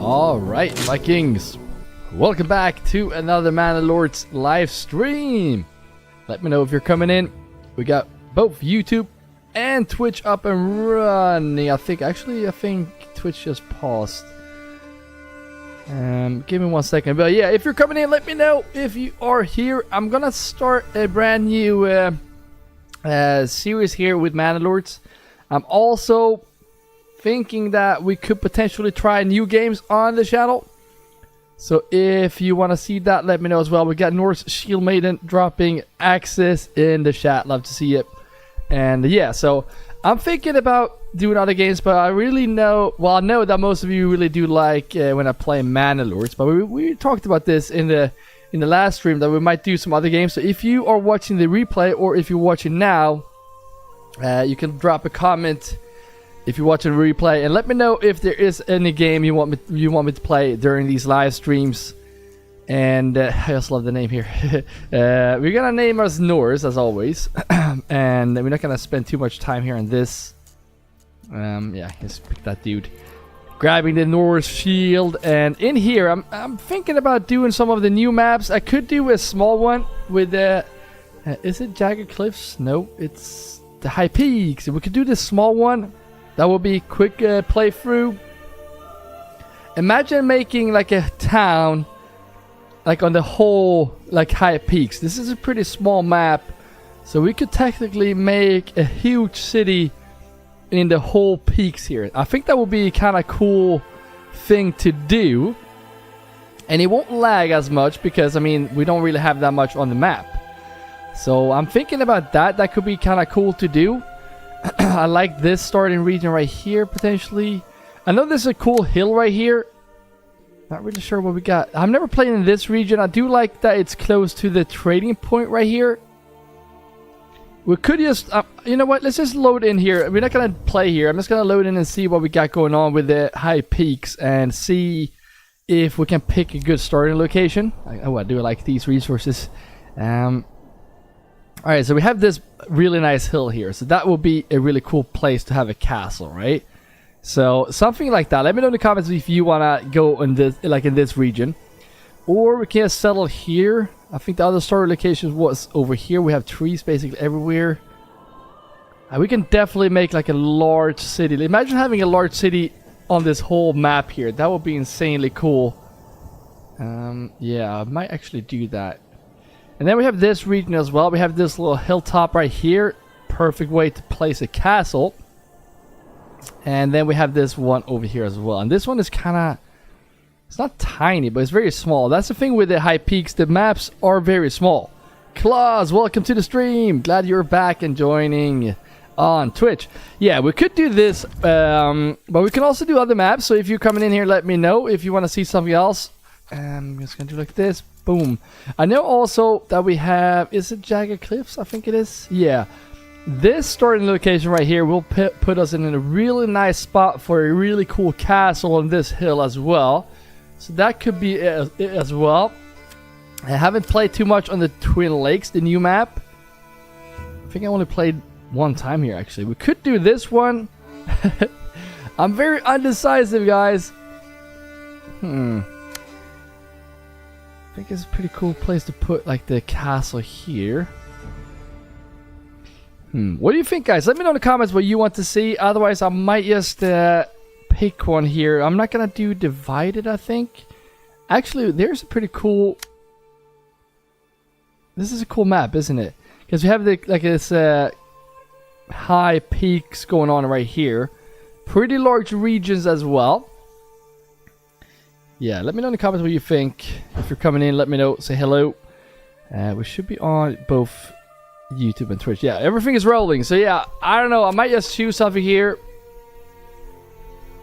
Alright, Vikings. Welcome back to another Manor live stream. Let me know if you're coming in. We got both YouTube and Twitch up and running. I think Twitch just paused. Give me 1 second. But yeah, if you're coming in, let me know if you are here. I'm gonna start a brand new series here with Manor. I'm also thinking that we could potentially try new games on the channel. So if you want to see that, let me know as well. We got Norse Shield Maiden dropping access in the chat. Love to see it. And yeah, so I'm thinking about doing other games, but I really know, well, I know that most of you really do like when I play Manor. But we talked about this in the last stream that we might do some other games. So if you are watching the replay or if you're watching now, you can drop a comment if you're watching the replay and let me know if there is any game you want me to play during these live streams. And I just love the name here. We're gonna name us Norse as always, and we're not gonna spend too much time here on this. Yeah, just pick that dude. Grabbing the Norse shield, and in here I'm thinking about doing some of the new maps. I could do a small one with is it Jagged Cliffs? No, it's the High Peaks. We could do this small one. That will be quick playthrough. Imagine making like a town, like on the whole, like High Peaks. This is a pretty small map, so we could technically make a huge city in the whole peaks here. I think that would be kind of cool thing to do, and it won't lag as much because I mean we don't really have that much on the map. So I'm thinking about that. That could be kind of cool to do. I like this starting region right here potentially. I know there's a cool hill right here. Not really sure what we got. I've never played in this region. I do like that it's close to the trading point right here. We could just, you know what? Let's just load in here. We're not gonna play here. I'm just gonna load in and see what we got going on with the High Peaks and see if we can pick a good starting location. Oh, I do like these resources. Alright, so we have this really nice hill here. So that will be a really cool place to have a castle, right? So something like that. Let me know in the comments if you wanna go in this, like in this region, or we can settle here. I think the other starter location was over here. We have trees basically everywhere. We can definitely make like a large city. Imagine having a large city on this whole map here. That would be insanely cool. Yeah, I might actually do that. And then we have this region as well. We have this little hilltop right here. Perfect way to place a castle. And then we have this one over here as well. And this one is kind of, it's not tiny, but it's very small. That's the thing with the High Peaks. The maps are very small. Claus, welcome to the stream. Glad you're back and joining on Twitch. Yeah, we could do this, but we can also do other maps. So if you're coming in here, let me know if you want to see something else. I'm just going to do like this. Boom. I know also that we have, is it Jagged Cliffs? I think it is. Yeah. This starting location right here will put us in a really nice spot for a really cool castle on this hill as well. So that could be it as well. I haven't played too much on the Twin Lakes, the new map. I think I only played one time here actually. We could do this one. I'm very undecisive, guys. I think it's a pretty cool place to put like the castle here. What do you think, guys? Let me know in the comments what you want to see. Otherwise, I might just pick one here. I'm not gonna do divided, I think. Actually, there's a pretty cool. This is a cool map, isn't it? Because we have the like this High Peaks going on right here. Pretty large regions as well. Yeah, let me know in the comments what you think. If you're coming in, let me know. Say hello. We should be on both YouTube and Twitch. Yeah, everything is rolling. So yeah, I don't know. I might just choose something here.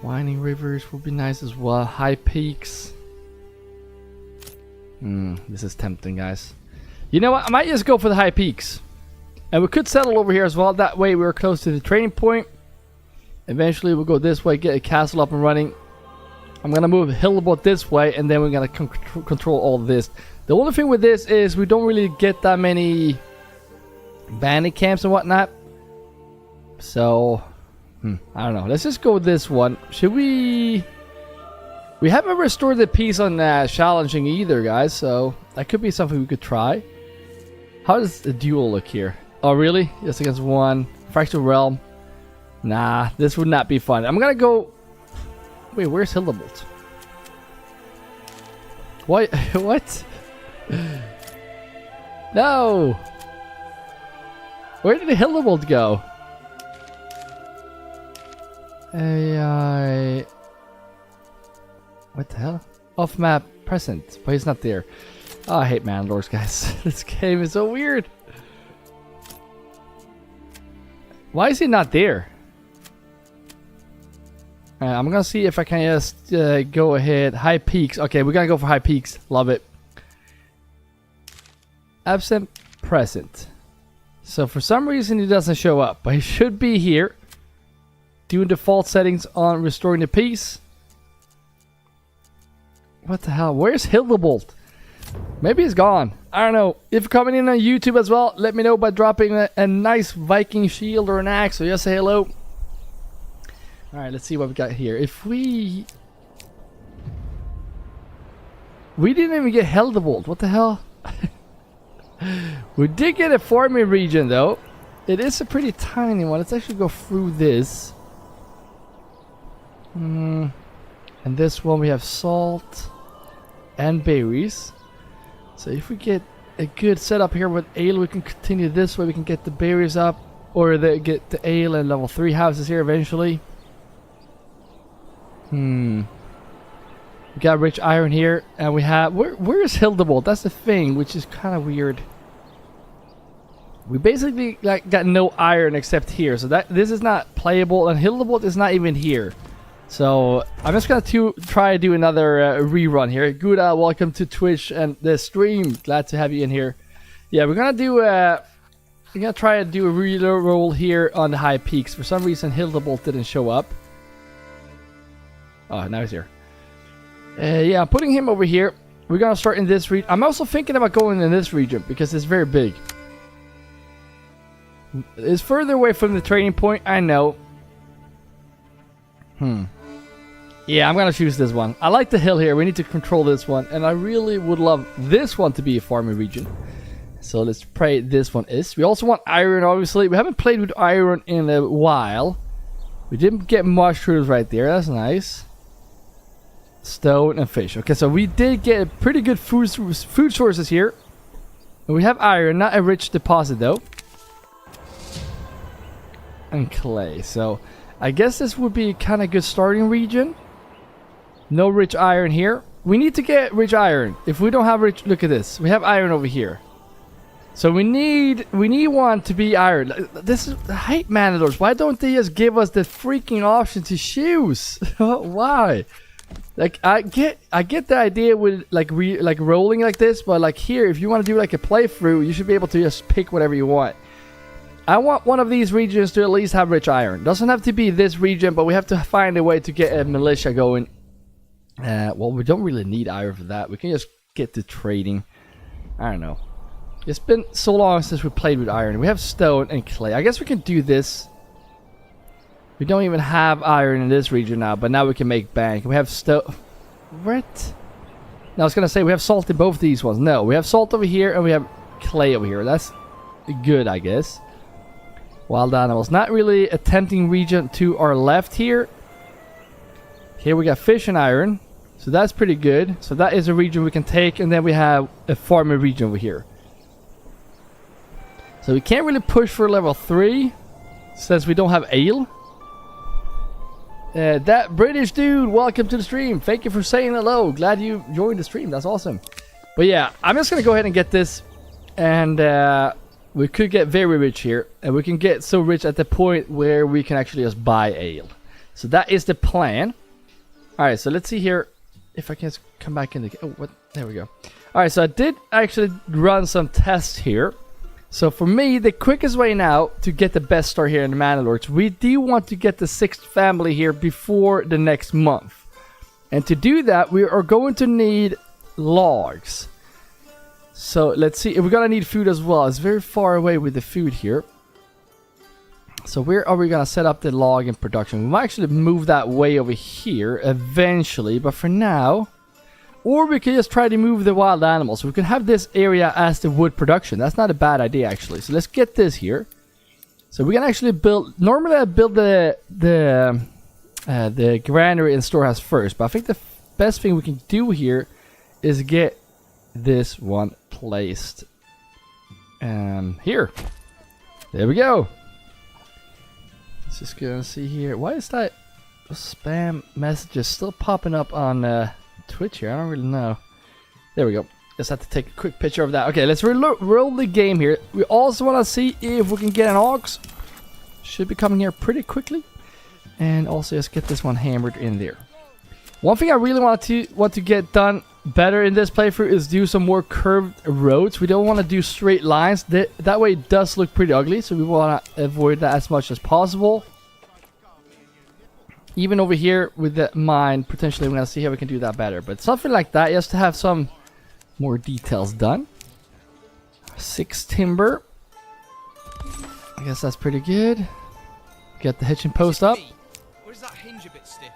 Winding rivers will be nice as well. High Peaks. This is tempting, guys. You know what? I might just go for the High Peaks. And we could settle over here as well. That way we're close to the trading point. Eventually we'll go this way, get a castle up and running. I'm gonna move Hillbot this way, and then we're gonna control all this. The only thing with this is we don't really get that many bandit camps and whatnot. So I don't know. Let's just go with this one. Should we? We haven't restored the peace on challenging either, guys, so that could be something we could try. How does the duel look here? Oh, really? Just against one. Fractal Realm. Nah, this would not be fun. I'm gonna go... Wait, where's Hildebolt? What? What? No! Where did the Hildebolt go? AI... What the hell? Off map present, but he's not there. Oh, I hate Manor, guys. This game is so weird. Why is he not there? I'm gonna see if I can just go ahead. High peaks. Okay, we're gonna go for high peaks. Love it. Absent, present. So for some reason he doesn't show up, but he should be here. Doing default settings on restoring the peace. What the hell? Where's Hildebolt? Maybe he's gone. I don't know. If you're coming in on YouTube as well, let me know by dropping a nice Viking shield or an axe, or just say hello. Alright, let's see what we got here. If we didn't even get Hildebolt. What the hell? We did get a farming region though. It is a pretty tiny one. Let's actually go through this. And this one we have salt and berries. So if we get a good setup here with ale, we can continue this way. We can get the berries up, or get the ale and level 3 houses here eventually. We got rich iron here, and we have... Where's Hildebolt? That's the thing, which is kind of weird. We basically got no iron except here, so this is not playable, and Hildebolt is not even here. So I'm just gonna try to do another rerun here. Guda, welcome to Twitch and the stream. Glad to have you in here. Yeah, we're gonna do we're gonna try to do a reroll here on the high peaks. For some reason, Hildebolt didn't show up. Oh, now he's here. Yeah, I'm putting him over here. We're gonna start in this region. I'm also thinking about going in this region because it's very big. It's further away from the trading point, I know. Yeah, I'm gonna choose this one. I like the hill here. We need to control this one, and I really would love this one to be a farming region. So let's pray this one is. We also want iron, obviously. We haven't played with iron in a while. We didn't get mushrooms right there. That's nice. Stone and fish. Okay, so we did get pretty good food sources here. And we have iron, not a rich deposit though. And clay. So I guess this would be kind of good starting region. No rich iron here. We need to get rich iron. If we don't have rich, look at this. We have iron over here. So we need one to be iron. This is, I hate Manors. Why don't they just give us the freaking option to choose? Why? Like I get the idea with like rolling like this, but like here, if you want to do like a playthrough, you should be able to just pick whatever you want. I want one of these regions to at least have rich iron. Doesn't have to be this region, but we have to find a way to get a militia going. Well, we don't really need iron for that. We can just get to trading. I don't know. It's been so long since we played with iron. We have stone and clay. I guess we can do this. We don't even have iron in this region now, but now we can make bank. We have stone. What? Now I was gonna say we have salt in both these ones. No, we have salt over here and we have clay over here. That's good, I guess. Wild animals. Not really a tempting region to our left here. Here we got fish and iron. So that's pretty good. So that is a region we can take. And then we have a farming region over here. So we can't really push for level 3. Since we don't have ale. That British dude, welcome to the stream. Thank you for saying hello. Glad you joined the stream. That's awesome. But yeah, I'm just going to go ahead and get this. And we could get very rich here. And we can get so rich at the point where we can actually just buy ale. So that is the plan. Alright, so let's see here if I can just come back in the... Oh, what? There we go. Alright, so I did actually run some tests here. So for me, the quickest way now to get the best start here in the Manor, we do want to get the 6th family here before the next month. And to do that, we are going to need logs. So let's see. We're going to need food as well. It's very far away with the food here. So where are we gonna set up the log in production? We might actually move that way over here eventually, but for now, or we could just try to move the wild animals. We can have this area as the wood production. That's not a bad idea actually. So let's get this here. So we can actually build. Normally I build the granary and storehouse first, but I think the best thing we can do here is get this one placed here. There we go. Let's just go and see here. Why is that spam messages still popping up on Twitch here? I don't really know. There we go. Just have to take a quick picture of that. Okay, let's roll the game here. We also want to see if we can get an aux. Should be coming here pretty quickly. And also just get this one hammered in there. One thing I really want to get done better in this playthrough is do some more curved roads. We don't want to do straight lines. That way it does look pretty ugly. So we want to avoid that as much as possible. Even over here with the mine, potentially we're going to see how we can do that better. But something like that, just to have some more details done. 6 timber. I guess that's pretty good. Get the hitching post up. Where's that hinge a bit stiff?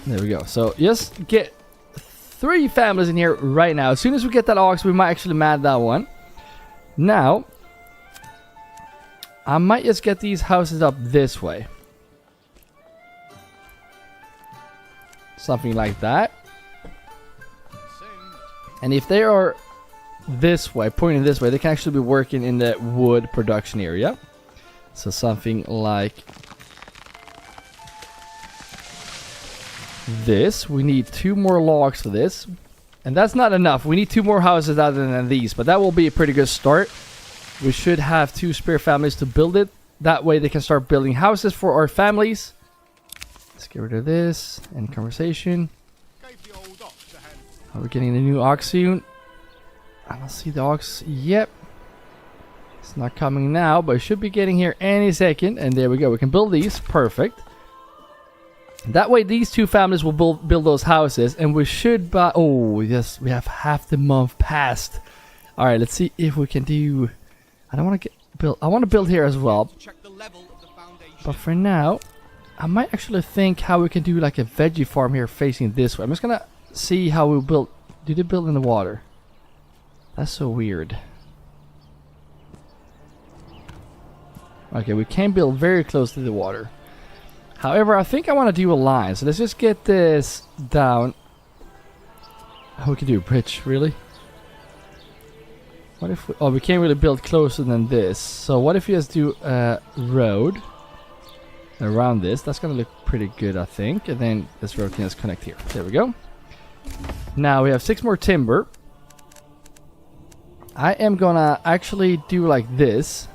There we go. So just get 3 families in here right now. As soon as we get that aux, we might actually mad that one. Now, I might just get these houses up this way. Something like that. And if they are this way, pointing this way, they can actually be working in the wood production area. So something like this. We need 2 more logs for this. And that's not enough. We need 2 more houses other than these. But that will be a pretty good start. We should have 2 spare families to build it. That way they can start building houses for our families. Let's get rid of this. End conversation. Are we getting a new aux soon? I don't see the aux yet. It's not coming now, but it should be getting here any second. And there we go. We can build these. Perfect. That way these 2 families will build those houses. And we should buy... Oh, yes. We have half the month passed. Alright, let's see if we can do... I don't want to get build. I want to build here as well. But for now, I might actually think how we can do like a veggie farm here facing this way. I'm just going to see how we build... Do they build in the water? That's so weird. Okay, we can build very close to the water. However, I think I want to do a line. So let's just get this down. Oh, we can do a bridge, really? What if we... Oh, we can't really build closer than this. So what if we just do a road around this? That's going to look pretty good, I think. And then this road can just connect here. There we go. Now we have 6 more timber. I am going to actually do like this.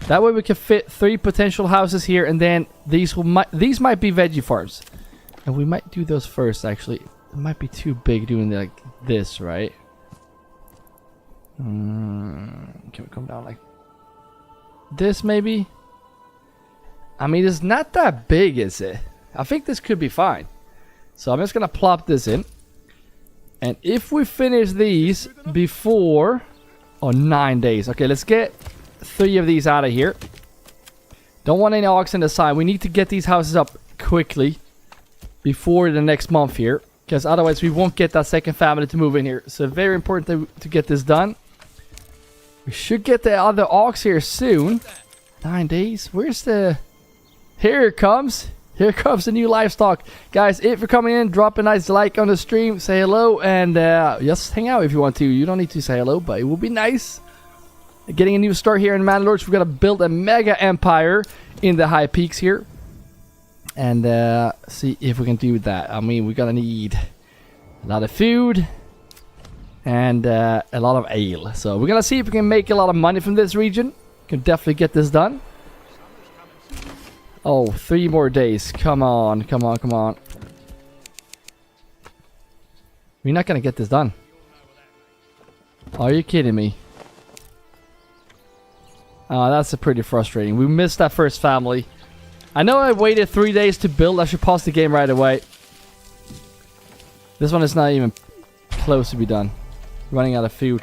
That way we can fit 3 potential houses here, and then these might be veggie farms. And we might do those first, actually. It might be too big doing like this, right? Can we come down like this, maybe? I mean, it's not that big, is it? I think this could be fine. So I'm just going to plop this in. And if we finish these before... Oh, 9 days. Okay, let's get 3 of these out of here. Don't want any aux in the side. We need to get these houses up quickly before the next month here, because otherwise we won't get that second family to move in here. So very important to get this done. We should get the other aux here soon. 9 days. Where's the... Here it comes. Here comes the new livestock. Guys, if you're coming in, drop a nice like on the stream. Say hello and just hang out if you want to. You don't need to say hello, but it will be nice. Getting a new start here in Manor. We've got to build a mega empire in the high peaks here. And see if we can do that. I mean, we're going to need a lot of food and a lot of ale. So we're going to see if we can make a lot of money from this region. Can definitely get this done. Oh, 3 more days. Come on, come on, come on. We're not going to get this done. Are you kidding me? Oh, that's pretty frustrating. We missed that first family. I know I waited 3 days to build. I should pause the game right away. This one is not even close to be done. Running out of food.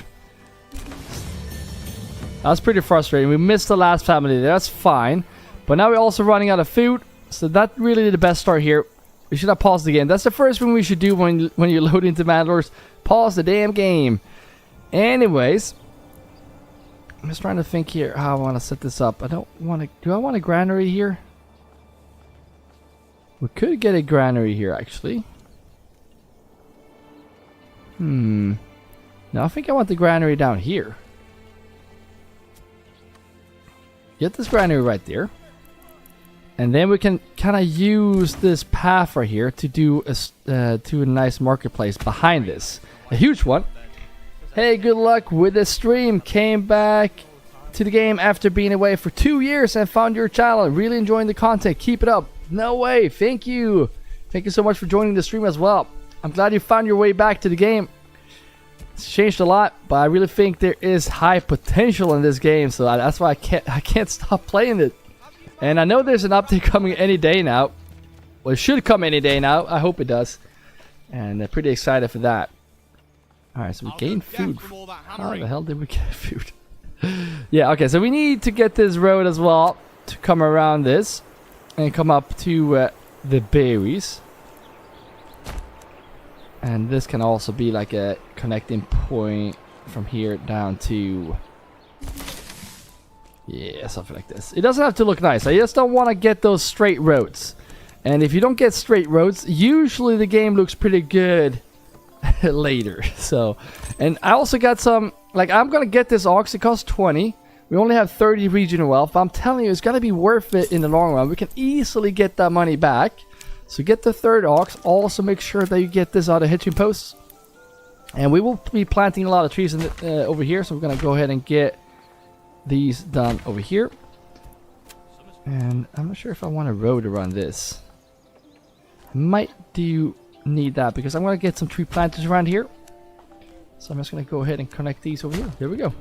That's pretty frustrating. We missed the last family there. That's fine. But now we're also running out of food. So that's really the best start here. We should have paused the game. That's the first thing we should do when you load into Mandalores. Pause the damn game. Anyways. I'm just trying to think here how I want to set this up. I don't want to... Do I want a granary here? We could get a granary here, actually. No, I think I want the granary down here. Get this granary right there. And then we can kind of use this path right here to do a nice marketplace behind this. A huge one. Hey, good luck with the stream. Came back to the game after being away for 2 years and found your channel. Really enjoying the content. Keep it up. No way. Thank you. Thank you so much for joining the stream as well. I'm glad you found your way back to the game. It's changed a lot, but I really think there is high potential in this game, so that's why I can't stop playing it. And I know there's an update coming any day now. Well, it should come any day now. I hope it does. And I'm pretty excited for that. Alright, so we gained food. How the hell did we get food? Yeah, okay, so we need to get this road as well to come around this and come up to the berries. And this can also be like a connecting point from here down to... Yeah, something like this. It doesn't have to look nice. I just don't want to get those straight roads. And if you don't get straight roads, usually the game looks pretty good later. So, and I also got some, like, I'm gonna get this ox. It costs 20. We only have 30 regional wealth. I'm telling you, it's gonna be worth it in the long run. We can easily get that money back. So get the third ox. Also make sure that you get this out of hitching posts. And we will be planting a lot of trees in the, over here. So we're gonna go ahead and get these done over here. And I'm not sure if I want a road around this. I might do need that because I'm going to get some tree planters around here. So I'm just going to go ahead and connect these over here. There we go.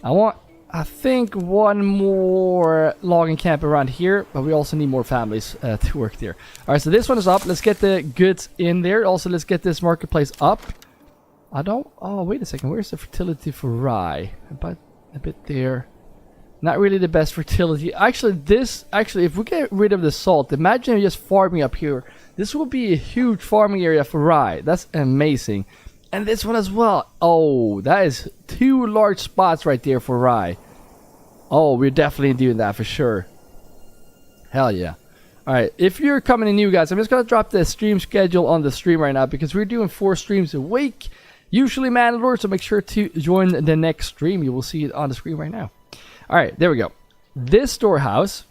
I think one more logging camp around here, but we also need more families to work there. Alright, so this one is up. Let's get the goods in there. Also, let's get this marketplace up. Oh, wait a second. Where's the fertility for rye? About a bit there. Not really the best fertility. Actually, if we get rid of the salt, imagine just farming up here. This will be a huge farming area for rye. That's amazing. And this one as well. Oh, that is 2 large spots right there for rye. Oh, we're definitely doing that for sure. Hell yeah. Alright, if you're coming in new, guys, I'm just going to drop the stream schedule on the stream right now because we're doing 4 streams a week. Usually Manor, so make sure to join the next stream. You will see it on the screen right now. Alright, there we go. This storehouse.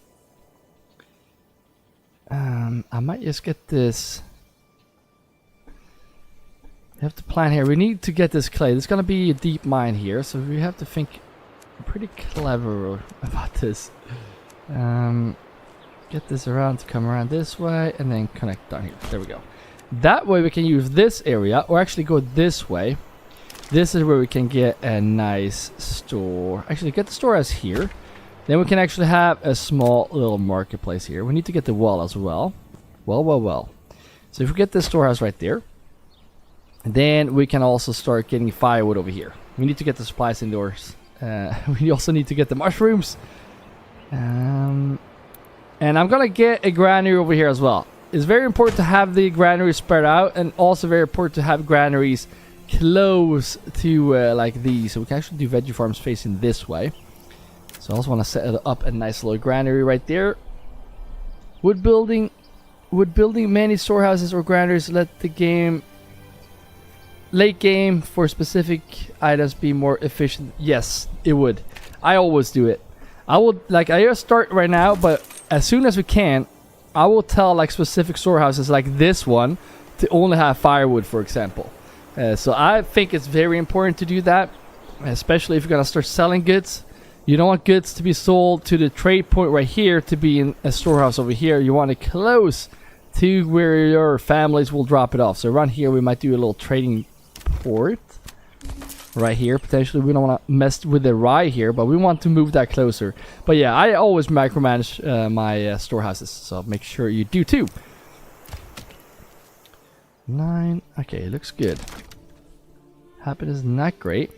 I might just get this. We have to plan here. We need to get this clay. There's going to be a deep mine here, so we have to think pretty clever about this. Get this around to come around this way and then connect down here. There we go. That way we can use this area, or actually go this way. This is where we can get a nice store. Actually, get the storehouse here. Then we can actually have a small little marketplace here. We need to get the wall as well. Well. So if we get this storehouse right there, then we can also start getting firewood over here. We need to get the supplies indoors. We also need to get the mushrooms. And I'm going to get a granary over here as well. It's very important to have the granaries spread out, and also very important to have granaries close to like these. So we can actually do veggie farms facing this way. So I also want to set up a nice little granary right there. Would building many storehouses or granaries let the game late game for specific items be more efficient? Yes, it would. I always do it. I just start right now, but as soon as we can, I will tell like specific storehouses like this one to only have firewood, for example. So I think it's very important to do that, especially if you're gonna start selling goods. You don't want goods to be sold to the trade point right here to be in a storehouse over here. You want it close to where your families will drop it off. So around here we might do a little trading port right here. Potentially we don't want to mess with the rye here, but we want to move that closer. But yeah, I always micromanage my storehouses, so make sure you do too. 9. Okay, looks good. Happiness not great.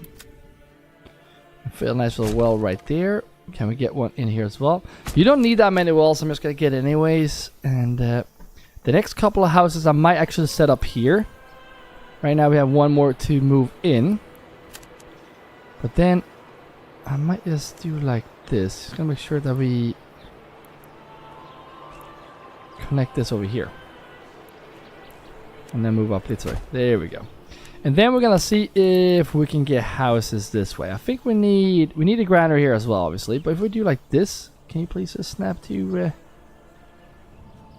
Fill a nice little well right there. Can we get one in here as well? You don't need that many wells. I'm just gonna get it anyways. And the next couple of houses I might actually set up here. Right now we have one more to move in. But then I might just do like this. Just gonna make sure that we connect this over here. And then move up this way. There we go. And then we're gonna see if we can get houses this way. I think we need a granary here as well, obviously. But if we do like this, can you please just snap to?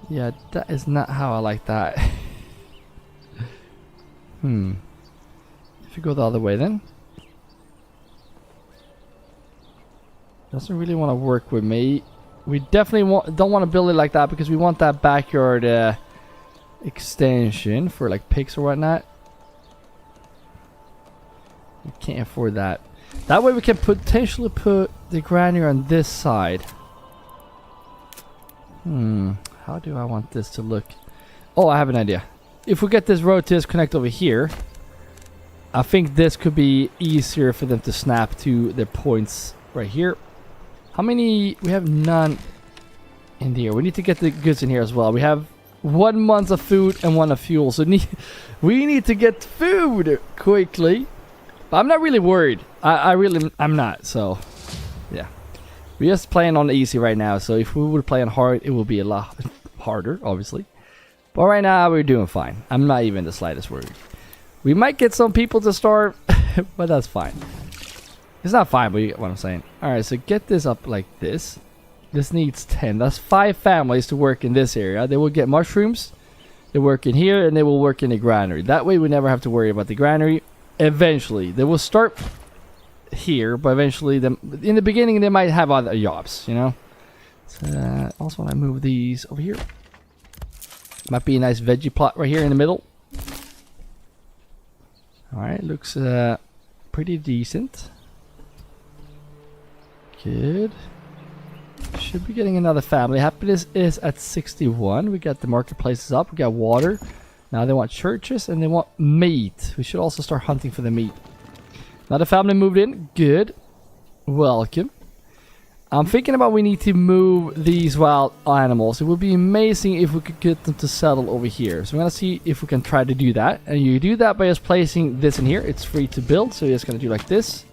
Yeah, that is not how I like that. If you go the other way, then doesn't really want to work with me. We definitely don't want to build it like that because we want that backyard extension for like pigs or whatnot. We can't afford that. That way we can potentially put the granary on this side. How do I want this to look? Oh, I have an idea. If we get this road to disconnect over here, I think this could be easier for them to snap to their points right here. How many? We have none in here. We need to get the goods in here as well. We have 1 month of food and 1 of fuel. So we need to get food quickly. But I'm not really worried. I'm not. So, yeah. We're just playing on easy right now. So if we would play on hard, it will be a lot harder, obviously. But right now, we're doing fine. I'm not even the slightest worried. We might get some people to starve, but that's fine. It's not fine, but you get what I'm saying. Alright, so get this up like this. This needs 10. That's 5 families to work in this area. They will get mushrooms. They work in here, and they will work in the granary. That way, we never have to worry about the granary. Eventually, they will start here, but eventually, in the beginning, they might have other jobs, you know? So, also, when I move these over here, might be a nice veggie plot right here in the middle. Alright, looks pretty decent. Good. Should be getting another family. Happiness is at 61. We got the marketplaces up. We got water. Now they want churches and they want meat. We should also start hunting for the meat. Another family moved in. Good. Welcome. I'm thinking about we need to move these wild animals. It would be amazing if we could get them to settle over here. So I'm going to see if we can try to do that. And you do that by just placing this in here. It's free to build. So you're just going to do like this.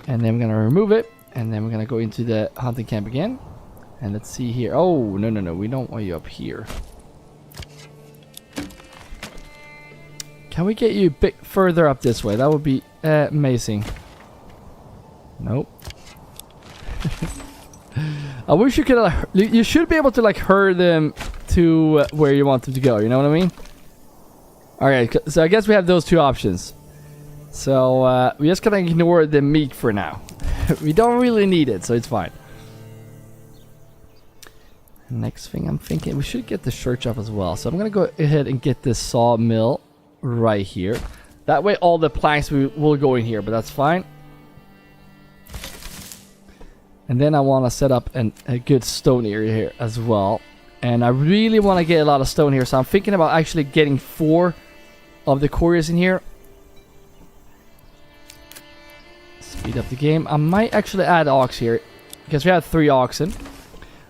And then we're going to remove it. And then we're going to go into the hunting camp again. And let's see here. Oh, no. We don't want you up here. Can we get you a bit further up this way? That would be amazing. Nope. I wish you could. You should be able to like herd them to where you want them to go. You know what I mean? Alright, so I guess we have those 2 options. So we're just gonna ignore the meat for now. We don't really need it, so it's fine. Next thing I'm thinking, we should get the church up as well. So I'm gonna go ahead and get this sawmill right here. That way all the planks will go in here, but that's fine. And then I want to set up a good stone area here as well. And I really want to get a lot of stone here. So I'm thinking about actually getting 4 of the quarries in here. Speed up the game. I might actually add ox here. Because we have 3 oxen.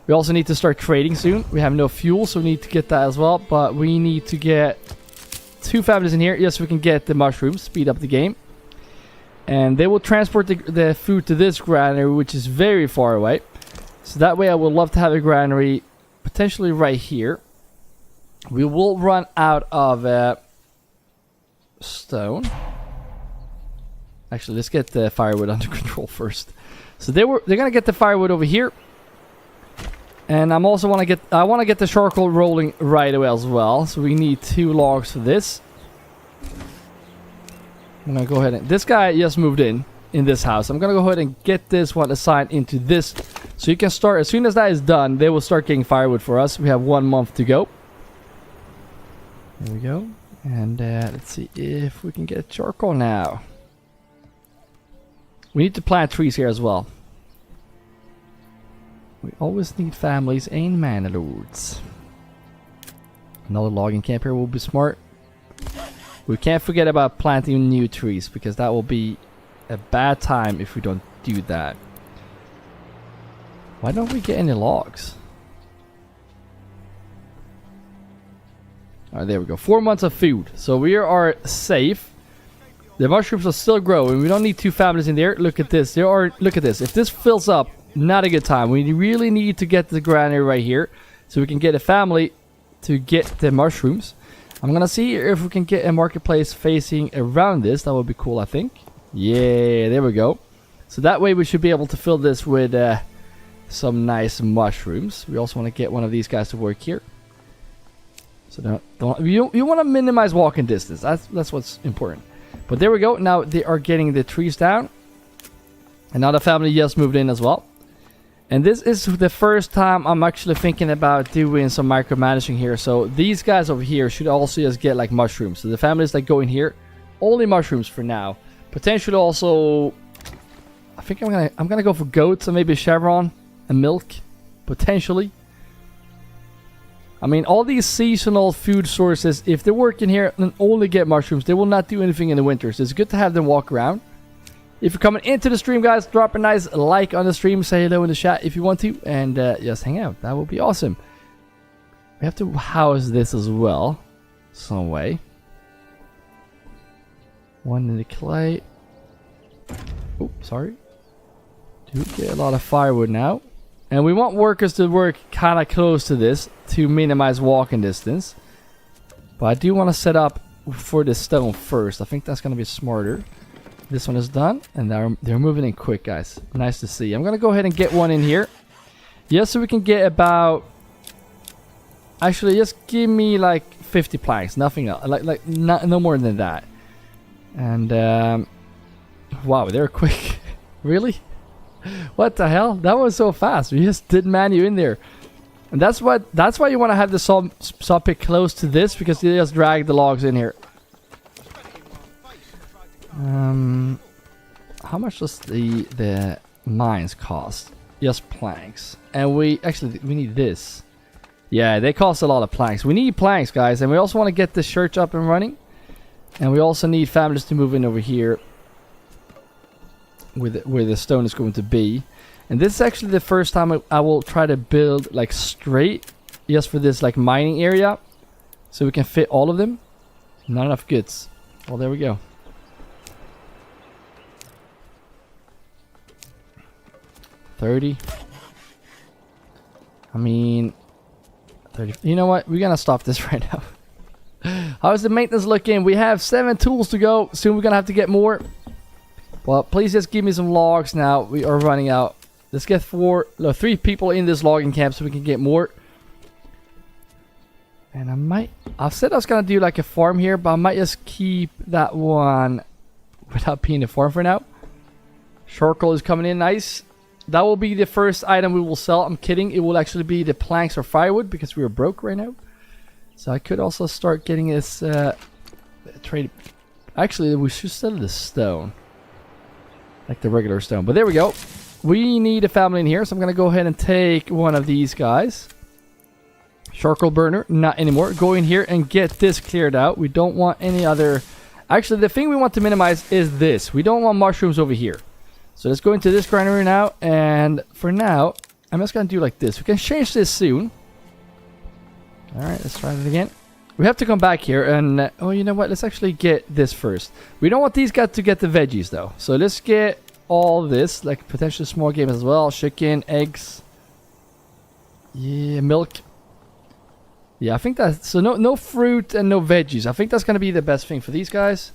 We also need to start trading soon. We have no fuel, so we need to get that as well. But we need to get 2 families in here. Yes, we can get the mushrooms. Speed up the game. And they will transport the food to this granary, which is very far away. So that way I would love to have a granary potentially right here. We will run out of stone. Actually, let's get the firewood under control first. So they're gonna get the firewood over here. And I want to get the charcoal rolling right away as well. So we need 2 logs for this. I'm gonna go ahead and this guy just moved in this house. I'm gonna go ahead and get this one assigned into this, so you can start as soon as that is done. They will start getting firewood for us. We have 1 month to go. There we go. And let's see if we can get charcoal now. We need to plant trees here as well. We always need families and manor lords. Another logging camp here will be smart. We can't forget about planting new trees, because that will be a bad time if we don't do that. Why don't we get any logs? Alright, there we go. 4 months of food. So we are safe. The mushrooms are still growing. We don't need 2 families in there. Look at this. Look at this. If this fills up, not a good time. We really need to get the granary right here, so we can get a family to get the mushrooms. I'm gonna see if we can get a marketplace facing around this. That would be cool, I think. Yeah, there we go. So that way we should be able to fill this with some nice mushrooms. We also want to get one of these guys to work here. So you want to minimize walking distance. That's what's important. But there we go. Now they are getting the trees down. And now the family just moved in as well. And this is the first time I'm actually thinking about doing some micromanaging here. So these guys over here should also just get like mushrooms. So the families that go in here, only mushrooms for now. Potentially also, I think I'm gonna go for goats and maybe chevron and milk, potentially. I mean, all these seasonal food sources, if they work in here and only get mushrooms, they will not do anything in the winter. So it's good to have them walk around. If you're coming into the stream, guys, drop a nice like on the stream. Say hello in the chat if you want to. And just hang out. That will be awesome. We have to house this as well. Some way. One in the clay. Oh, sorry. Do get a lot of firewood now. And we want workers to work kind of close to this to minimize walking distance. But I do want to set up for the stone first. I think that's going to be smarter. This one is done, and they're moving in quick, guys. Nice to see. I'm gonna go ahead and get one in here. Yes, so we can get about. Actually, just give me like 50 planks, nothing else. No more than that. And wow, they're quick. Really? What the hell? That was so fast. We just did manu in there, and that's why you want to have the saw pit close to this, because you just drag the logs in here. How much does the mines cost? Just planks. And we need this. Yeah, they cost a lot of planks. We need planks, guys, and we also want to get this church up and running. And we also need families to move in over here where the stone is going to be. And this is actually the first time I will try to build like straight just for this like mining area, so we can fit all of them. Not enough goods. Well, there we go. 30. I mean, 30. You know what? We're gonna stop this right now. How's the maintenance looking? We have 7 tools to go. Soon we're gonna have to get more. Well, please just give me some logs now. We are running out. Let's get 3 people in this logging camp so we can get more. And I've said I was gonna do like a farm here, but I might just keep that one without being a farm for now. Charcoal is coming in nice. That will be the first item we will sell. I'm kidding. It will actually be the planks or firewood, because we are broke right now. So I could also start getting this trade. Actually, we should sell the stone, like the regular stone. But there we go. We need a family in here, so I'm gonna go ahead and take one of these guys. Charcoal burner, not anymore. Go in here and get this cleared out. We don't want any other. Actually, the thing we want to minimize is this. We don't want mushrooms over here. So let's go into this granary now, and for now, I'm just gonna do like this. We can change this soon. Alright, let's try it again. We have to come back here, and oh, you know what? Let's actually get this first. We don't want these guys to get the veggies, though. So let's get all this, like potentially small game as well. Chicken, eggs. Yeah, milk. Yeah, I think that's... So no fruit and no veggies. I think that's gonna be the best thing for these guys.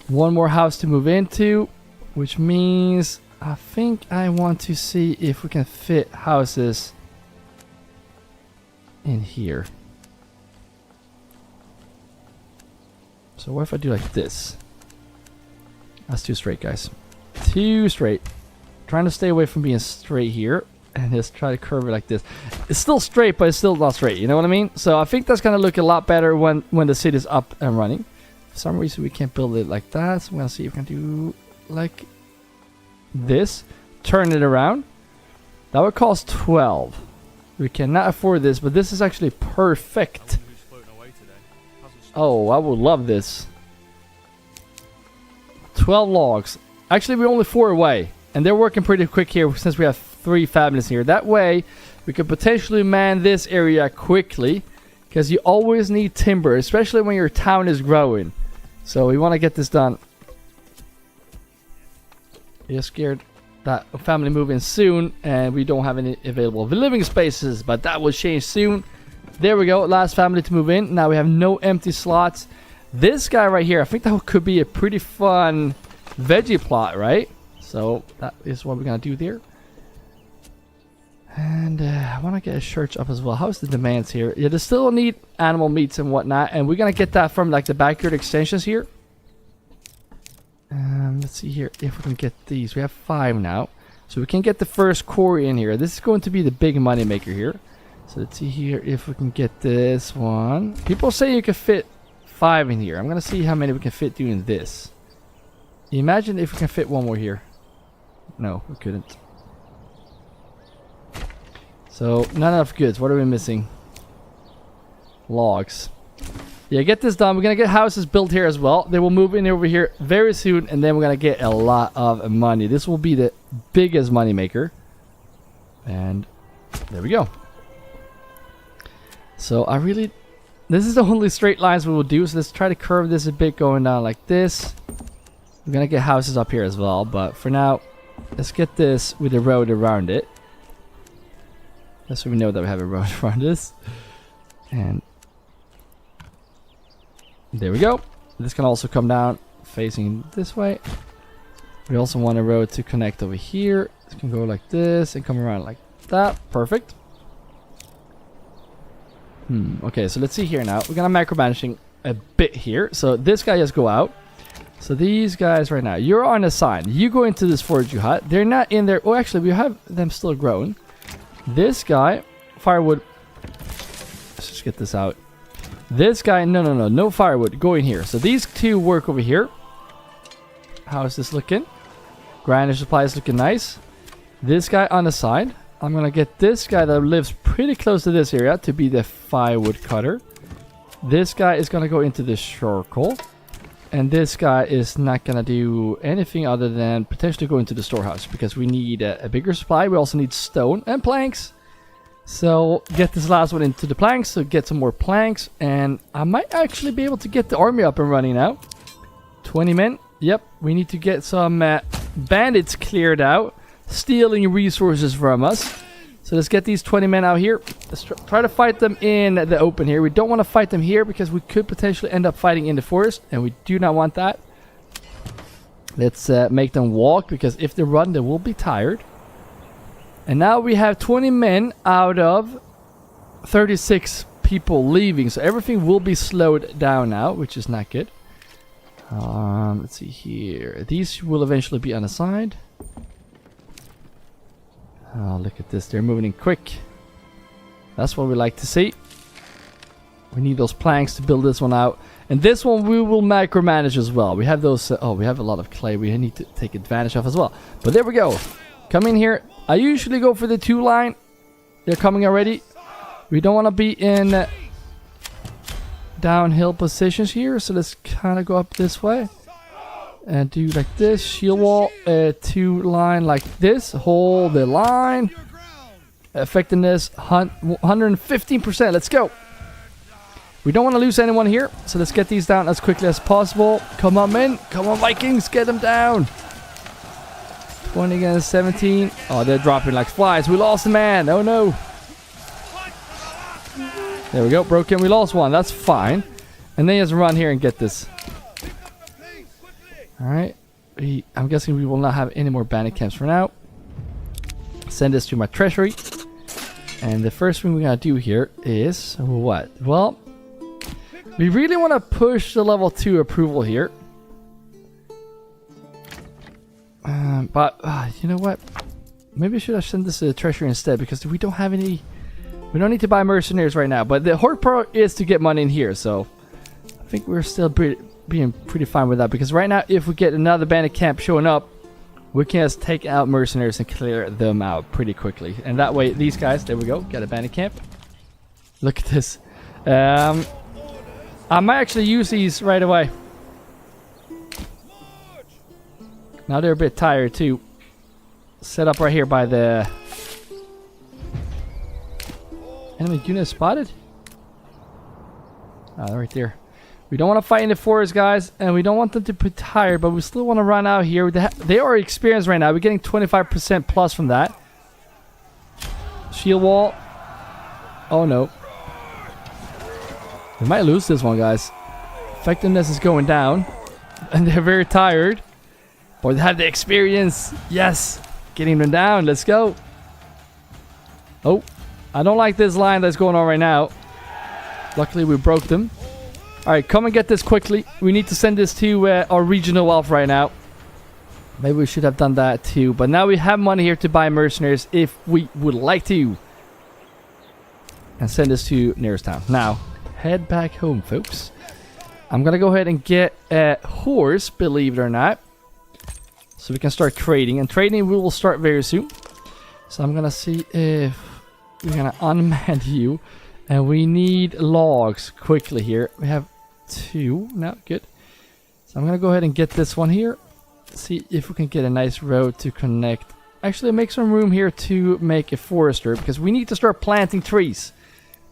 One more house to move into. Which means I think I want to see if we can fit houses in here. So what if I do like this? That's too straight, guys. Too straight. Trying to stay away from being straight here. And just try to curve it like this. It's still straight, but it's still not straight. You know what I mean? So I think that's going to look a lot better when the city's up and running. For some reason we can't build it like that. So I'm going to see if we can do... like this, turn it around. That would cost 12. We cannot afford this, but this is actually perfect. Oh, I would love this. 12 logs. Actually, we're only 4 away. And they're working pretty quick here since we have 3 families here. That way, we could potentially man this area quickly. Because you always need timber, especially when your town is growing. So we want to get this done. You're scared that a family move in soon. And we don't have any available living spaces. But that will change soon. There we go. Last family to move in. Now we have no empty slots. This guy right here, I think that could be a pretty fun veggie plot, right? So that is what we're going to do there. And I want to get a church up as well. How's the demands here? Yeah, they still need animal meats and whatnot. And we're going to get that from like the backyard extensions here. Let's see here if we can get these. We have 5 now. So we can get the first quarry in here. This is going to be the big money maker here. So let's see here if we can get this one. People say you can fit 5 in here. I'm going to see how many we can fit doing this. Imagine if we can fit one more here. No, we couldn't. So, not enough goods. What are we missing? Logs. Yeah, get this done. We're going to get houses built here as well. They will move in over here very soon. And then we're going to get a lot of money. This will be the biggest money maker. And there we go. So, I really... This is the only straight lines we will do. So, let's try to curve this a bit going down like this. We're going to get houses up here as well. But for now, let's get this with a road around it. Just so we know that we have a road around this. And there we go. This can also come down facing this way. We also want a road to connect over here. This can go like this and come around like that. Perfect. Okay, so let's see here now. We're gonna micromanaging a bit here. So this guy just go out. So these guys right now, you're on a sign. You go into this foraging hut. They're not in there. Oh, actually, we have them still growing. This guy, firewood. Let's just get this out. This guy, no firewood. Go in here. So these 2 work over here. How is this looking? Grinding supply is looking nice. This guy on the side. I'm gonna get this guy that lives pretty close to this area to be the firewood cutter. This guy is gonna go into the circle. And this guy is not gonna do anything other than potentially go into the storehouse because we need a bigger supply. We also need stone and planks. So get this last one into the planks. So get some more planks. And I might actually be able to get the army up and running now. 20 men. Yep. We need to get some bandits cleared out. Stealing resources from us. So let's get these 20 men out here. Let's try to fight them in the open here. We don't want to fight them here because we could potentially end up fighting in the forest. And we do not want that. Let's make them walk because if they run, they will be tired. And now we have 20 men out of 36 people leaving. So everything will be slowed down now, which is not good. Let's see here. These will eventually be unassigned. Oh, look at this. They're moving in quick. That's what we like to see. We need those planks to build this one out. And this one we will micromanage as well. We have those... oh, we have a lot of clay we need to take advantage of as well. But there we go. Come in here. I usually go for the 2 line. They're coming already. We don't want to be in downhill positions here. So let's kind of go up this way. And do like this, shield wall, 2 line like this, hold the line. Effectiveness, 115%, let's go. We don't want to lose anyone here, so let's get these down as quickly as possible. Come on, men, come on, Vikings, get them down. 20 against 17. Oh, they're dropping like flies. We lost a man, oh no. There we go, broken, we lost one, that's fine. And then just run here and get this. Alright, I'm guessing we will not have any more bandit camps for now. Send this to my treasury. And the first thing we're going to do here is what? Well, we really want to push the level 2 approval here. But you know what? Maybe I should have sent this to the treasury instead because we don't have any... We don't need to buy mercenaries right now. But the horde part is to get money in here. So I think we're still being pretty fine with that because right now if we get another bandit camp showing up, we can just take out mercenaries and clear them out pretty quickly. And that way these guys, there we go, get a bandit camp. Look at this. I might actually use these right away. Now they're a bit tired too. Set up right here by the enemy unit spotted. Right there. We don't want to fight in the forest, guys, and we don't want them to be tired, but we still want to run out here. They are experienced right now. We're getting 25% plus from that. Shield wall. Oh no. We might lose this one, guys. Effectiveness is going down, and they're very tired. Or they have the experience. Yes. Getting them down. Let's go. Oh. I don't like this line that's going on right now. Luckily, we broke them. Alright, come and get this quickly. We need to send this to our regional elf right now. Maybe we should have done that too. But now we have money here to buy mercenaries if we would like to. And send this to nearest town. Now, head back home, folks. I'm going to go ahead and get a horse, believe it or not. So we can start trading. And trading we will start very soon. So I'm going to see if we're going to unman you. And we need logs quickly here. We have 2. No, good. So I'm going to go ahead and get this one here. See if we can get a nice road to connect. Actually, make some room here to make a forester. Because we need to start planting trees.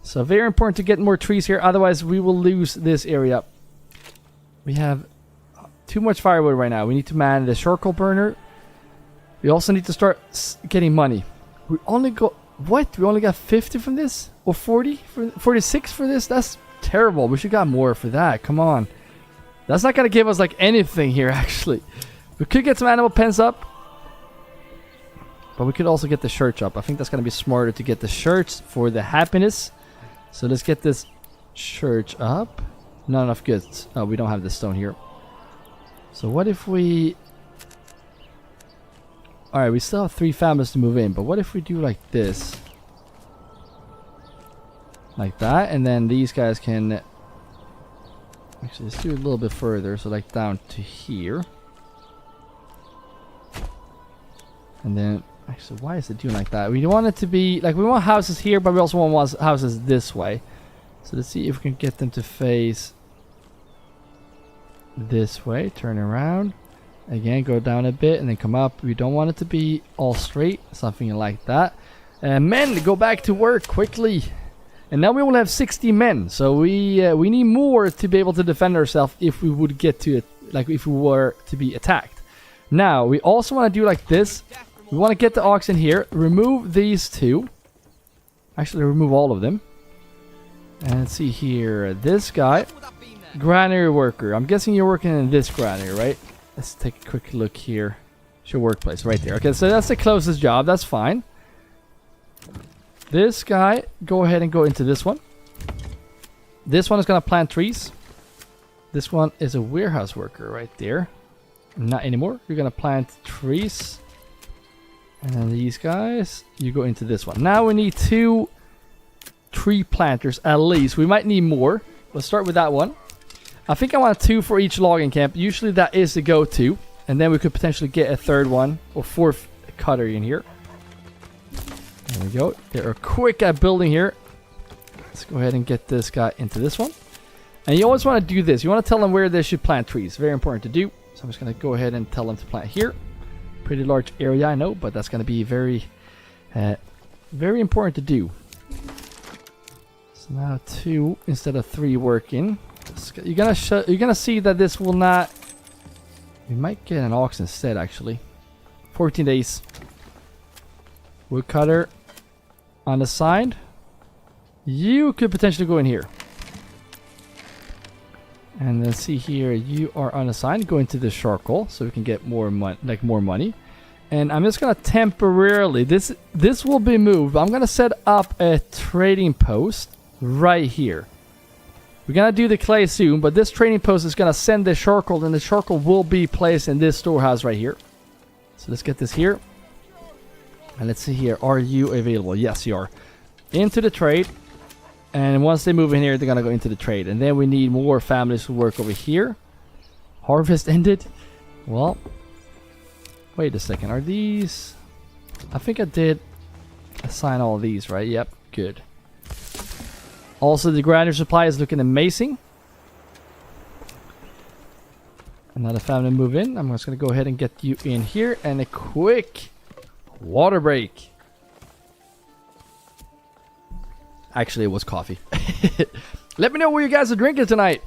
So very important to get more trees here. Otherwise, we will lose this area. We have too much firewood right now. We need to man the charcoal burner. We also need to start getting money. We only got... What? We only got 50 from this? Or 40? 46 for this? That's terrible. We should got more for that. Come on. That's not going to give us like anything here, actually. We could get some animal pens up. But we could also get the church up. I think that's going to be smarter to get the church for the happiness. So let's get this church up. Not enough goods. Oh, we don't have the stone here. So what if we... Alright, we still have 3 families to move in. But what if we do like this? Like that. And then these guys can... Actually, let's do it a little bit further. So like down to here. And then... Actually, why is it doing like that? We want it to be... Like, we want houses here, but we also want houses this way. So let's see if we can get them to face... this way. Turn around. Again, go down a bit and then come up. We don't want it to be all straight. Something like that. Men, go back to work quickly. And now we only have 60 men. So we need more to be able to defend ourselves if we would get to it. Like, if we were to be attacked. Now, we also want to do like this. We want to get the oxen here. Remove these 2. Actually, remove all of them. And let's see here. This guy. Granary worker. I'm guessing you're working in this granary, right? Let's take a quick look here. Show workplace right there. Okay, so that's the closest job. That's fine. This guy, go ahead and go into this one. This one is going to plant trees. This one is a warehouse worker right there. Not anymore. You're going to plant trees. And then these guys, you go into this one. Now we need 2 tree planters at least. We might need more. Let's start with that one. I think I want 2 for each logging camp. Usually that is the go-to. And then we could potentially get a 3rd one or 4th cutter in here. There we go. They're quick at building here. Let's go ahead and get this guy into this one. And you always want to do this. You want to tell them where they should plant trees. Very important to do. So I'm just going to go ahead and tell them to plant here. Pretty large area, I know, but that's going to be very, very important to do. So now 2 instead of 3 working. You're gonna see that this will not. We might get an ox instead, actually. 14 days. Woodcutter on the side. You could potentially go in here. And then see here, you are unassigned. Go into the charcoal so we can get more money. And I'm just gonna temporarily this will be moved. I'm gonna set up a trading post right here. We're gonna do the clay soon, but this trading post is gonna send the charcoal, and the charcoal will be placed in this storehouse right here. So let's get this here. And let's see here, are you available? Yes, you are. Into the trade. And once they move in here, they're gonna go into the trade. And then we need more families to work over here. Harvest ended. Well, wait a second. Are these... I think I did assign all of these, right? Yep, good. Also, the granary supply is looking amazing. Another family move in. I'm just going to go ahead and get you in here. And a quick water break. Actually, it was coffee. Let me know what you guys are drinking tonight.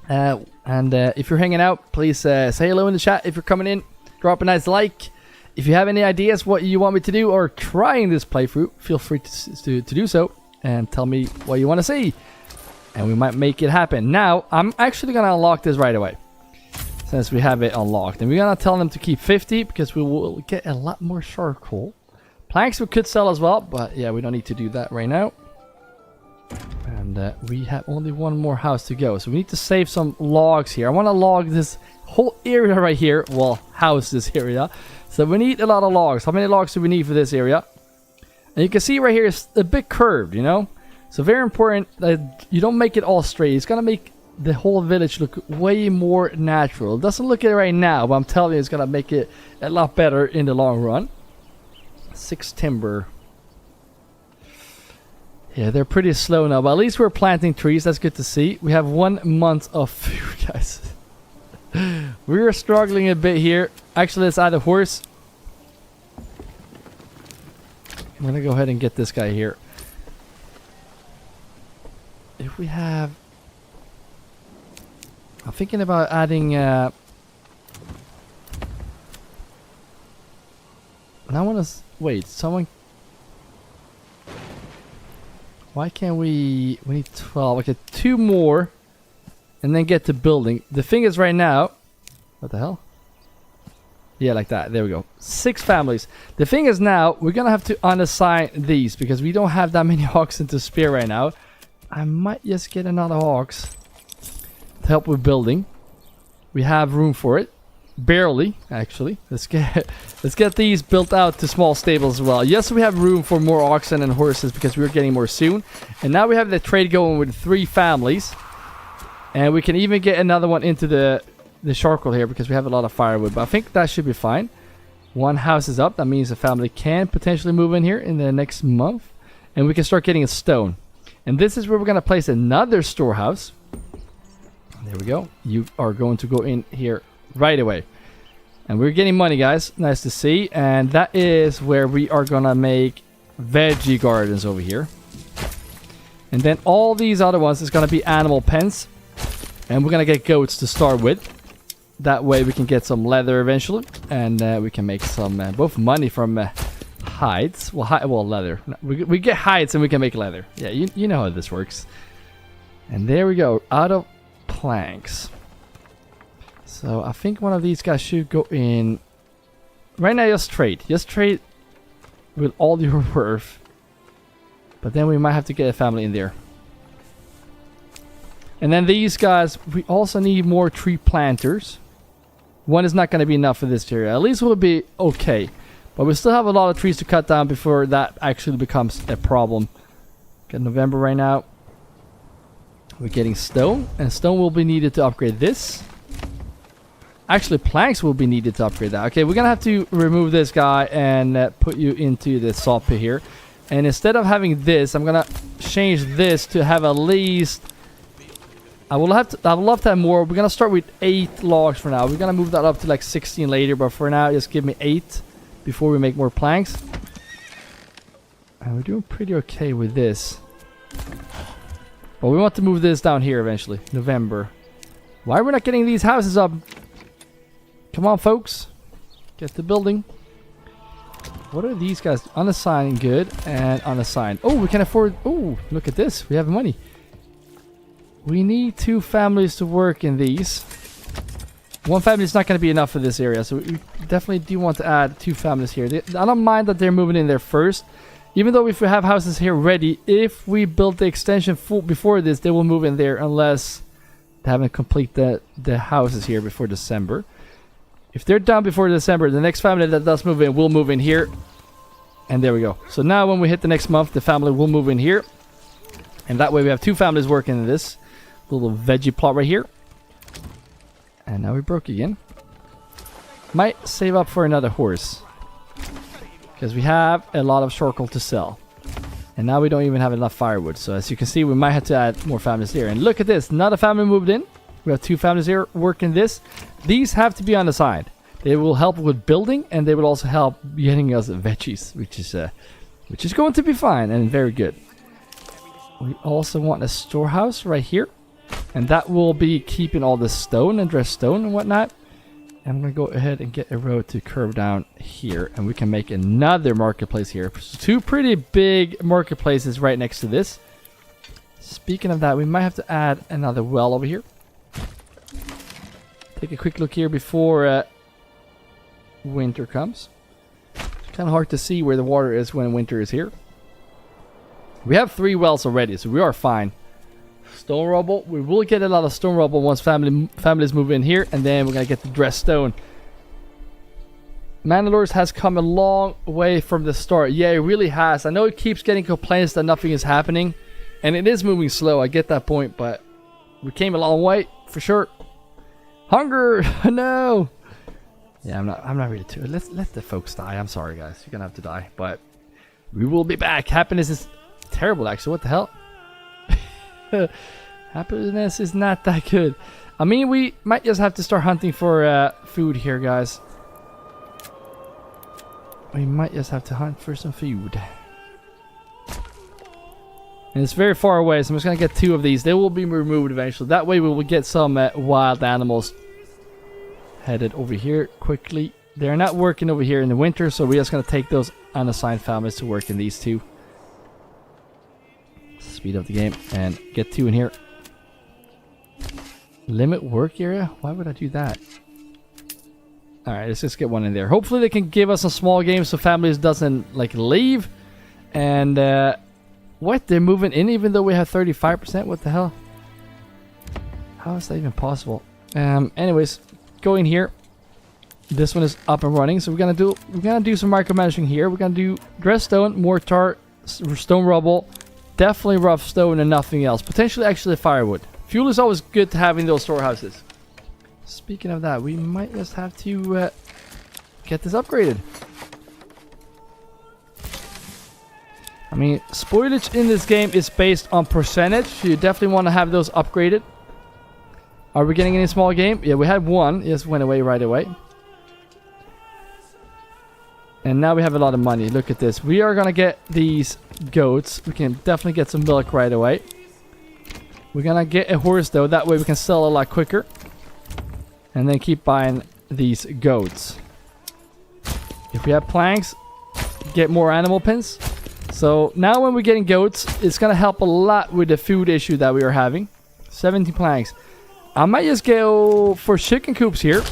And if you're hanging out, please say hello in the chat. If you're coming in, drop a nice like. If you have any ideas what you want me to do or try in this playthrough, feel free to do so. And tell me what you want to see. And we might make it happen. Now, I'm actually going to unlock this right away. Since we have it unlocked. And we're going to tell them to keep 50 because we will get a lot more charcoal. Planks we could sell as well. But yeah, we don't need to do that right now. And we have only one more house to go. So we need to save some logs here. I want to log this whole area right here. Well, house this area. So we need a lot of logs. How many logs do we need for this area? And you can see right here it's a bit curved, you know. So very important that you don't make it all straight. It's going to make the whole village look way more natural. It doesn't look it right now, but I'm telling you it's going to make it a lot better in the long run. 6 timber. Yeah, they're pretty slow now, but at least we're planting trees. That's good to see. We have 1 month of food, guys. We're struggling a bit here. Actually, let's add a horse. I'm going to go ahead and get this guy here. If we have... I'm thinking about adding... I want to... Wait, someone... Why can't we... We need 12. Okay, 2 more. And then get to building. The thing is right now... What the hell? Yeah, like that. There we go. 6 families. The thing is now, we're going to have to unassign these. Because we don't have that many oxen to spare right now. I might just get another ox. To help with building. We have room for it. Barely, actually. Let's get these built out to small stables as well. Yes, we have room for more oxen and horses because we're getting more soon. And now we have the trade going with 3 families. And we can even get another one into the charcoal here because we have a lot of firewood. But I think that should be fine. 1 house is up. That means the family can potentially move in here in the next month. And we can start getting a stone. And this is where we're going to place another storehouse. There we go. You are going to go in here right away. And we're getting money, guys. Nice to see. And that is where we are gonna make veggie gardens over here. And then all these other ones is gonna be animal pens. And we're gonna get goats to start with. That way we can get some leather eventually. And we can make some both money from hides. Well, leather. No, we get hides and we can make leather. Yeah, you know how this works. And there we go. Out of planks. So I think one of these guys should go in. Right now, just trade. Just trade with all your worth. But then we might have to get a family in there. And then these guys, we also need more tree planters. 1 is not going to be enough for this area. At least we'll be okay. But we still have a lot of trees to cut down before that actually becomes a problem. Got November right now. We're getting stone. And stone will be needed to upgrade this. Actually, planks will be needed to upgrade that. Okay, we're going to have to remove this guy and put you into the saw pit here. And instead of having this, I'm going to change this to have at least... I would love to have more. We're going to start with 8 logs for now. We're going to move that up to like 16 later. But for now, just give me 8 before we make more planks. And we're doing pretty okay with this. But we want to move this down here eventually. November. Why are we not getting these houses up? Come on, folks. Get the building. What are these guys? Unassigned, good. And unassigned. Oh, we can afford... Oh, look at this. We have money. We need 2 families to work in these. 1 family is not going to be enough for this area. So we definitely do want to add 2 families here. I don't mind that they're moving in there first. Even though if we have houses here ready, if we build the extension full before this, they will move in there unless they haven't completed the houses here before December. If they're done before December, the next family that does move in will move in here. And there we go. So now when we hit the next month, the family will move in here. And that way we have 2 families working in this little veggie plot right here. And now we broke again. Might save up for another horse. Because we have a lot of charcoal to sell. And now we don't even have enough firewood. So as you can see, we might have to add more families here. And look at this. Another family moved in. We have 2 families here working this. These have to be on the side. They will help with building, and they will also help getting us veggies, which is going to be fine and very good. We also want a storehouse right here, and that will be keeping all the stone and dressed stone and whatnot. I'm going to go ahead and get a road to curve down here, and we can make another marketplace here. 2 pretty big marketplaces right next to this. Speaking of that, we might have to add another well over here. Take a quick look here before winter comes. It's kind of hard to see where the water is when winter is here. We have 3 wells already, so we are fine. Stone rubble. We will get a lot of stone rubble once families move in here, and then we're going to get the dressed stone. Manor has come a long way from the start. Yeah, it really has. I know it keeps getting complaints that nothing is happening, and it is moving slow. I get that point, but we came a long way for sure. Hunger! No! Yeah, I'm not really too. Let the folks die. I'm sorry, guys. You're gonna have to die, but we will be back. Happiness is terrible, actually. What the hell? Happiness is not that good. I mean, we might just have to start hunting for food here, guys. We might just have to hunt for some food. And it's very far away, so I'm just going to get 2 of these. They will be removed eventually. That way we will get some wild animals headed over here quickly. They're not working over here in the winter, so we're just going to take those unassigned families to work in these 2. Speed up the game and get 2 in here. Limit work area? Why would I do that? Alright, let's just get 1 in there. Hopefully they can give us a small game so families doesn't like leave. And what? They're moving in even though we have 35%? What the hell? How is that even possible? Anyways, go in here. This one is up and running, so we're gonna do some micromanaging here. We're gonna do dressed stone, mortar, stone rubble, definitely rough stone and nothing else. Potentially actually firewood. Fuel is always good to have in those storehouses. Speaking of that, we might just have to get this upgraded. I mean, spoilage in this game is based on percentage, so you definitely want to have those upgraded. Are we getting any small game? Yeah, we had 1. It just went away right away. And now we have a lot of money. Look at this. We are going to get these goats. We can definitely get some milk right away. We're going to get a horse, though. That way we can sell a lot quicker. And then keep buying these goats. If we have planks, get more animal pins. So now when we're getting goats, it's going to help a lot with the food issue that we are having. 17 planks. I might just go for chicken coops here.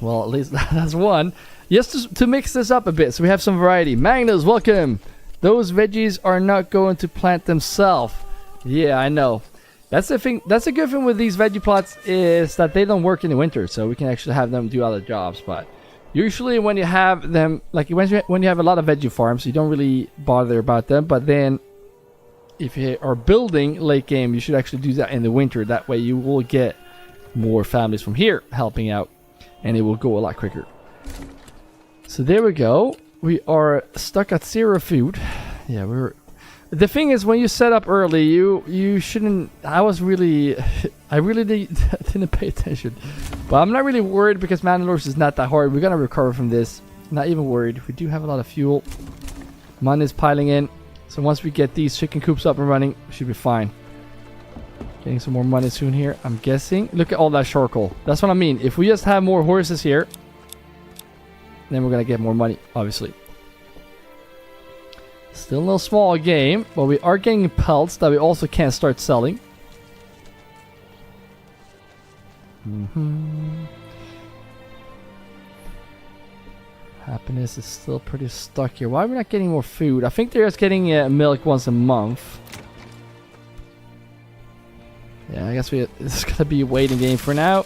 Well, at least that's 1. Just to mix this up a bit so we have some variety. Magnus, welcome. Those veggies are not going to plant themselves. Yeah, I know. That's the thing. That's a good thing with these veggie plots is that they don't work in the winter, so we can actually have them do other jobs. But usually when you have them, like when you have a lot of veggie farms, you don't really bother about them. But then if you are building late game, you should actually do that in the winter. That way you will get more families from here helping out, and it will go a lot quicker. So there we go. We are stuck at 0 food. Yeah, we're... The thing is, when you set up early, you shouldn't... I really didn't pay attention. But I'm not really worried because Manor is not that hard. We're going to recover from this. Not even worried. We do have a lot of fuel. Money is piling in. So once we get these chicken coops up and running, we should be fine. Getting some more money soon here, I'm guessing. Look at all that charcoal. That's what I mean. If we just have more horses here, then we're going to get more money, obviously. Still no small game, but we are getting pelts that we also can start selling. Happiness is still pretty stuck here. Why are we not getting more food? I think they're just getting milk once a month. Yeah, I guess it's going to be a waiting game for now.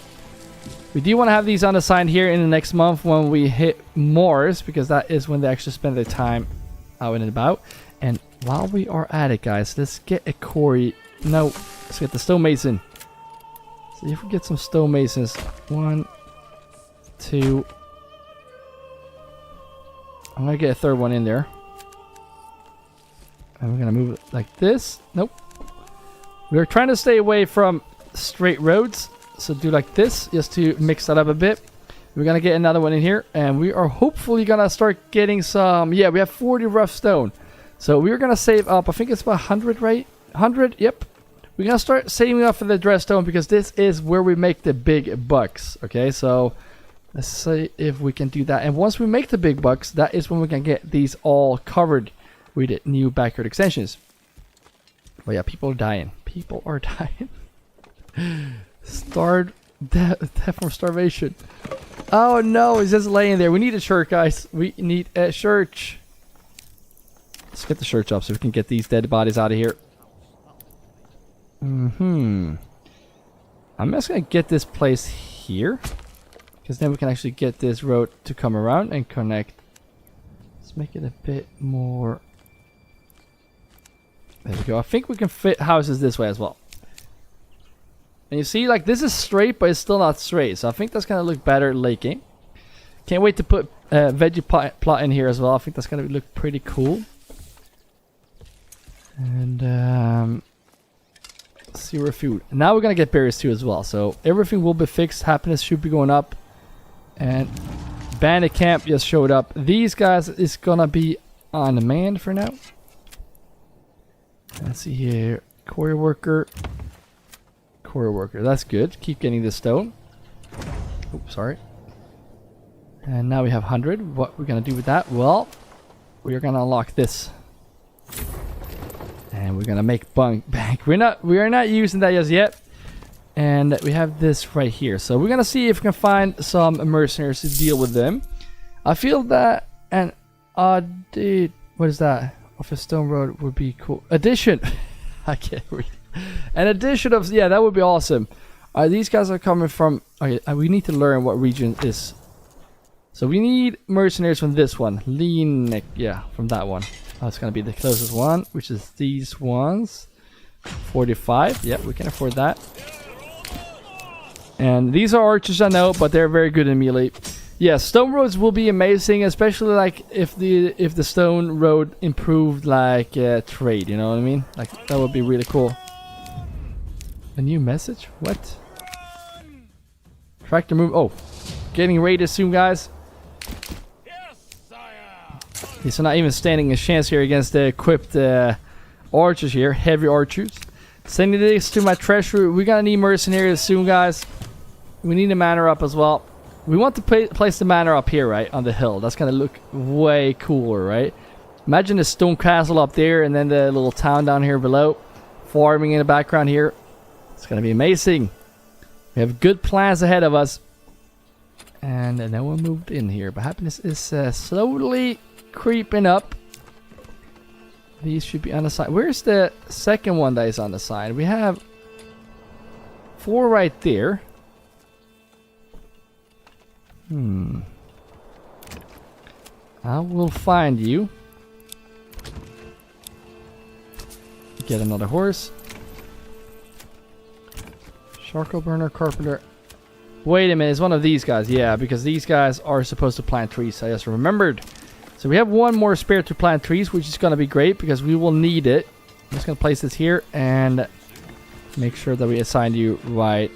We do want to have these unassigned here in the next month when we hit Mars, because that is when they actually spend their time out and about. And while we are at it, guys, let's get a quarry. No, let's get the stonemason. See if we get some stonemasons. 1, 2. I'm gonna get a 3rd one in there, and we're gonna move it like this. Nope. We're trying to stay away from straight roads. So do like this, just to mix that up a bit. We're gonna get another one in here, and we are hopefully gonna start getting some. Yeah, we have 40 rough stone. So we're gonna save up. I think it's about 100, right? 100. Yep. We're gonna start saving up for the dress stone because this is where we make the big bucks. Okay, so let's see if we can do that. And once we make the big bucks, that is when we can get these all covered with new backyard extensions. But yeah, people are dying. People are dying. Death from starvation. Oh no, he's just laying there. We need a church, guys. We need a church. Let's get the church up so we can get these dead bodies out of here. I'm just gonna get this place here, because then we can actually get this road to come around and connect. Let's make it a bit more. There we go. I think we can fit houses this way as well. And you see, like, this is straight, but it's still not straight. So I think that's gonna look better late game. Can't wait to put veggie plot in here as well. I think that's gonna look pretty cool. And zero food. Now we're gonna get berries too as well. So everything will be fixed. Happiness should be going up. And bandit camp just showed up. These guys is gonna be unmanned for now. Let's see here. Quarry worker. Quarry worker. That's good. Keep getting this stone. Oops, sorry. And now we have 100. What we're gonna do with that? Well, we are gonna unlock this. And we're gonna make bank. We are not using that just yet. And we have this right here. So we're gonna see if we can find some mercenaries to deal with them. I feel that an what is that? Off a stone road would be cool. Addition. I can't read. An addition of, yeah, that would be awesome. These guys are coming from. Okay, we need to learn what region is. So we need mercenaries from this one. Lean, yeah, from that one. Oh, it's gonna be the closest one, which is these ones. 45. Yep, we can afford that. And these are archers, I know, but they're very good in melee. Yeah, stone roads will be amazing, especially like if the stone road improved like trade. You know what I mean? Like that would be really cool. A new message? What? Tractor move. Oh, getting raided soon, guys. These are not even standing a chance here against the equipped archers here, heavy archers. Sending this to my treasury. We're gonna need mercenaries soon, guys. We need a manor up as well. We want to place the manor up here, right, on the hill. That's gonna look way cooler, right? Imagine the stone castle up there and then the little town down here below. Farming in the background here. It's gonna be amazing. We have good plans ahead of us. And no one moved in here, but happiness is slowly creeping up. These should be on the side. Where's the second one that is on the side? We have 4 right there. I will find you. Get another horse. Charcoal burner, carpenter. Wait a minute, it's one of these guys. Yeah, because these guys are supposed to plant trees. I just remembered. So we have one more spare to plant trees, which is going to be great because we will need it. I'm just going to place this here and make sure that we assign you right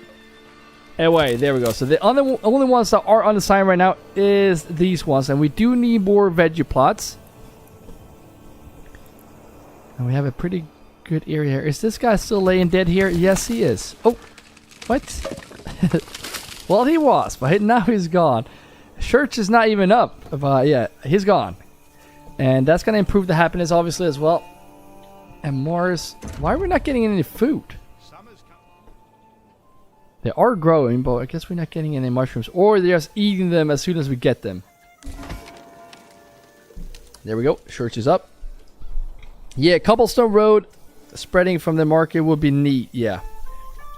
away. There we go. So the only ones that are unassigned right now is these ones. And we do need more veggie plots. And we have a pretty good area here. Is this guy still laying dead here? Yes, he is. Oh, what? Well, he was, but now he's gone. Church is not even up, but yeah, he's gone. And that's going to improve the happiness, obviously, as well. And Mars, why are we not getting any food? They are growing, but I guess we're not getting any mushrooms. Or they're just eating them as soon as we get them. There we go. Church is up. Yeah, cobblestone road spreading from the market would be neat. Yeah.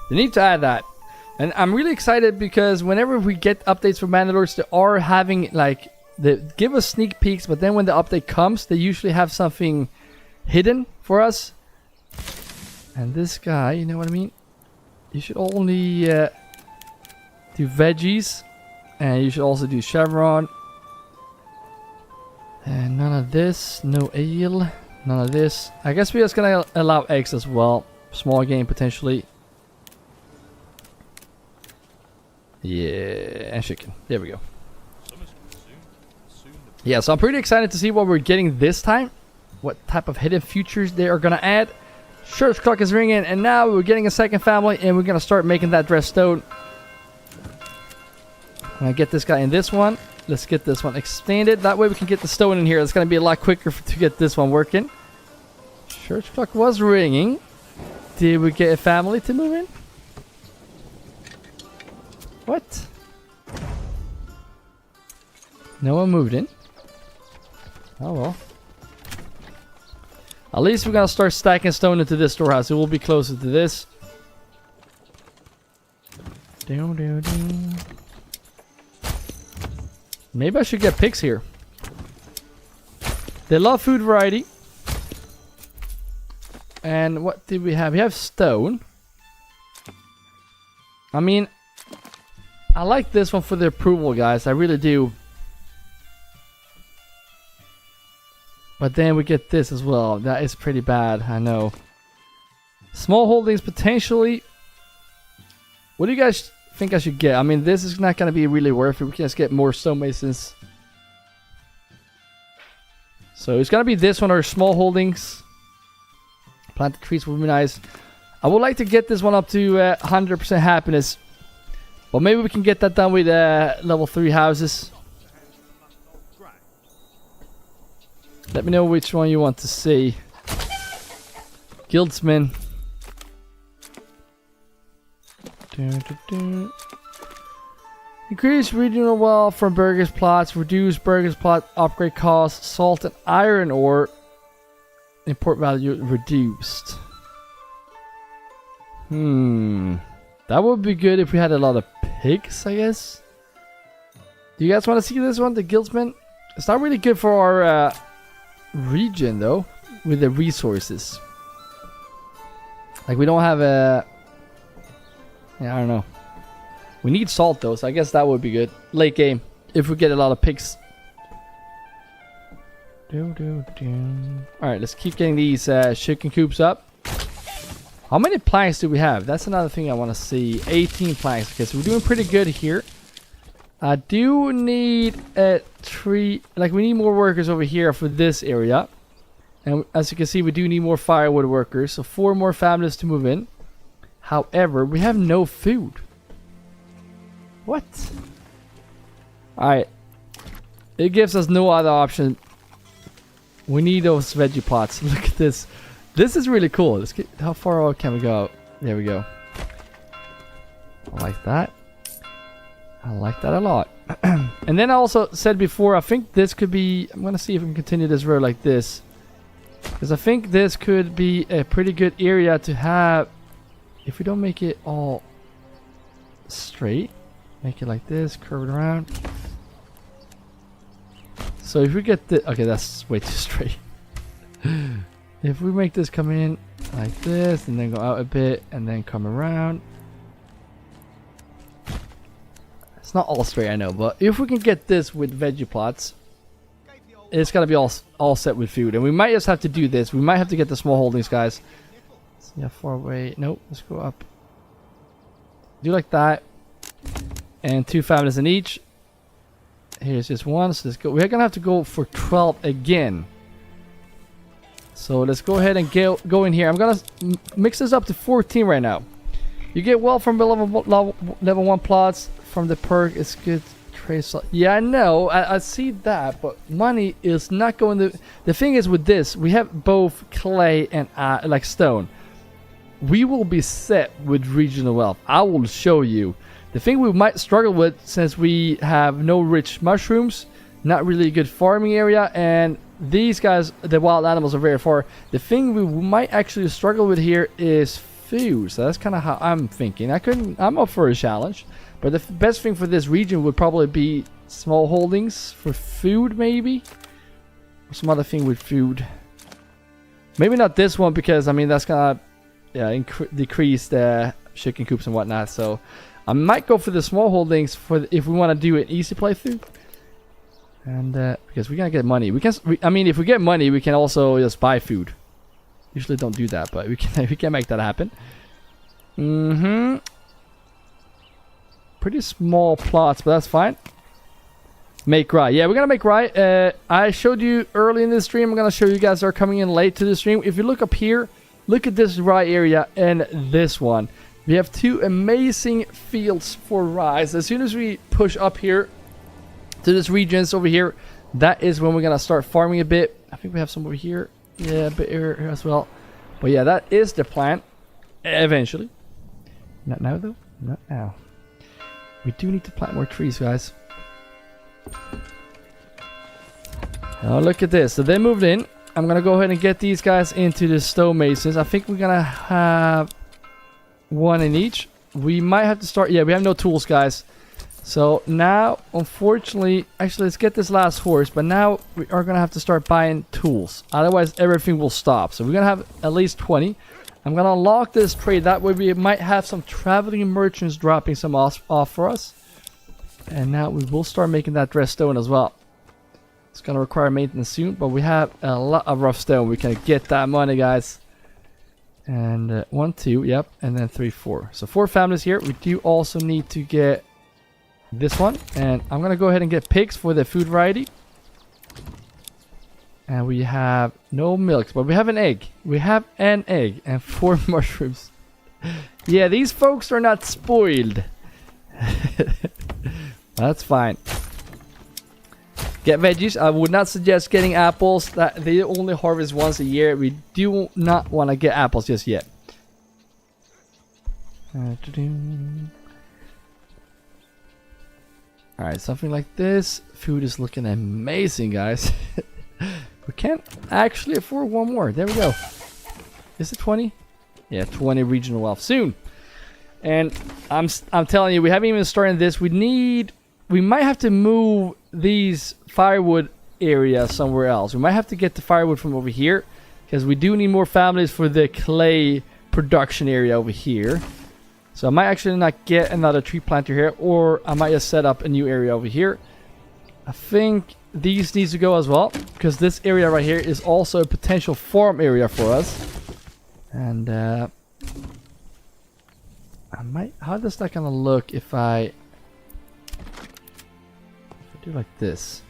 They need to add that. And I'm really excited because whenever we get updates from Manor, they are having like, they give us sneak peeks, but then when the update comes, they usually have something hidden for us. And this guy, you know what I mean? You should only do veggies, and you should also do chevron. And none of this, no ale, none of this. I guess we're just gonna allow eggs as well. Small game potentially. Yeah, and chicken. There we go. Yeah, so I'm pretty excited to see what we're getting this time. What type of hidden features they are going to add. Church clock is ringing, and now we're getting a second family, and we're going to start making that dressed stone. I'm going to get this guy in this one. Let's get this one expanded. That way we can get the stone in here. It's going to be a lot quicker to get this one working. Church clock was ringing. Did we get a family to move in? What? No one moved in. Oh well. At least we're gonna start stacking stone into this storehouse. It will be closer to this. Maybe I should get pigs here. They love food variety. And what did we have? We have stone. I mean, I like this one for the approval, guys. I really do. But then we get this as well. That is pretty bad, I know. Small holdings potentially. What do you guys think I should get? I mean, this is not going to be really worth it. We can just get more stonemasons. So it's going to be this one or small holdings. Planted trees would be nice. I would like to get this one up to 100% happiness. But maybe we can get that done with level 3 houses. Let me know which one you want to see. Guildsman. Increase regional wealth from burgers plots. Reduce burgers plot upgrade costs. Salt and iron ore. Import value reduced. That would be good if we had a lot of pigs, I guess. Do you guys want to see this one? The Guildsman? It's not really good for our region though, with the resources. Like we don't have a... Yeah, I don't know. We need salt though, so I guess that would be good. Late game, if we get a lot of pigs. Alright, let's keep getting these chicken coops up. How many planks do we have? That's another thing I want to see. 18 planks. Okay, so we're doing pretty good here. I do need a tree. Like, we need more workers over here for this area. And as you can see, we do need more firewood workers. So 4 more families to move in. However, we have no food. What? Alright. It gives us no other option. We need those veggie plots. Look at this. This is really cool. Let's get, how far out can we go? There we go. I like that. I like that a lot. And then I also said before, I think this could be... I'm going to see if we can continue this road like this. Because I think this could be a pretty good area to have... If we don't make it all straight. Make it like this, curve it around. So if we get the... Okay, that's way too straight. If we make this come in like this, and then go out a bit, and then come around. It's not all straight, I know, but if we can get this with veggie plots, it's gotta be all set with food. And we might just have to do this. We might have to get the small holdings, guys. See how far away. Nope, let's go up. Do like that. And 2 families in each. Here's just one, so let's go. We're gonna have to go for 12 again. So let's go ahead and go in here. I'm gonna mix this up to 14 right now. You get well from level 1 plots from the perk. It's good trace. Yeah, I know. I see that, but money is not going to. The thing is with this, we have both clay and like stone. We will be set with regional wealth. I will show you. The thing we might struggle with, since we have no rich mushrooms, not really a good farming area, and these guys, the wild animals, are very far. The thing we might actually struggle with here is food. So that's kind of how I'm thinking. I'm up for a challenge, but the best thing for this region would probably be small holdings for food, maybe, or some other thing with food. Maybe not this one, because I mean that's gonna decrease the chicken coops and whatnot. So I might go for the small holdings for if we want to do an easy playthrough. And because we're gonna get money, I mean, if we get money, we can also just buy food. Usually don't do that, but we can make that happen. pretty small plots, but that's fine. Make rye. Yeah, we're gonna make rye. I showed you early in the stream. I'm gonna show you guys that are coming in late to the stream. If you look up here, look at this rye area and this one. We have two amazing fields for rye. As soon as we push up here to this regions over here, that is when we're gonna start farming a bit. I think we have some over here. Yeah, a bit here as well. But yeah, that is the plan. Eventually. Not now though. Not now. We do need to plant more trees, guys. Oh, look at this. So they moved in. I'm gonna go ahead and get these guys into the stonemasons. I think we're gonna have one in each. We might have to start. Yeah, we have no tools, guys. So now, unfortunately, actually, let's get this last horse. But now we are gonna have to start buying tools. Otherwise, everything will stop. So we're gonna have at least 20. I'm gonna unlock this trade. That way, we might have some traveling merchants dropping some off for us. And now we will start making that dress stone as well. It's gonna require maintenance soon, but we have a lot of rough stone. We can get that money, guys. And 1, 2, yep, and then 3, 4. So 4 families here. We do also need to get this one, and I'm gonna go ahead and get pigs for the food variety. And we have no milks, but we have an egg. We have an egg and 4 mushrooms. Yeah, these folks are not spoiled. That's fine. Get veggies. I would not suggest getting apples. That they only harvest once a year. We do not want to get apples just yet. Alright, something like this. Food is looking amazing, guys. We can't actually afford one more. There we go. Is it 20? Yeah, 20 regional wealth soon. And I'm telling you, we haven't even started this. We might have to move these firewood areas somewhere else. We might have to get the firewood from over here, because we do need more families for the clay production area over here. So I might actually not get another tree planter here, or I might just set up a new area over here. I think these needs to go as well, because this area right here is also a potential farm area for us. And I might, how does that gonna look if I do like this?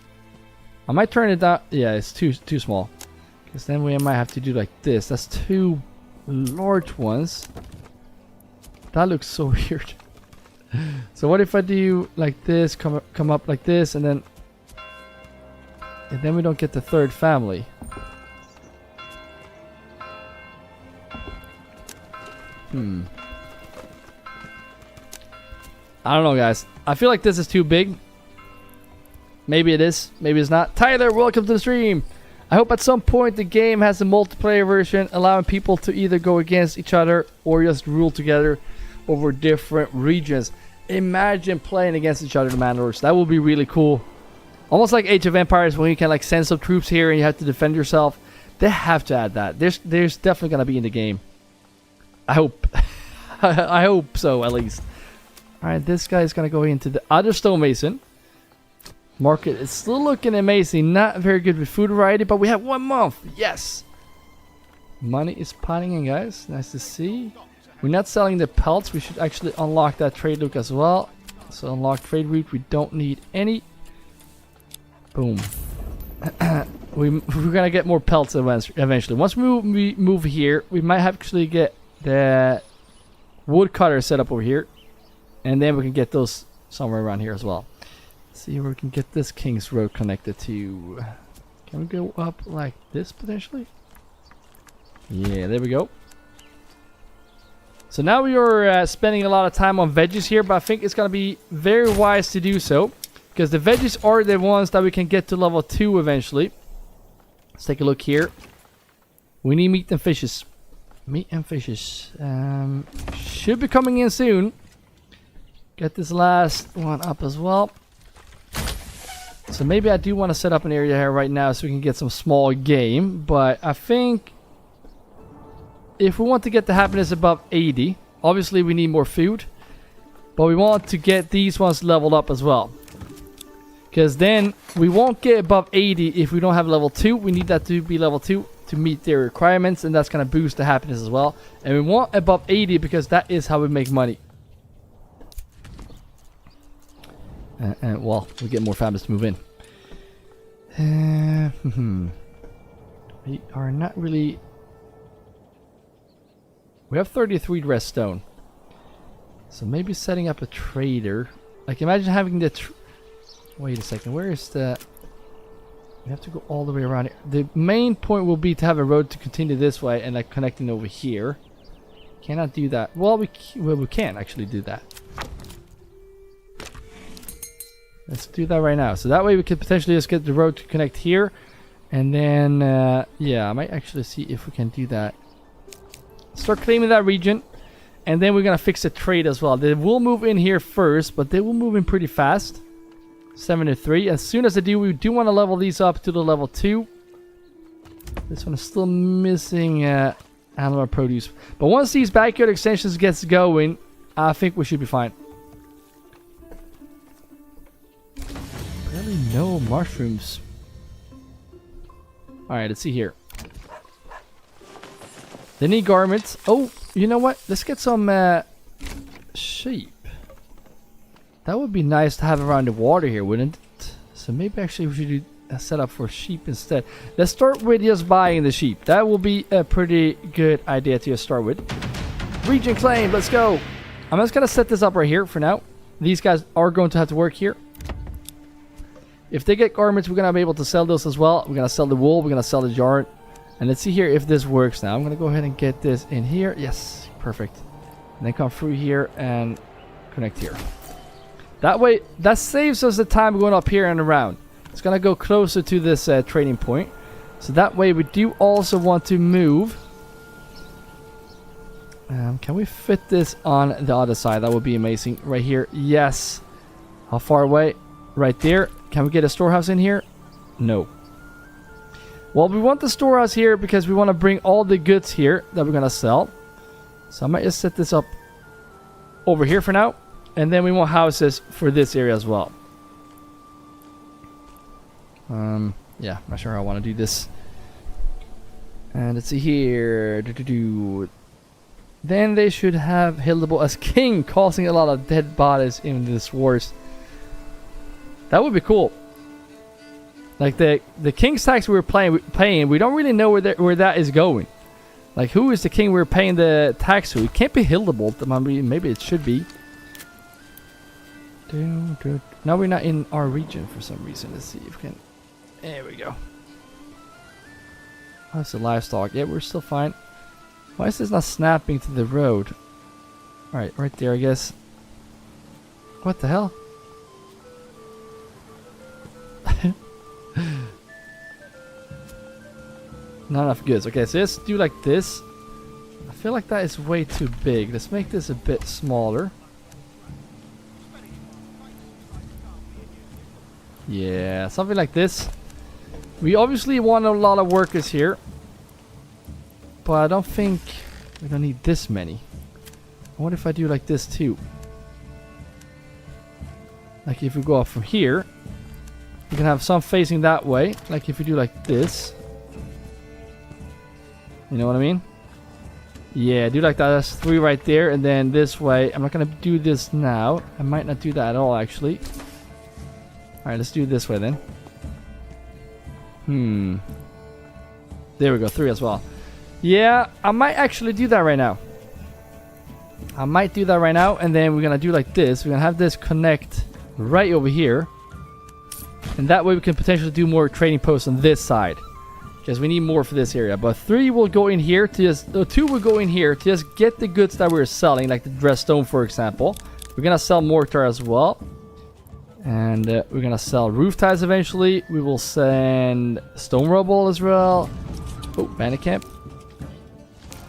I might turn it down. Yeah, it's too small, because then we might have to do like this. That's 2 large ones. That looks so weird. So what if I do like this, come up like this, and then we don't get the 3rd family. I don't know, guys. I feel like this is too big. Maybe it is. Maybe it's not. Tyler, welcome to the stream. I hope at some point the game has a multiplayer version, allowing people to either go against each other or just rule together over different regions. Imagine playing against each other in Manor. That would be really cool. Almost like Age of Empires, when you can like send some troops here and you have to defend yourself. They have to add that. There's definitely gonna be in the game. I hope. I hope so, at least. Alright, this guy is gonna go into the other stonemason. Market is still looking amazing. Not very good with food variety, but we have 1 month. Yes! Money is piling in, guys. Nice to see. We're not selling the pelts. We should actually unlock that trade look as well. So unlock trade route. We don't need any. Boom. We're gonna get more pelts eventually. Once we move here, we might actually get the woodcutter set up over here, and then we can get those somewhere around here as well. Let's see where we can get this King's Road connected to. Can we go up like this potentially? Yeah, there we go. So now we are spending a lot of time on veggies here, but I think it's gonna be very wise to do so, because the veggies are the ones that we can get to level 2 eventually. Let's take a look here. We need meat and fishes. Meat and fishes. Should be coming in soon. Get this last one up as well. So maybe I do want to set up an area here right now so we can get some small game. But I think if we want to get the happiness above 80, obviously we need more food. But we want to get these ones leveled up as well. Because then we won't get above 80 if we don't have level 2. We need that to be level 2 to meet their requirements, and that's going to boost the happiness as well. And we want above 80 because that is how we make money. And well, we get more families to move in. We are not really... We have 33 dress stone. So maybe setting up a trader. Like imagine having the... Wait a second, where is the... We have to go all the way around here. The main point will be to have a road to continue this way and like connecting over here. Cannot do that. Well, we can actually do that. Let's do that right now. So that way we could potentially just get the road to connect here. And then, yeah, I might actually see if we can do that. Start claiming that region. And then we're going to fix the trade as well. They will move in here first, but they will move in pretty fast. 7 to 3. As soon as they do, we do want to level these up to the level 2. This one is still missing animal produce. But once these backyard extensions gets going, I think we should be fine. Barely no mushrooms. Alright, let's see here. They need garments. Oh, you know what? Let's get some sheep. That would be nice to have around the water here, wouldn't it? So maybe actually we should do a setup for sheep instead. Let's start with just buying the sheep. That will be a pretty good idea to just start with. Region claim, let's go. I'm just going to set this up right here for now. These guys are going to have to work here. If they get garments, we're going to be able to sell those as well. We're going to sell the wool. We're going to sell the yarn. And let's see here if this works now. I'm going to go ahead and get this in here. Yes, perfect. And then come through here and connect here. That way, that saves us the time going up here and around. It's going to go closer to this trading point. So that way, we do also want to move. Can we fit this on the other side? That would be amazing. Right here. Yes. How far away? Right there. Can we get a storehouse in here? No. Well, we want the storehouse here because we want to bring all the goods here that we're going to sell. So I might just set this up over here for now. And then we want houses for this area as well. Yeah, I'm not sure how I want to do this. And let's see here. Then they should have Hildebolt as king, causing a lot of dead bodies in this wars. That would be cool. Like the king's tax we were paying, we don't really know where that is going. Like who is the king we're paying the tax to? It can't be Hildebolt. I mean, maybe it should be. Now we're not in our region for some reason. Let's see if we can. There we go. How's the livestock? Yeah, we're still fine. Why is this not snapping to the road? Alright, right there, I guess. What the hell? Not enough goods. Okay, so let's do like this. I feel like that is way too big. Let's make this a bit smaller. Yeah, something like this. We obviously want a lot of workers here. But I don't think we don't need this many. What if I do like this too? Like if we go up from here, we can have some facing that way. Like if we do like this. You know what I mean? Yeah, do like that. That's 3 right there. And then this way. I'm not going to do this now. I might not do that at all actually. Alright, let's do it this way then. There we go, 3 as well. Yeah, I might actually do that right now. I might do that right now, and then we're gonna do like this. We're gonna have this connect right over here. And that way we can potentially do more trading posts on this side. Because we need more for this area. But 3 will go in here to just... 2 will go in here to just get the goods that we're selling, like the dressed stone for example. We're gonna sell mortar as well. And we're gonna sell roof tiles eventually. We will send stone rubble as well. Oh, bandit camp.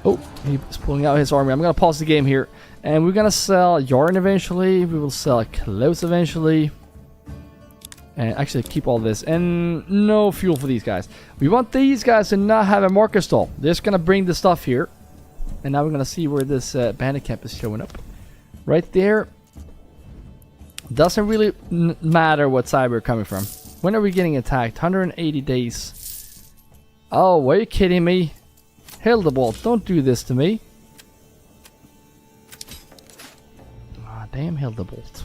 Oh, he's pulling out his army. I'm gonna pause the game here. And we're gonna sell yarn eventually. We will sell clothes eventually. And actually keep all this. And no fuel for these guys. We want these guys to not have a market stall. They're just gonna bring the stuff here. And now we're gonna see where this bandit camp is showing up. Right there. Doesn't really matter what side we're coming from. When are we getting attacked? 180 days. Oh, are you kidding me? Hildebolt, don't do this to me. Ah, damn Hildebolt.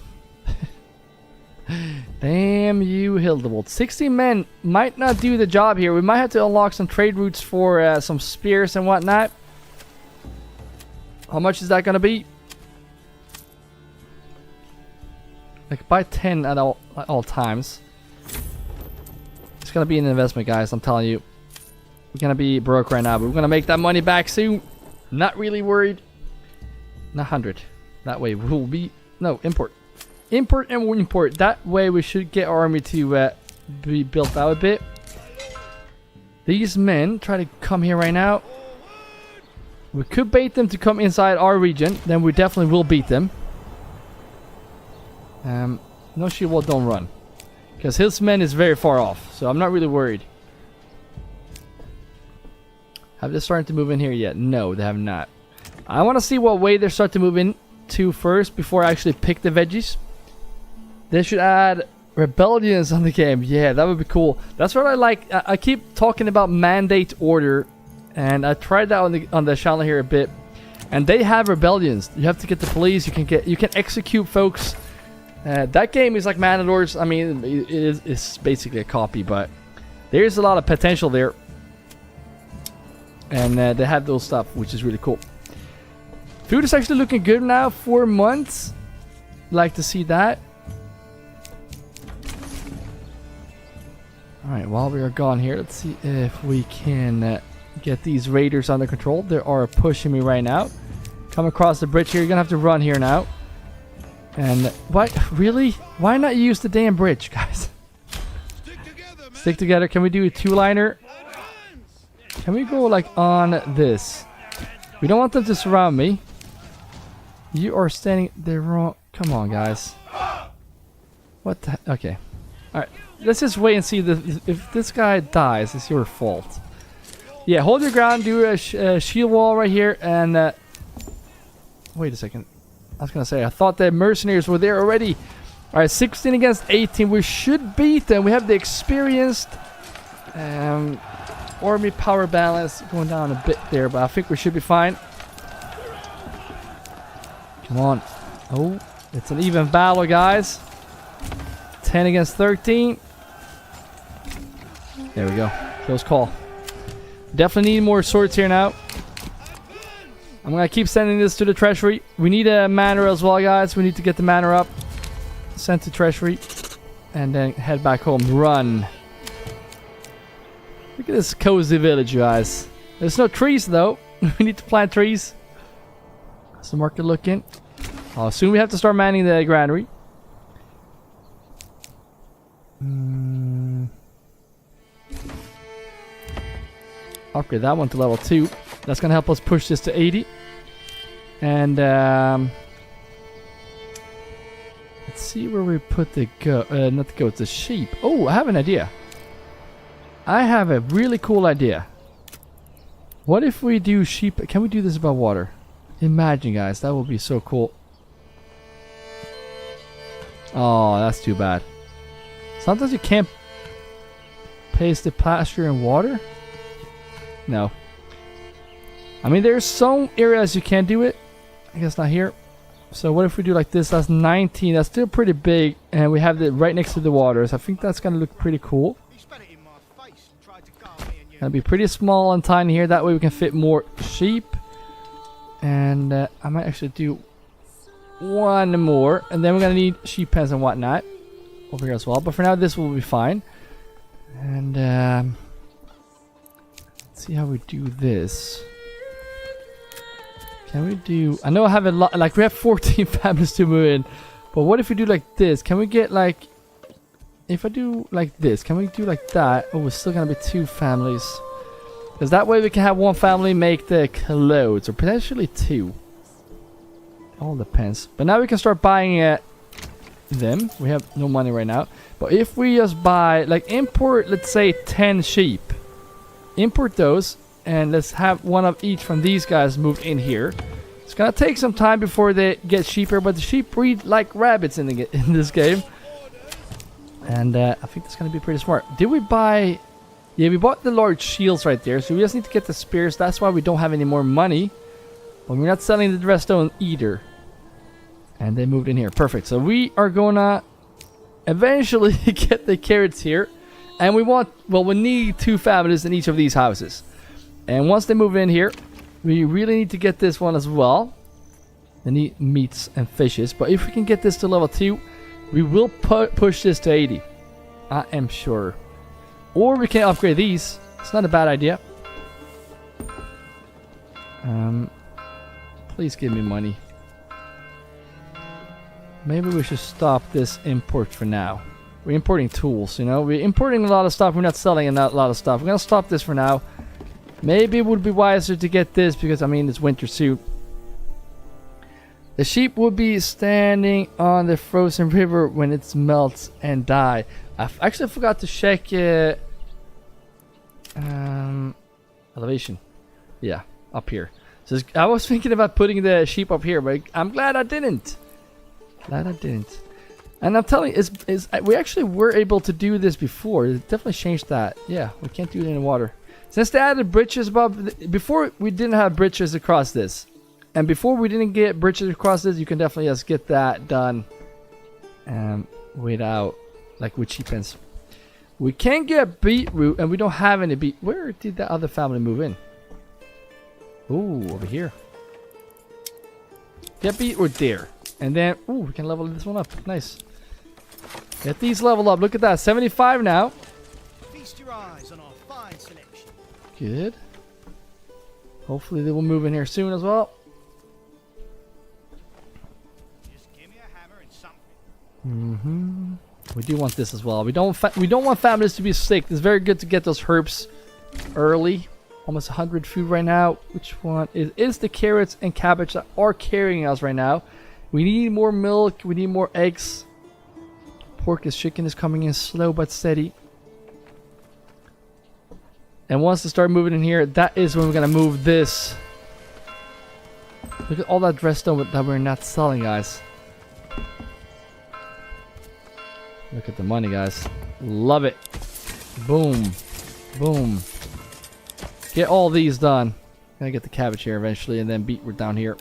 Damn you, Hildebolt. 60 men might not do the job here. We might have to unlock some trade routes for some spears and whatnot. How much is that gonna be? Like buy 10 at all times. It's gonna be an investment, guys. I'm telling you. We're gonna be broke right now, but we're gonna make that money back soon. Not really worried. Not 100. That way we'll be import. Import and import. That way we should get our army to be built out a bit. These men try to come here right now. We could bait them to come inside our region. Then we definitely will beat them. No, she will don't run. Because his men is very far off. So I'm not really worried. Have they started to move in here yet? No, they have not. I want to see what way they start to move in to first before I actually pick the veggies. They should add rebellions on the game. Yeah, that would be cool. That's what I like. I keep talking about mandate order, and I tried that on the channel here a bit. And they have rebellions. You have to get the police. You can execute folks. That game is like Manor. I mean, it's basically a copy, but there's a lot of potential there. And they have those stuff, which is really cool. Food is actually looking good now. 4 months. Like to see that. Alright, while we are gone here, let's see if we can get these raiders under control. They are pushing me right now. Come across the bridge here. You're gonna have to run here now. And what? Really? Why not use the damn bridge, guys? Stick together. Can we do a two-liner? Can we go like on this? We don't want them to surround me. You are standing there wrong. Come on, guys. What the? Okay. Alright. Let's just wait and see if this guy dies. It's your fault. Yeah, hold your ground. Do a shield wall right here. And wait a second. I was going to say, I thought the mercenaries were there already. Alright, 16 against 18. We should beat them. We have the experienced army power balance going down a bit there, but I think we should be fine. Come on. Oh, it's an even battle, guys. 10 against 13. There we go. Close call. Definitely need more swords here now. I'm going to keep sending this to the treasury. We need a manor as well, guys. We need to get the manor up. Send to treasury. And then head back home. Run. Look at this cozy village, guys. There's no trees, though. We need to plant trees. How's the market looking? Oh, soon we have to start manning the granary. Upgrade that one to level 2. That's going to help us push this to 80. And let's see where we put the not the goats, the sheep. Oh, I have an idea. I have a really cool idea. What if we do sheep? Can we do this above water? Imagine, guys, that would be so cool. Oh, that's too bad. Sometimes you can't place the pasture in water. No. I mean, there's some areas you can do it. I guess not here. So what if we do like this? That's 19. That's still pretty big. And we have it right next to the water. So I think that's going to look pretty cool. Gonna be pretty small and tiny here. That way we can fit more sheep. And I might actually do one more. And then we're going to need sheep pens and whatnot over here as well. But for now, this will be fine. And let's see how we do this. Can we do... I know I have a lot... Like, we have 14 families to move in. But what if we do like this? Can we get like... If I do like this, can we do like that? Oh, we're still going to be 2 families. Because that way we can have one family make the clothes. Or potentially 2. All depends. But now we can start buying them. We have no money right now. But if we just buy... Like, import, let's say, 10 sheep. Import those. And let's have one of each from these guys moved in here. It's going to take some time before they get cheaper. But the sheep breed like rabbits in this game. And I think that's going to be pretty smart. Did we buy... Yeah, we bought the large shields right there. So we just need to get the spears. That's why we don't have any more money. But we're not selling the redstone either. And they moved in here. Perfect. So we are going to eventually get the carrots here. And we want, well, we need 2 families in each of these houses. And once they move in here, we really need to get this one as well. They need meats and fishes. But if we can get this to level 2, we will push this to 80. I am sure. Or we can upgrade these. It's not a bad idea. Please give me money. Maybe we should stop this import for now. We're importing tools, you know. We're importing a lot of stuff. We're not selling a lot of stuff. We're going to stop this for now. Maybe it would be wiser to get this because, I mean, it's winter soon. The sheep would be standing on the frozen river when it melts and die. I actually forgot to check elevation. Yeah, up here. So I was thinking about putting the sheep up here, but I'm glad I didn't. And I'm telling you, we actually were able to do this before. It definitely changed that. Yeah, we can't do it in the water. Since they added bridges above, before we didn't have bridges across this. And before we didn't get bridges across this, you can definitely just get that done without, like with sheep pens. We can't get beetroot, and we don't have any beet. Where did the other family move in? Ooh, over here. Get beetroot there. And then, ooh, we can level this one up. Nice. Get these leveled up. Look at that. 75 now. Feast your eyes on our fine selection. Good. Hopefully they will move in here soon as well. Just give me a hammer and something. We do want this as well. We don't want families to be sick. It's very good to get those herbs early. Almost 100 food right now. Which one is the carrots and cabbage that are carrying us right now? We need more milk. We need more eggs. Chicken is coming in slow but steady. And once they start moving in here, that is when we're gonna move this. Look at all that redstone that we're not selling, guys. Look at the money, guys. Love it. Boom. Boom. Get all these done. Gonna get the cabbage here eventually, and then beetroot down here.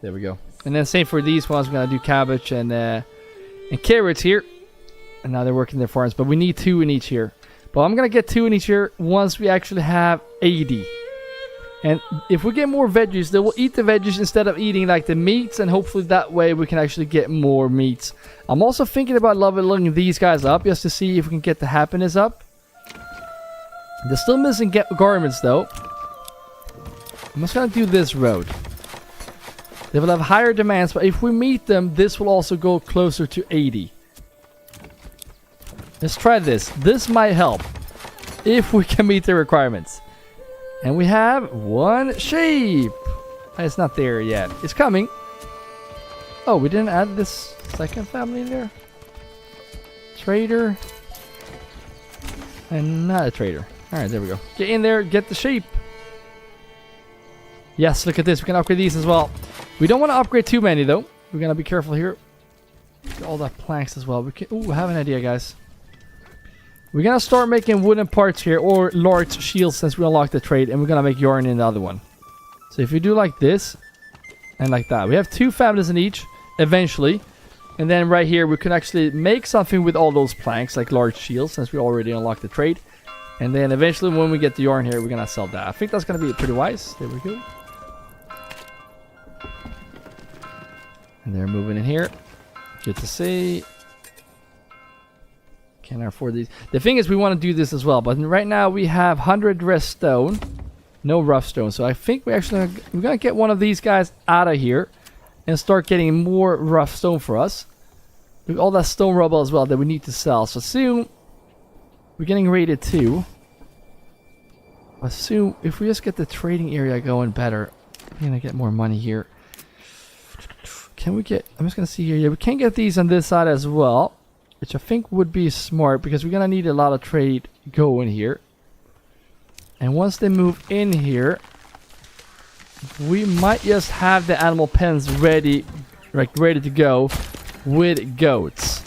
There we go. And then same for these ones. We're gonna do cabbage and carrots here. And now they're working their farms, but we need 2 in each here. But I'm gonna get 2 in each here once we actually have 80. And if we get more veggies, they will eat the veggies instead of eating like the meats, and hopefully that way we can actually get more meats. I'm also thinking about leveling these guys up just to see if we can get the happiness up. They're still missing garments though. I'm just gonna do this road. They will have higher demands, but if we meet them, this will also go closer to 80. Let's try this. This might help if we can meet the requirements. And we have 1 sheep. It's not there yet. It's coming. Oh, we didn't add this second family in there. Trader. And not a trader. Alright, there we go. Get in there, get the sheep. Yes, look at this. We can upgrade these as well. We don't want to upgrade too many though. We're gonna be careful here. Get all that planks as well. We can. Ooh, I have an idea, guys. We're gonna start making wooden parts here, or large shields, since we unlocked the trade, and we're gonna make yarn in the other one. So if we do like this and like that, we have 2 families in each eventually, and then right here we can actually make something with all those planks, like large shields, since we already unlocked the trade. And then eventually when we get the yarn here, we're gonna sell that. I think that's gonna be pretty wise. There we go. And they're moving in here. Good to see. Can't afford these. The thing is, we want to do this as well, but right now we have 100 rest stone, no rough stone. So I think we're gonna get one of these guys out of here and start getting more rough stone for us. With all that stone rubble as well that we need to sell. So soon we're getting rated 2. But soon, if we just get the trading area going better, we're gonna get more money here. Can we get? I'm just gonna see here. Yeah, we can get these on this side as well, which I think would be smart because we're gonna need a lot of trade going here. And once they move in here, we might just have the animal pens ready, like ready to go with goats.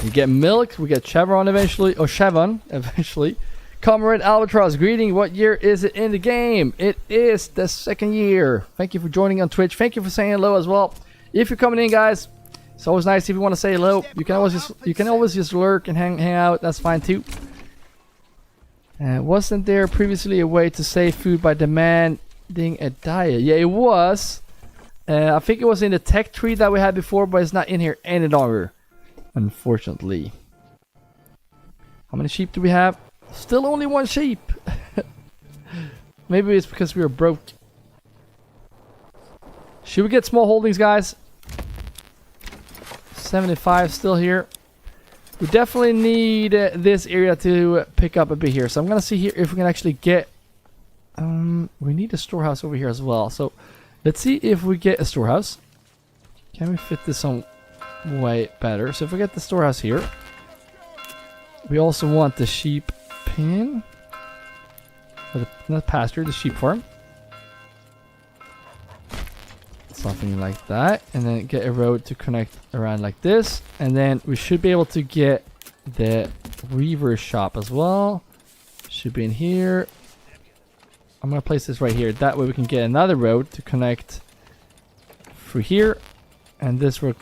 We get milk, we get chevron eventually, or chevron eventually. Comrade Albatross, greeting. What year is it in the game? It is the 2nd year. Thank you for joining on Twitch. Thank you for saying hello as well. If you're coming in, guys, it's always nice if you want to say hello. You can always just lurk and hang out. That's fine too. Wasn't there previously a way to save food by demanding a diet? Yeah, it was. I think it was in the tech tree that we had before, but it's not in here any longer, unfortunately. How many sheep do we have? Still only 1 sheep. Maybe it's because we were broke. Should we get small holdings, guys? 75 still here. We definitely need this area to pick up a bit here. So I'm gonna see here if we can actually get. We need a storehouse over here as well. So let's see if we get a storehouse. Can we fit this some way better? So if we get the storehouse here, we also want the sheep pen. Or not pasture, the sheep farm. Something like that, and then get a road to connect around like this, and then we should be able to get the weaver shop as well. Should be in here. I'm gonna place this right here, that way we can get another road to connect through here, and this road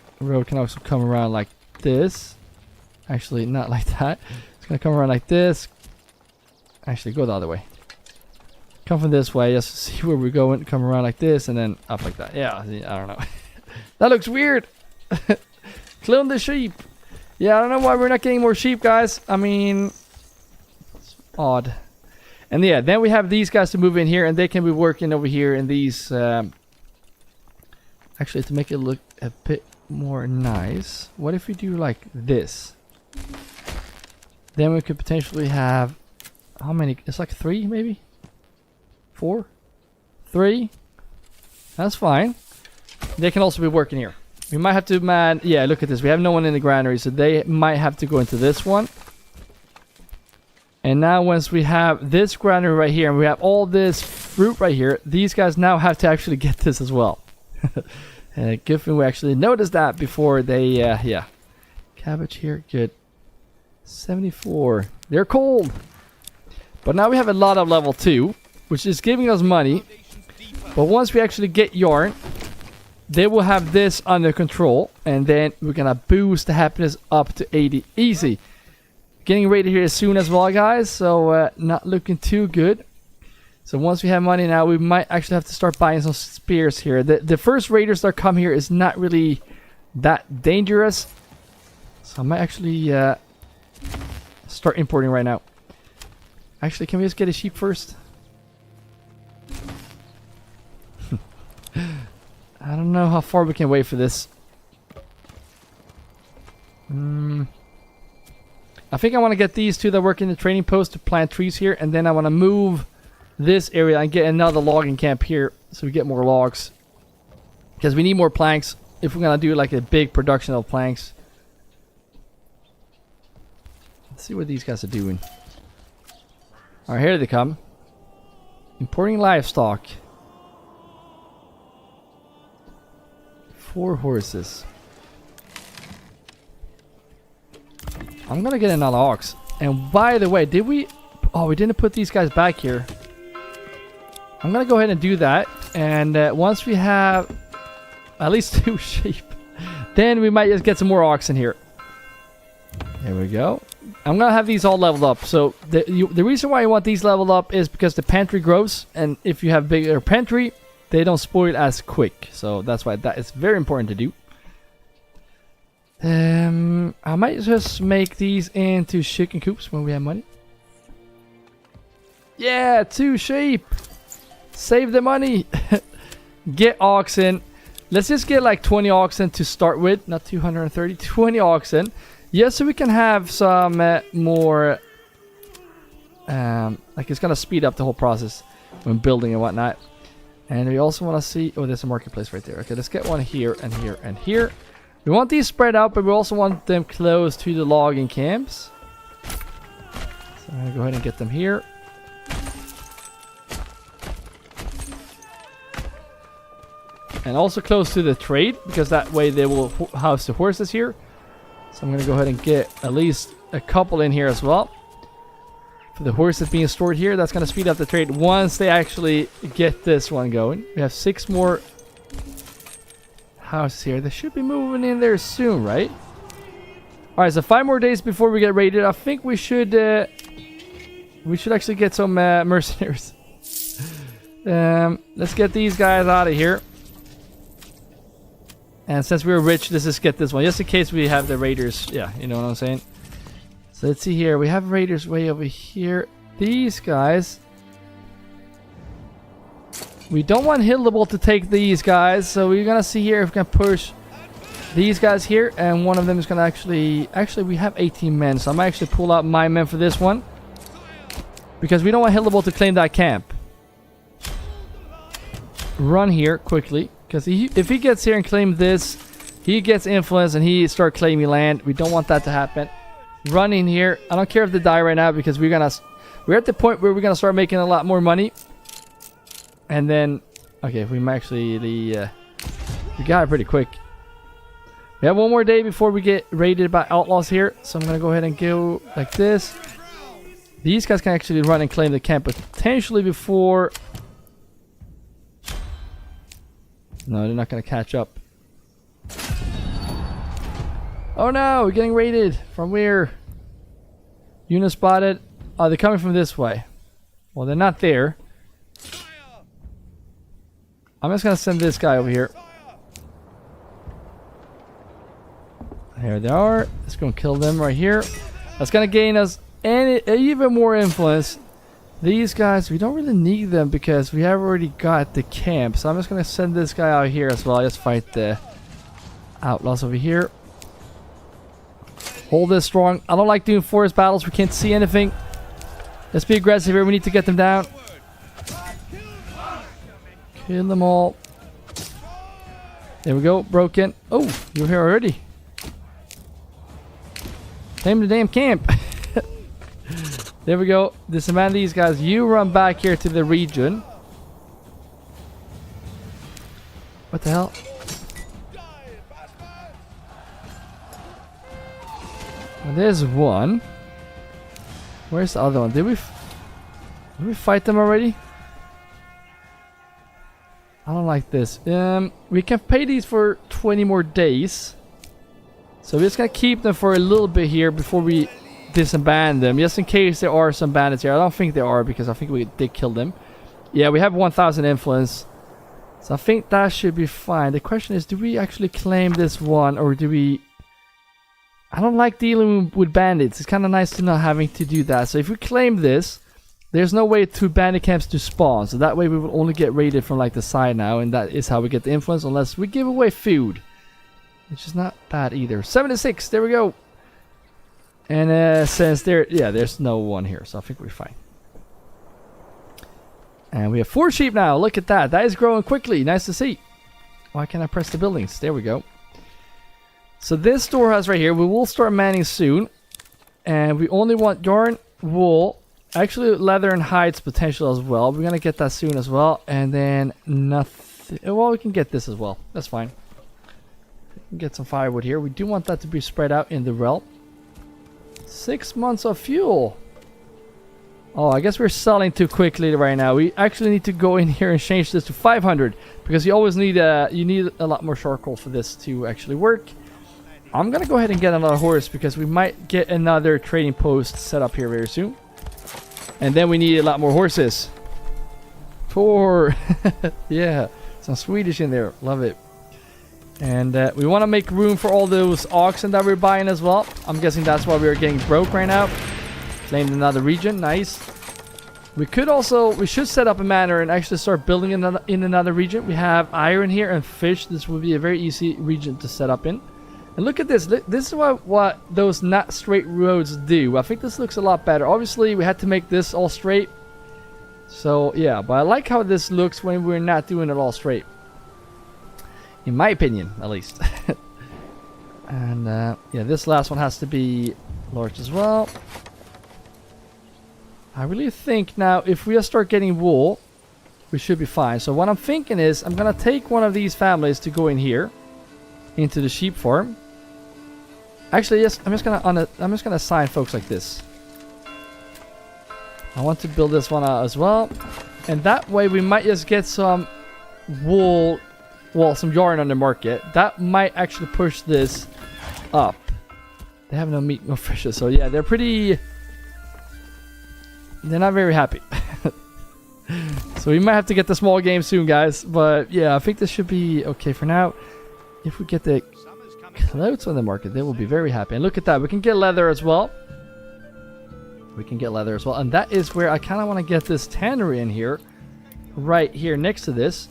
can also come around like this. Actually, not like that. It's gonna come around like this. Actually, go the other way. Come from this way, just see where we're going. Come around like this and then up like that. Yeah, I don't know. That looks weird. Clone the sheep. Yeah, I don't know why we're not getting more sheep, guys. I mean, it's odd. And yeah, then we have these guys to move in here, and they can be working over here in these. Actually, to make it look a bit more nice, what if we do like this? Then we could potentially have how many? It's like 3, maybe. 4, 3. That's fine. They can also be working here. We might have to man. Yeah, look at this. We have no one in the granary, so they might have to go into this one. And now once we have this granary right here, and we have all this fruit right here, these guys now have to actually get this as well. Good thing we actually noticed that before they. Yeah. Cabbage here, good. 74. They're cold. But now we have a lot of level 2. Which is giving us money. But once we actually get yarn, they will have this under control. And then we're gonna boost the happiness up to 80 easy. Getting ready here soon as well, guys. So not looking too good. So once we have money now, we might actually have to start buying some spears here. The first raiders that come here is not really that dangerous. So I might actually start importing right now. Actually, can we just get a sheep first? I don't know how far we can wait for this. I think I want to get these two that work in the training post to plant trees here, and then I want to move this area and get another logging camp here so we get more logs, because we need more planks if we're gonna do like a big production of planks. Let's see what these guys are doing. Alright, here they come. Importing livestock. 4 horses. I'm gonna get another ox. And by the way, did we... Oh, we didn't put these guys back here. I'm gonna go ahead and do that. And once we have at least 2 sheep, then we might just get some more oxen here. There we go. I'm gonna have these all leveled up. So the reason why you want these leveled up is because the pantry grows. And if you have bigger pantry, they don't spoil as quick. So that's why that is very important to do. I might just make these into chicken coops when we have money. Yeah, 2 sheep. Save the money. Get oxen. Let's just get like 20 oxen to start with. Not 230, 20 oxen. Yeah, so we can have some more... like it's gonna speed up the whole process when building and whatnot. And we also want to see... Oh, there's a marketplace right there. Okay, let's get one here and here and here. We want these spread out, but we also want them close to the logging camps. So I'm going to go ahead and get them here. And also close to the trade, because that way they will house the horses here. So I'm going to go ahead and get at least a couple in here as well. For the horses being stored here, that's going to speed up the trade once they actually get this one going. We have 6 more houses here. They should be moving in there soon, right? Alright, so 5 more days before we get raided. I think we should actually get some mercenaries. Let's get these guys out of here. And since we're rich, let's just get this one. Just in case we have the raiders. Yeah, you know what I'm saying? So let's see here. We have raiders way over here. These guys. We don't want Hildebald to take these guys. So we're going to see here if we can push these guys here. And one of them is going to actually... Actually, we have 18 men. So I might actually pull out my men for this one. Because we don't want Hildebald to claim that camp. Run here quickly. Because if he gets here and claims this, he gets influence and he start claiming land. We don't want that to happen. Run in here. I don't care if they die right now because we're at the point where we're gonna start making a lot more money. And then, okay, we might actually we got it pretty quick. We have one more day before we get raided by outlaws here, so I'm gonna go ahead and go like this. These guys can actually run and claim the camp, but potentially before. No, they're not going to catch up. Oh no, we're getting raided. From where? Unit spotted. Oh, they're coming from this way. Well, they're not there. I'm just going to send this guy over here. Here they are. Let's go and kill them right here. That's going to gain us even more influence. These guys, we don't really need them because we have already got the camp. So I'm just going to send this guy out here as well. Just fight the outlaws over here. Hold this strong. I don't like doing forest battles. We can't see anything. Let's be aggressive here. We need to get them down. Kill them all. There we go. Broken. Oh, you're here already. Claim the damn camp. There we go. Dismantle these guys. You run back here to the region. What the hell? Well, there's one. Where's the other one? Did we fight them already? I don't like this. We can pay these for 20 more days. So we're just gonna keep them for a little bit here before we disband them, just in case there are some bandits here. I don't think there are because I think we did kill them. Yeah, we have 1,000 influence, so I think that should be fine. The question is, do we actually claim this one or do we... I don't like dealing with bandits. It's kind of nice to not having to do that. So if we claim this, there's no way to bandit camps to spawn, so that way we will only get raided from like the side now, and that is how we get the influence, unless we give away food, which is not bad either. 76, there we go. And since there's no one here, so I think we're fine. And we have 4 sheep now. Look at that. That is growing quickly. Nice to see. Why can't I press the buildings? There we go. So this storehouse right here, we will start manning soon. And we only want yarn, wool, actually leather and hides potential as well. We're gonna get that soon as well. And then nothing. Well, we can get this as well. That's fine. We can get some firewood here. We do want that to be spread out in the realm. 6 months of fuel. Oh, I guess we're selling too quickly right now. We actually need to go in here and change this to 500 because you always need a lot more charcoal for this to actually work. I'm gonna go ahead and get another horse because we might get another trading post set up here very soon, and then we need a lot more horses. 4. Yeah, some Swedish in there. Love it. And we want to make room for all those oxen that we're buying as well. I'm guessing that's why we're getting broke right now. Claimed another region. Nice. We should set up a manor and actually start building in another region. We have iron here and fish. This would be a very easy region to set up in. And look at this. This is what those not straight roads do. I think this looks a lot better. Obviously, we had to make this all straight. So, yeah. But I like how this looks when we're not doing it all straight. In my opinion, at least. And yeah, this last one has to be large as well. I really think now if we start getting wool, we should be fine. So what I'm thinking is I'm gonna take one of these families to go in here into the sheep farm. Actually, yes, I'm just gonna assign folks like this. I want to build this one out as well, and that way we might just get some wool well, some yarn on the market. That might actually push this up. They have no meat, no fishes. So yeah, they're not very happy. So we might have to get the small game soon, guys. But yeah, I think this should be okay for now. If we get the clothes on the market, they will be very happy. And look at that, we can get leather as well. And that is where I kind of want to get this tannery in here, right here next to this.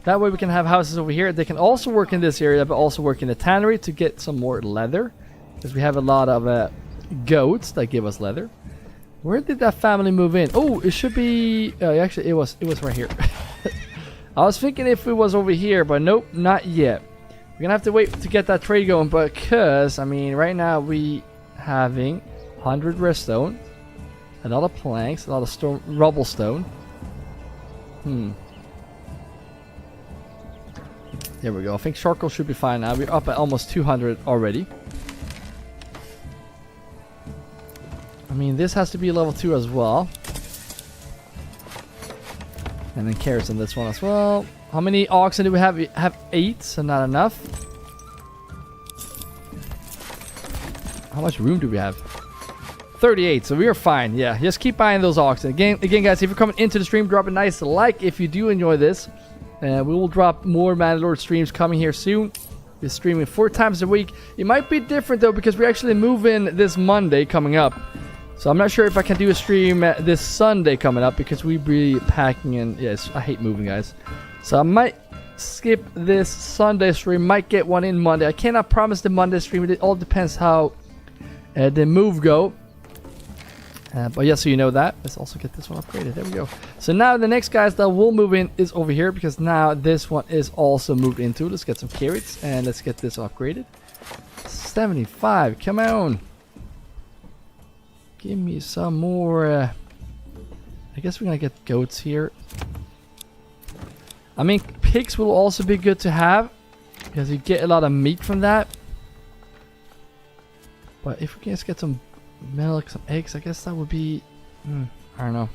That way we can have houses over here. They can also work in this area, but also work in the tannery to get some more leather, because we have a lot of goats that give us leather. Where did that family move in? Oh, it should be... actually, it was right here. I was thinking if it was over here, but nope, not yet. We're gonna have to wait to get that trade going, because, I mean, right now we having 100 redstone, a lot of planks, a lot of stone, rubble stone. There we go. I think charcoal should be fine now. We're up at almost 200 already. I mean, this has to be level 2 as well. And then carrots on this one as well. How many oxen do we have? We have 8, so not enough. How much room do we have? 38, so we are fine. Yeah, just keep buying those oxen. Again, guys, if you're coming into the stream, drop a nice like if you do enjoy this. We will drop more Mandalore streams coming here soon. We're streaming 4 times a week. It might be different though, because we actually move in this Monday coming up. So I'm not sure if I can do a stream this Sunday coming up, because we be packing in. Yes, I hate moving, guys. So I might skip this Sunday stream. Might get one in Monday. I cannot promise the Monday stream. It all depends how the move go. But yeah, so you know that. Let's also get this one upgraded. There we go. So now the next guys that will move in is over here, because now this one is also moved into. Let's get some carrots and let's get this upgraded. 75. Come on. Give me some more. I guess we're gonna get goats here. I mean, pigs will also be good to have, because you get a lot of meat from that. But if we can just get some milk, some eggs, I guess that would be... I don't know.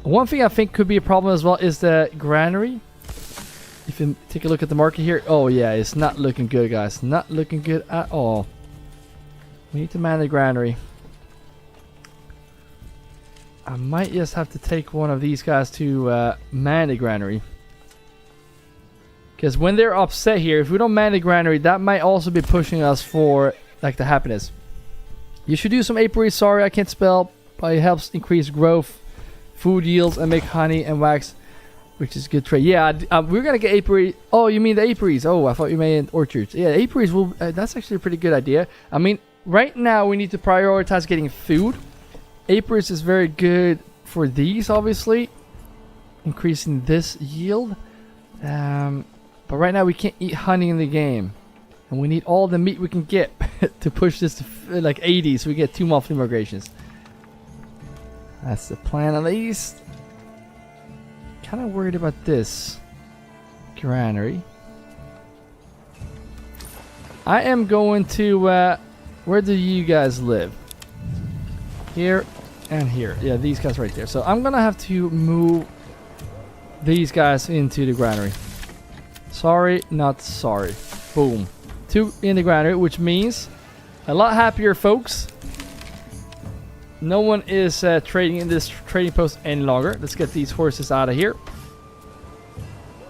One thing I think could be a problem as well is the granary. If you take a look at the market here. Oh yeah, it's not looking good, guys. Not looking good at all. We need to man the granary. I might just have to take one of these guys to man the granary. Because when they're upset here, if we don't man the granary, that might also be pushing us for like the happiness. You should do some apiary. Sorry, I can't spell, but it helps increase growth, food yields, and make honey and wax, which is good trade. Yeah, we're gonna get apiary. Oh, you mean the apiaries? Oh, I thought you meant orchards. Yeah, apiaries will. That's actually a pretty good idea. I mean, right now we need to prioritize getting food. Apiaries is very good for these, obviously, increasing this yield. But right now we can't eat honey in the game, and we need all the meat we can get to push this to like 80, so we get 2 monthly migrations. That's the plan at least. Kind of worried about this granary. I am going to where do you guys live? Here and here. Yeah, these guys right there. So I'm gonna have to move these guys into the granary. Sorry, not sorry. Boom. 2 in the granary, which means a lot happier folks. No one is trading in this trading post any longer. Let's get these horses out of here.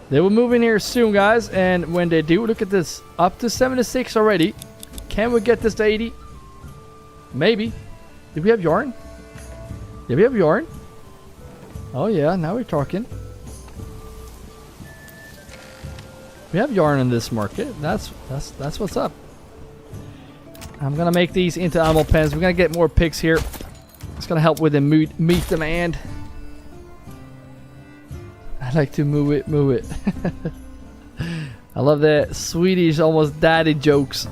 They will move in here soon, guys, and when they do, look at this, up to 76 already. Can we get this to 80? Maybe. Did we have yarn? Did we have yarn? Oh yeah, now we're talking. We have yarn in this market. That's what's up. I'm gonna make these into animal pens. We're gonna get more pigs here. It's gonna help with the meat demand. I like to move it. I love the Swedish almost daddy jokes.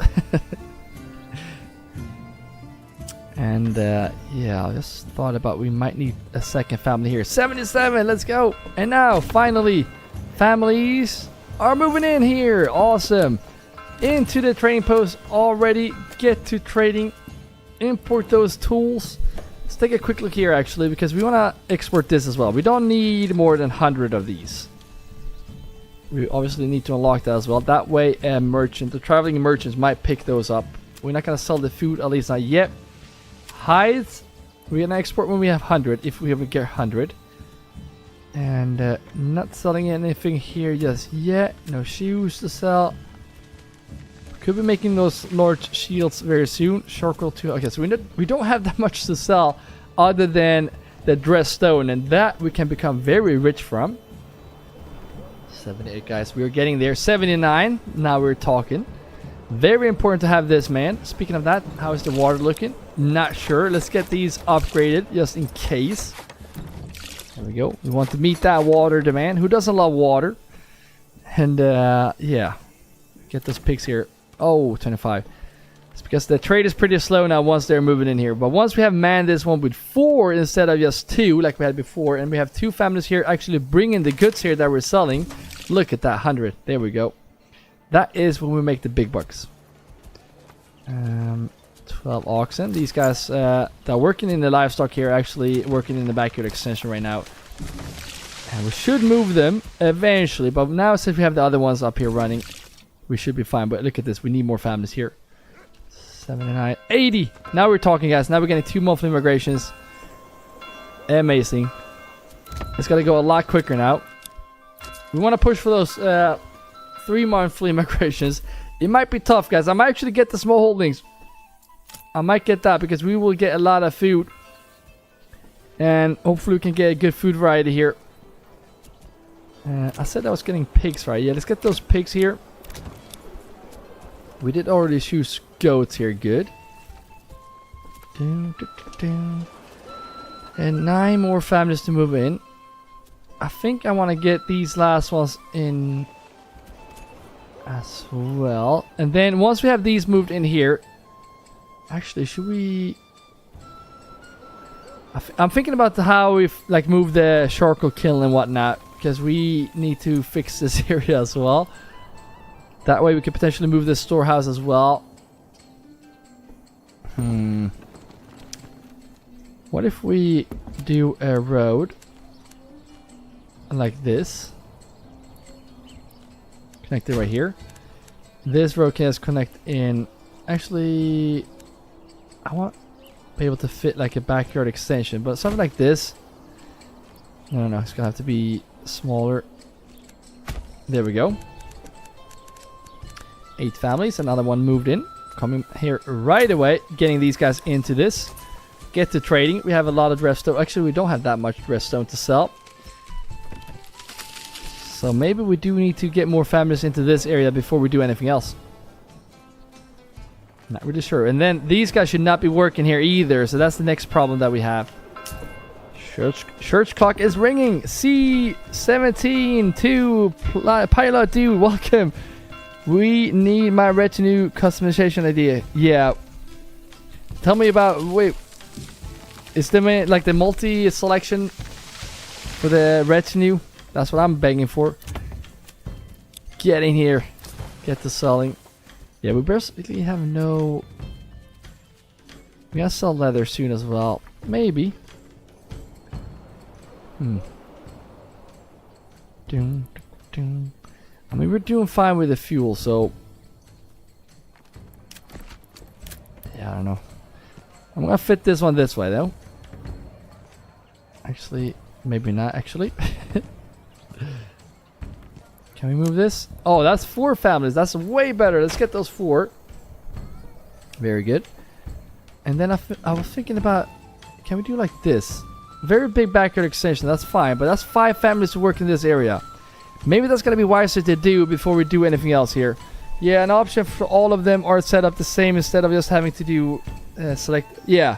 And yeah, I just thought about we might need a second family here. 77, let's go. And now finally families are moving in here. Awesome. Into the trading post already. Get to trading. Import those tools. Let's take a quick look here actually, because we want to export this as well. We don't need more than 100 of these. We obviously need to unlock that as well. That way a merchant, the traveling merchants might pick those up. We're not going to sell the food, at least not yet. Hides, we're going to export when we have 100, if we ever get 100. And not selling anything here just yet. No shoes to sell. Could be making those large shields very soon. Charcoal too. Okay, so we don't have that much to sell other than the dress stone, and that we can become very rich from. 78 guys, we are getting there. 79, now we're talking. Very important to have this, man. Speaking of that, how is the water looking? Not sure. Let's get these upgraded just in case. There we go. We want to meet that water demand. Who doesn't love water? And yeah, get those pigs here. Oh, 25. It's because the trade is pretty slow now once they're moving in here. But once we have manned this one with 4 instead of just 2 like we had before, and we have 2 families here actually bringing the goods here that we're selling. Look at that, 100. There we go. That is when we make the big bucks. 12 oxen. These guys that are working in the livestock here are actually working in the backyard extension right now. And we should move them eventually. But now since we have the other ones up here running, we should be fine. But look at this. We need more families here. 79, 80. Now we're talking, guys. Now we're getting 2 monthly migrations. Amazing. It's got to go a lot quicker now. We want to push for those 3 monthly migrations. It might be tough, guys. I might actually get the small holdings. I might get that because we will get a lot of food. And hopefully we can get a good food variety here. I said I was getting pigs, right? Yeah, let's get those pigs here. We did already choose goats here. Good. And 9 more families to move in. I think I want to get these last ones in as well. And then once we have these moved in here, actually, should we... I'm thinking about how we like move the charcoal kiln and whatnot, because we need to fix this area as well. That way we could potentially move the storehouse as well. What if we do a road like this? Connect it right here. This road can just connect in. Actually, I want to be able to fit like a backyard extension, but something like this. No, it's gonna have to be smaller. There we go. 8 families, another one moved in. Coming here right away, getting these guys into this. Get to trading. We have a lot of redstone. Actually, we don't have that much redstone to sell. So maybe we do need to get more families into this area before we do anything else. Not really sure. And then these guys should not be working here either. So that's the next problem that we have. Church clock is ringing. C17 to pilot dude. Welcome. We need my retinue customization idea. Yeah. Tell me about... Wait. Is there like the multi-selection for the retinue? That's what I'm begging for. Get in here. Get to selling. Yeah, we basically have no... We gotta sell leather soon as well. Maybe. I mean, we're doing fine with the fuel, so... Yeah, I don't know. I'm gonna fit this one this way, though. Actually, maybe not, actually. Can we move this? Oh, that's 4 families. That's way better. Let's get those 4. Very good. And then I was thinking about... Can we do like this? Very big backyard extension. That's fine. But that's 5 families to work in this area. Maybe that's going to be wiser to do before we do anything else here. Yeah, an option for all of them are set up the same instead of just having to do... select... Yeah.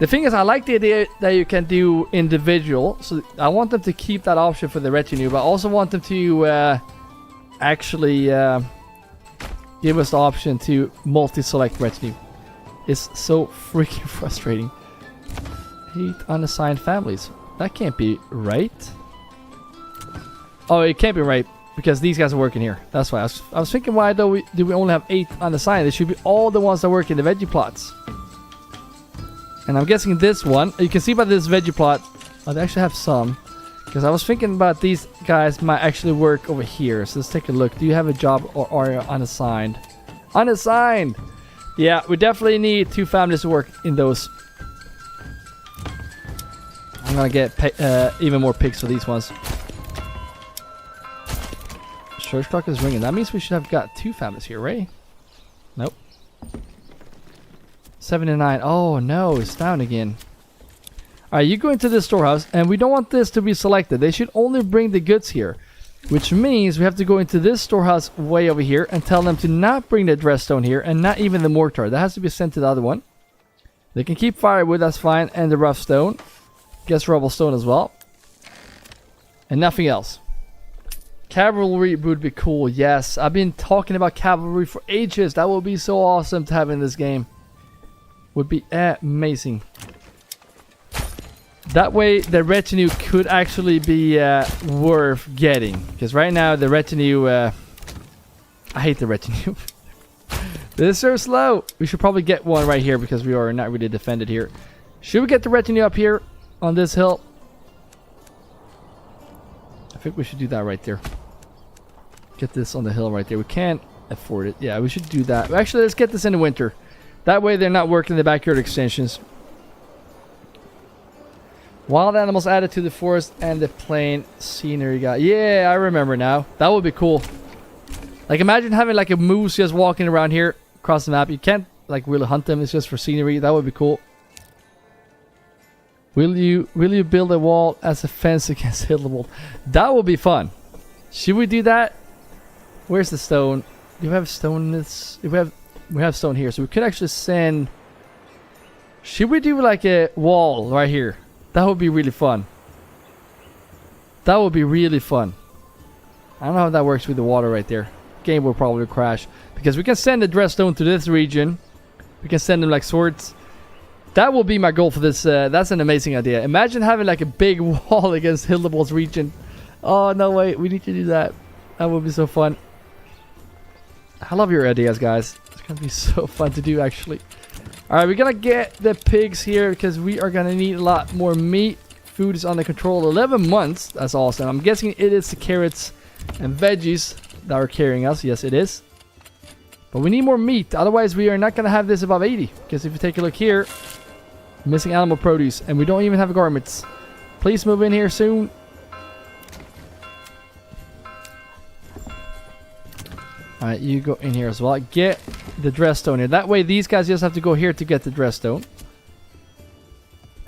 The thing is, I like the idea that you can do individual, so I want them to keep that option for the retinue, but I also want them to actually give us the option to multi-select retinue. It's so freaking frustrating. 8 unassigned families. That can't be right. Oh, it can't be right, because these guys are working here. That's why. I was thinking, why do we only have 8 unassigned? It should be all the ones that work in the veggie plots. And I'm guessing this one, you can see by this veggie plot, oh, they actually have some. Because I was thinking about these guys might actually work over here. So let's take a look. Do you have a job or are you unassigned? Unassigned! Yeah, we definitely need 2 families to work in those. I'm gonna get even more pigs for these ones. Church clock is ringing. That means we should have got 2 families here, right? Nope. 79. Oh no, it's down again. Alright, you go into this storehouse, and we don't want this to be selected. They should only bring the goods here. Which means we have to go into this storehouse way over here and tell them to not bring the dress stone here, and not even the mortar. That has to be sent to the other one. They can keep firewood, that's fine, and the rough stone. Guess rubble stone as well. And nothing else. Cavalry would be cool, yes. I've been talking about cavalry for ages. That would be so awesome to have in this game. Would be amazing. That way the retinue could actually be worth getting. Because right now the retinue... I hate the retinue. This is so slow. We should probably get one right here because we are not really defended here. Should we get the retinue up here on this hill? I think we should do that right there. Get this on the hill right there. We can't afford it. Yeah, we should do that. Actually, let's get this in the winter. That way they're not working the backyard extensions. Wild animals added to the forest and the plain scenery guy. Yeah, I remember now. That would be cool. Like imagine having like a moose just walking around here across the map. You can't like really hunt them. It's just for scenery. That would be cool. Will you build a wall as a fence against Hillable? That would be fun. Should we do that? Where's the stone? Do we have stone in this? We have stone here, so we could actually send. Should we do like a wall right here? That would be really fun. That would be really fun. I don't know how that works with the water right there. Game will probably crash because we can send the dress stone to this region. We can send them like swords. That will be my goal for this. That's an amazing idea. Imagine having like a big wall against Hildebrand's region. Oh no way, we need to do that. That would be so fun. I love your ideas, guys. It's gonna be so fun to do actually. Alright, we're gonna get the pigs here because we are gonna need a lot more meat. Food is under control. 11 months. That's awesome. I'm guessing it is the carrots and veggies that are carrying us. Yes, it is. But we need more meat. Otherwise, we are not gonna have this above 80. Because if you take a look here, missing animal produce, and we don't even have garments. Please move in here soon. Alright, you go in here as well. Get the dress stone here. That way these guys just have to go here to get the dress stone.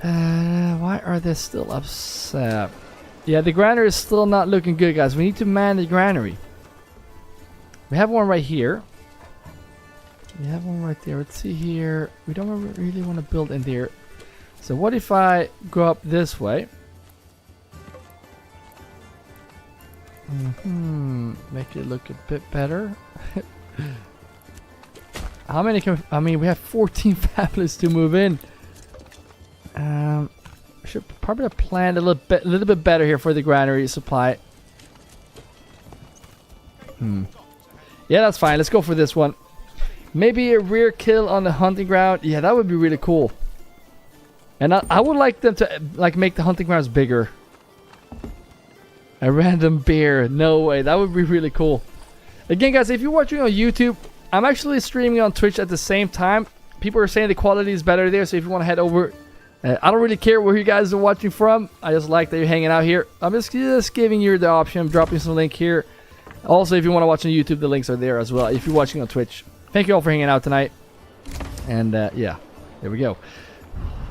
Why are they still upset? Yeah, the granary is still not looking good, guys. We need to man the granary. We have one right here. We have one right there. Let's see here. We don't really want to build in there. So what if I go up this way? Make it look a bit better. How many can I mean, we have 14 families to move in. Should probably have planned a little bit better here for the granary supply. Yeah, that's fine. Let's go for this one. Maybe a rear kill on the hunting ground. Yeah, that would be really cool. And I would like them to like make the hunting grounds bigger. A random bear. No way. That would be really cool. Again, guys, if you're watching on YouTube, I'm actually streaming on Twitch at the same time. People are saying the quality is better there, so if you want to head over, I don't really care where you guys are watching from. I just like that you're hanging out here. I'm just giving you the option. I'm dropping some link here. Also, if you want to watch on YouTube, the links are there as well. If you're watching on Twitch, thank you all for hanging out tonight. And yeah, there we go.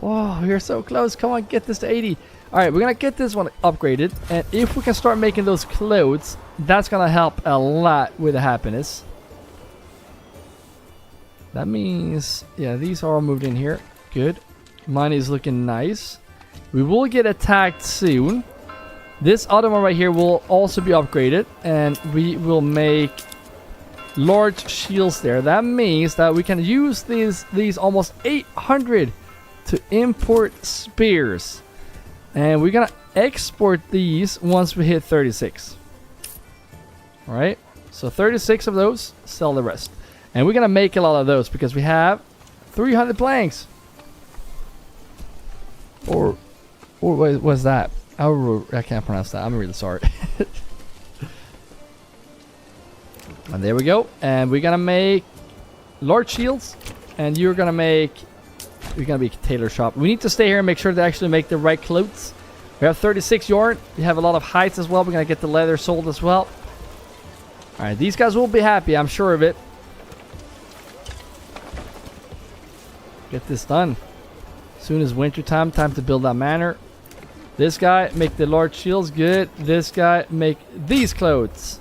Whoa, we're so close. Come on, get this to 80. Alright, we're gonna get this one upgraded, and if we can start making those clothes, that's gonna help a lot with the happiness. That means, yeah, these are all moved in here. Good. Money is looking nice. We will get attacked soon. This other one right here will also be upgraded, and we will make large shields there. That means that we can use these almost 800 to import spears. And we're gonna export these once we hit 36. Alright, so 36 of those, sell the rest. And we're gonna make a lot of those because we have 300 planks. Or what was that? I can't pronounce that. I'm really sorry. And there we go. And we're gonna make large shields, and you're gonna be tailor shop. We need to stay here and make sure they actually make the right clothes. We have 36 yarn. We have a lot of hides as well. We're gonna get the leather sold as well. All right, these guys will be happy. I'm sure of it. Get this done. Soon as winter time to build that manor. This guy make the large shields, good. This guy make these clothes.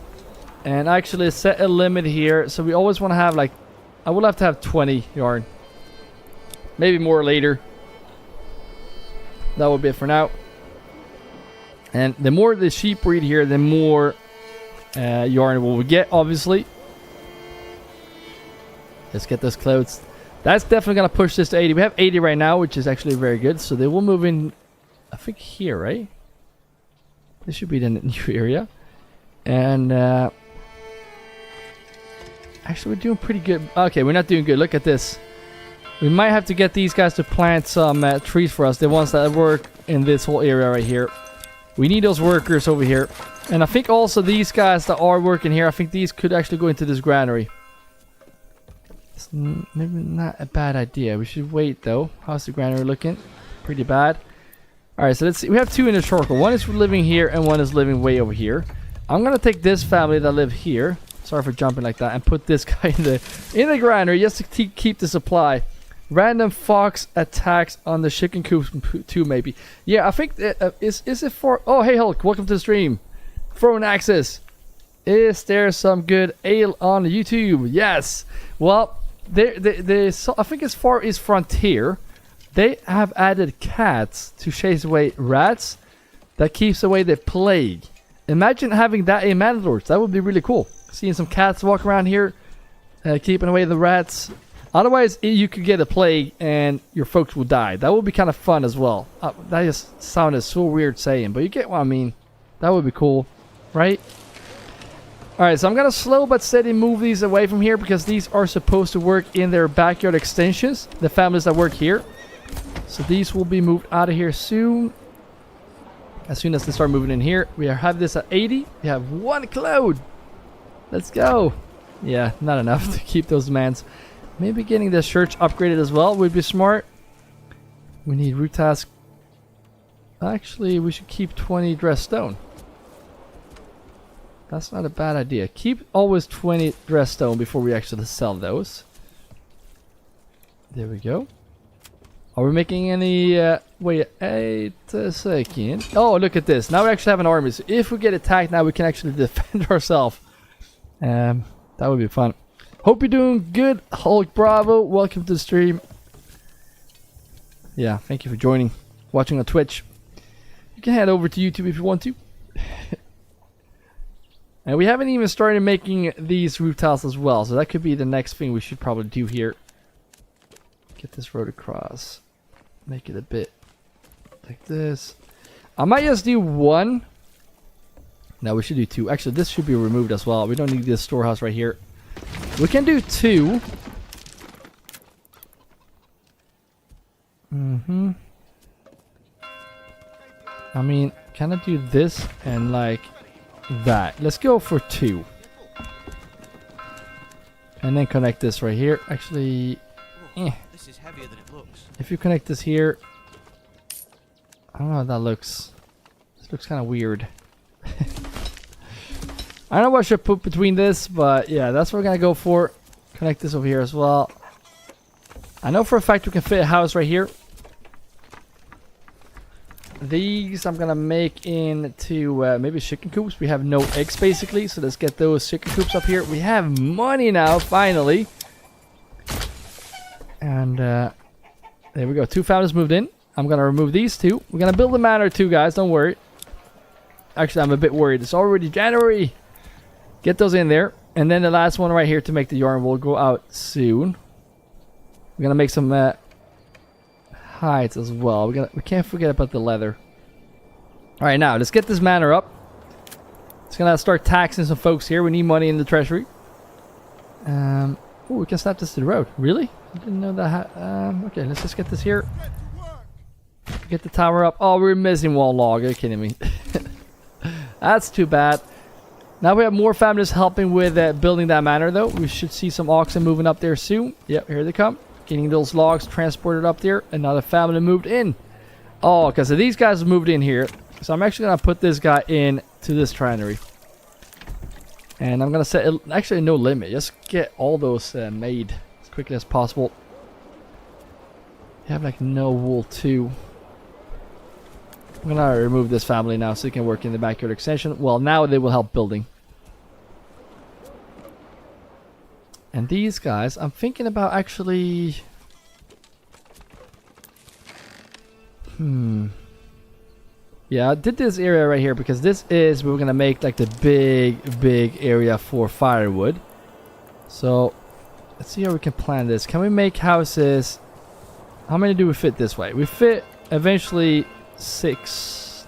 And actually set a limit here. So we always want to have like, I will have to have 20 yarn. Maybe more later. That will be it for now. And the more the sheep breed here, the more yarn will we get, obviously. Let's get those clothes. That's definitely going to push this to 80. We have 80 right now, which is actually very good. So they will move in, I think here, right? This should be the new area. And actually, we're doing pretty good. Okay, we're not doing good. Look at this. We might have to get these guys to plant some trees for us. The ones that work in this whole area right here. We need those workers over here. And I think also these guys that are working here, I think these could actually go into this granary. It's maybe not a bad idea. We should wait though. How's the granary looking? Pretty bad. Alright, so let's see. We have two in the circle. One is living here and one is living way over here. I'm going to take this family that live here. Sorry for jumping like that. And put this guy in the granary just to keep the supply. Random fox attacks on the chicken coops too, maybe. Yeah, I think is it for... Oh, hey Hulk, welcome to the stream. Throwing access. Is there some good ale on YouTube? Yes. Well, I think as far as Frontier, they have added cats to chase away rats. That keeps away the plague. Imagine having that in Manor. That would be really cool. Seeing some cats walk around here, keeping away the rats. Otherwise, you could get a plague and your folks will die. That would be kind of fun as well. That just sounded so weird saying, but you get what I mean. That would be cool, right? Alright, so I'm going to slow but steady move these away from here because these are supposed to work in their backyard extensions. The families that work here. So these will be moved out of here soon. As soon as they start moving in here. We have this at 80. We have one cloud. Let's go. Yeah, not enough to keep those demands. Maybe getting the church upgraded as well would be smart. We need root task. Actually, we should keep 20 dressed stone. That's not a bad idea. Keep always 20 dressed stone before we actually sell those. There we go. Are we making any... wait a second. Oh, look at this. Now we actually have an army. So if we get attacked now, we can actually defend ourselves. That would be fun. Hope you're doing good, Hulk Bravo. Welcome to the stream. Yeah, thank you for joining. Watching on Twitch. You can head over to YouTube if you want to. And we haven't even started making these roof tiles as well. So that could be the next thing we should probably do here. Get this road across. Make it a bit like this. I might just do one. No, we should do two. Actually, this should be removed as well. We don't need this storehouse right here. We can do two. I mean, can I do this and like that? Let's go for two. And then connect this right here. Actually, This is heavier than it looks. if you connect this here, I don't know how that looks. This looks kind of weird. I don't know what I should put between this, but yeah, that's what we're gonna go for. Connect this over here as well. I know for a fact we can fit a house right here. These I'm gonna make into maybe chicken coops. We have no eggs basically, so let's get those chicken coops up here. We have money now, finally. And there we go. Two families moved in. I'm gonna remove these two. We're gonna build a manor too, guys. Don't worry. Actually, I'm a bit worried. It's already January. Get those in there. And then the last one right here to make the yarn will go out soon. We're gonna make some hides as well. We can't forget about the leather. All right, now let's get this manor up. It's gonna start taxing some folks here. We need money in the treasury. Oh, we can snap this to the road. Really? I didn't know that. Okay, let's just get this here. Get the tower up. Oh, we're missing one log. Are you kidding me? That's too bad. Now we have more families helping with building that manor, though. We should see some oxen moving up there soon. Yep, here they come. Getting those logs transported up there. Another family moved in. Oh, because these guys moved in here. So I'm actually going to put this guy in to this trinary. And I'm going to set, actually no limit. Just get all those made as quickly as possible. You have like no wool too. I'm going to remove this family now so they can work in the backyard extension. Well, now they will help building. And these guys, I'm thinking about actually... Yeah, I did this area right here because this is where we're going to make like the big area for firewood. So, let's see how we can plan this. Can we make houses... How many do we fit this way? We fit eventually 5.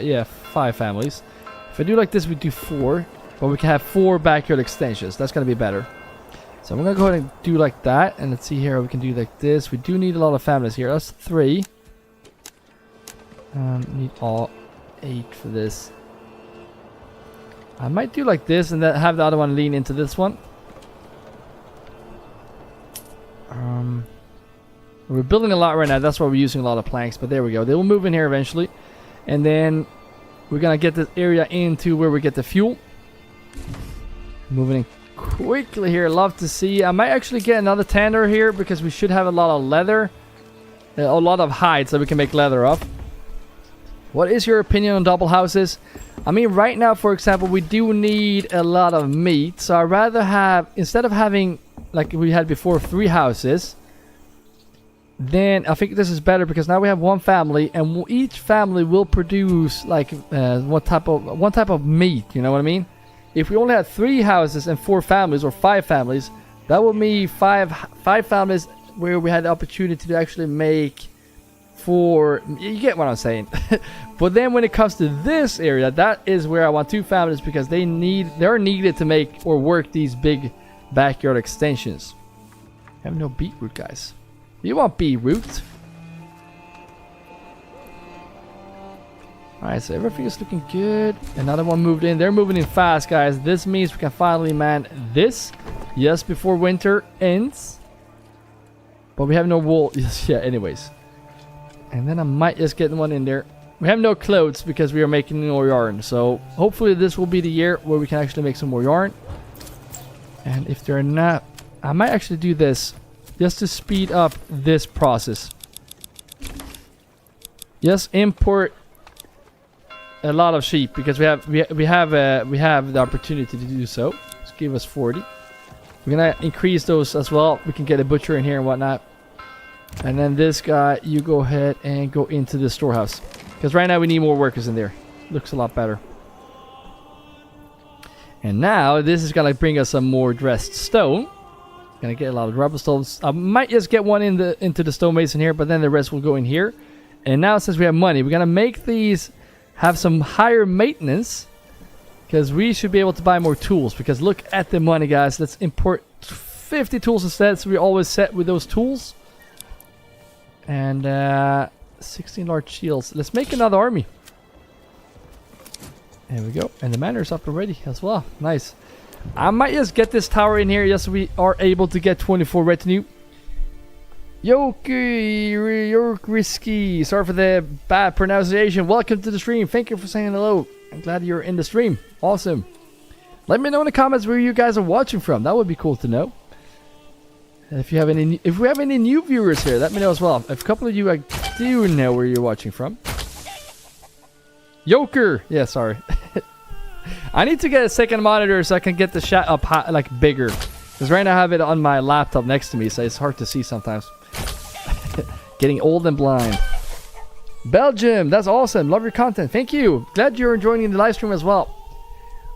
Yeah, 5 families. If I do like this, we do 4. But we can have 4 backyard extensions. That's going to be better. So I'm going to go ahead and do like that. And let's see here. We can do like this. We do need a lot of families here. That's 3. Need all 8 for this. I might do like this and then have the other one lean into this one. We're building a lot right now. That's why we're using a lot of planks. But there we go. They will move in here eventually. And then we're going to get this area into where we get the fuel. Moving in quickly here. Love to see. I might actually get another tanner here because we should have a lot of leather. A lot of hides that we can make leather of. What is your opinion on double houses? I mean, right now, for example, we do need a lot of meat. So I'd rather have, instead of having, like we had before, 3 houses, then I think this is better because now we have 1 family and each family will produce like one type of meat, you know what I mean? If we only had 3 houses and 4 families or 5 families, that would mean 5 families where we had the opportunity to actually make 4, you get what I'm saying. But then when it comes to this area, that is where I want 2 families because they're needed to make or work these big backyard extensions. I have no beetroot, guys. You want beetroot? Alright, so everything is looking good. Another one moved in. They're moving in fast, guys. This means we can finally man this. Yes, before winter ends. But we have no wool. Yes, yeah, anyways. And then I might just get one in there. We have no clothes because we are making more yarn. So hopefully this will be the year where we can actually make some more yarn. And if they're not, I might actually do this just to speed up this process. Just import a lot of sheep because we have the opportunity to do so. Just give us 40. We're gonna increase those as well. We can get a butcher in here and whatnot. And then this guy, you go ahead and go into the storehouse because right now we need more workers in there. Looks a lot better. And now this is gonna bring us some more dressed stone. Gonna get a lot of rubble stones. I might just get one into the stonemason here, but then the rest will go in here. And now since we have money, we're gonna make these have some higher maintenance because we should be able to buy more tools. Because look at the money, guys. Let's import 50 tools instead, so we're always set with those tools. And 16 large shields. Let's make another army. There we go. And the manor is up already as well. Nice. I might just get this tower in here just so we are able to get 24 retinue. Yoki, risky. Sorry for the bad pronunciation. Welcome to the stream. Thank you for saying hello. I'm glad you're in the stream. Awesome. Let me know in the comments where you guys are watching from. That would be cool to know. If we have any new viewers here, let me know as well. If a couple of you I do know where you're watching from. Yoker. Yeah, sorry. I need to get a second monitor so I can get the shot up high, like bigger. Because right now I have it on my laptop next to me, so it's hard to see sometimes. Getting old and blind. Belgium, that's awesome. Love your content. Thank you. Glad you're joining the live stream as well.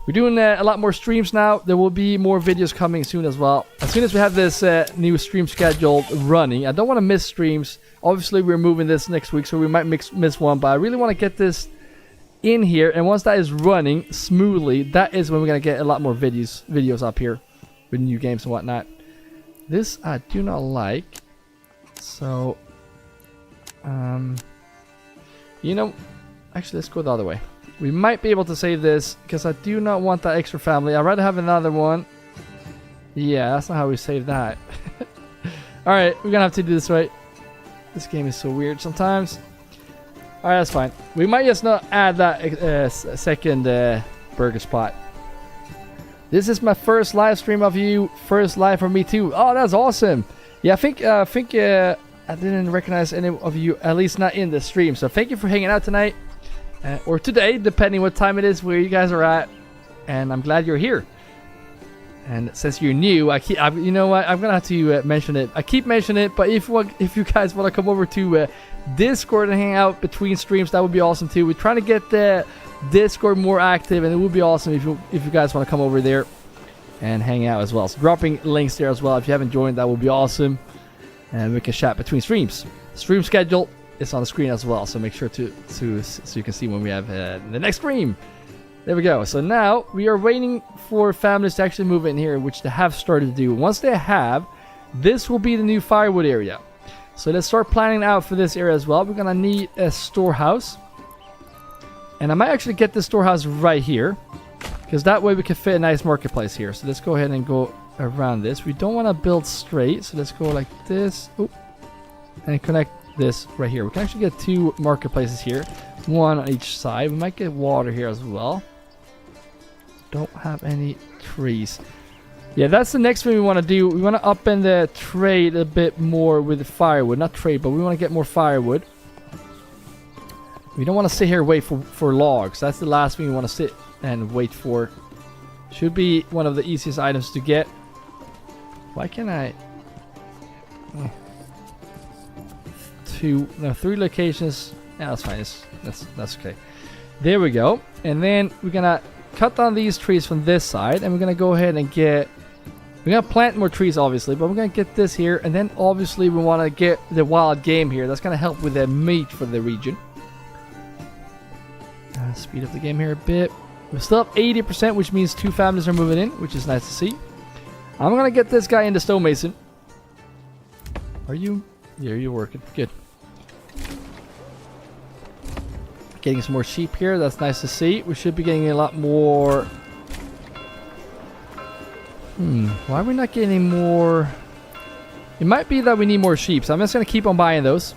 We're doing a lot more streams now. There will be more videos coming soon as well. As soon as we have this new stream schedule running. I don't want to miss streams. Obviously, we're moving this next week, so we might miss one. But I really want to get this in here, and once that is running smoothly, that is when we're gonna get a lot more videos up here with new games and whatnot. This I do not like, so You know, actually, let's go the other way. We might be able to save this because I do not want that extra family. I'd rather have another one. Yeah, that's not how we save that. Alright, we're gonna have to do this right. This game is so weird sometimes. Alright, that's fine. We might just not add that second burger spot. This is my first live stream of you. First live for me too. Oh, that's awesome. Yeah, I think I didn't recognize any of you, at least not in the stream. So thank you for hanging out tonight. Or today, depending what time it is where you guys are at. And I'm glad you're here. And since you're new, you know what? I'm gonna have to mention it. I keep mentioning it, but if you guys want to come over to Discord and hang out between streams, that would be awesome too. We're trying to get the Discord more active, and it would be awesome if you guys want to come over there and hang out as well. So dropping links there as well. If you haven't joined, that would be awesome, and we can chat between streams. Stream schedule is on the screen as well, so make sure to so you can see when we have the next stream. There we go. So now we are waiting for families to actually move in here, which they have started to do. Once they have, this will be the new firewood area. So let's start planning out for this area as well. We're gonna need a storehouse, and I might actually get the storehouse right here, because that way we can fit a nice marketplace here. So let's go ahead and go around this. We don't want to build straight, so let's go like this. Oop, and connect this right here. We can actually get two marketplaces here, one on each side. We might get water here as well. Don't have any trees. Yeah, that's the next thing we want to do. We want to up in the trade a bit more with the firewood. Not trade, but we want to get more firewood. We don't want to sit here and wait for logs. That's the last thing we want to sit and wait for. Should be one of the easiest items to get. Why can't I... three locations. Yeah, that's fine. That's okay. There we go. And then we're gonna cut down these trees from this side, and we're gonna go ahead and get... We're gonna plant more trees, obviously, but we're gonna get this here, and then obviously we want to get the wild game here. That's gonna help with the meat for the region. Speed up the game here a bit. We're still up 80%, which means two families are moving in, which is nice to see. I'm gonna get this guy into stonemason. Are you? Yeah, you're working. Good. Getting some more sheep here. That's nice to see. We should be getting a lot more. Why are we not getting more? It might be that we need more sheep, so I'm just gonna keep on buying those.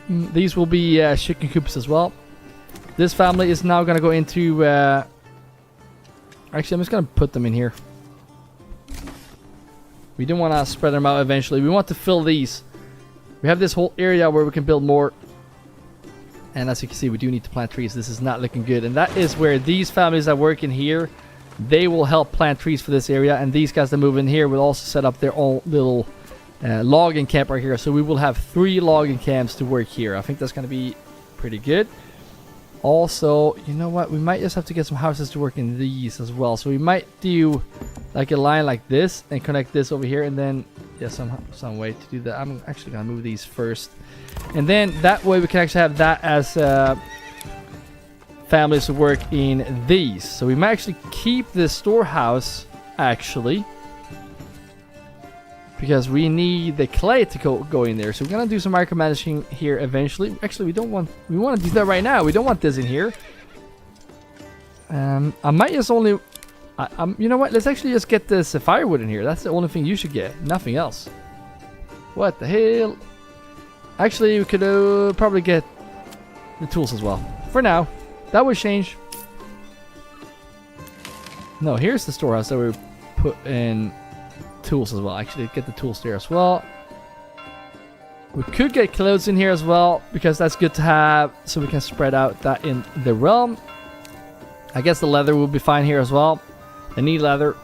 These will be chicken coops as well. This family is now gonna go into. Actually, I'm just gonna put them in here. We don't want to spread them out eventually. We want to fill these. We have this whole area where we can build more. And as you can see, we do need to plant trees. This is not looking good. And that is where these families that work in here, they will help plant trees for this area. And these guys that move in here will also set up their own little logging camp right here. So we will have 3 logging camps to work here. I think that's going to be pretty good. Also, you know what? We might just have to get some houses to work in these as well. So we might do like a line like this and connect this over here, and then yeah, some way to do that. I'm actually gonna move these first, and then that way we can actually have that as families to work in these. So we might actually keep this storehouse actually, because we need the clay to go in there. So we're gonna do some micromanaging here eventually. Actually, we want to do that right now. We don't want this in here. I might just only. You know what? Let's actually just get this firewood in here. That's the only thing you should get. Nothing else. What the hell? Actually, we could probably get the tools as well. For now. That would change. No, here's the storehouse that we put in tools as well. Actually, get the tools there as well. We could get clothes in here as well, because that's good to have, so we can spread out that in the realm. I guess the leather will be fine here as well. I need leather.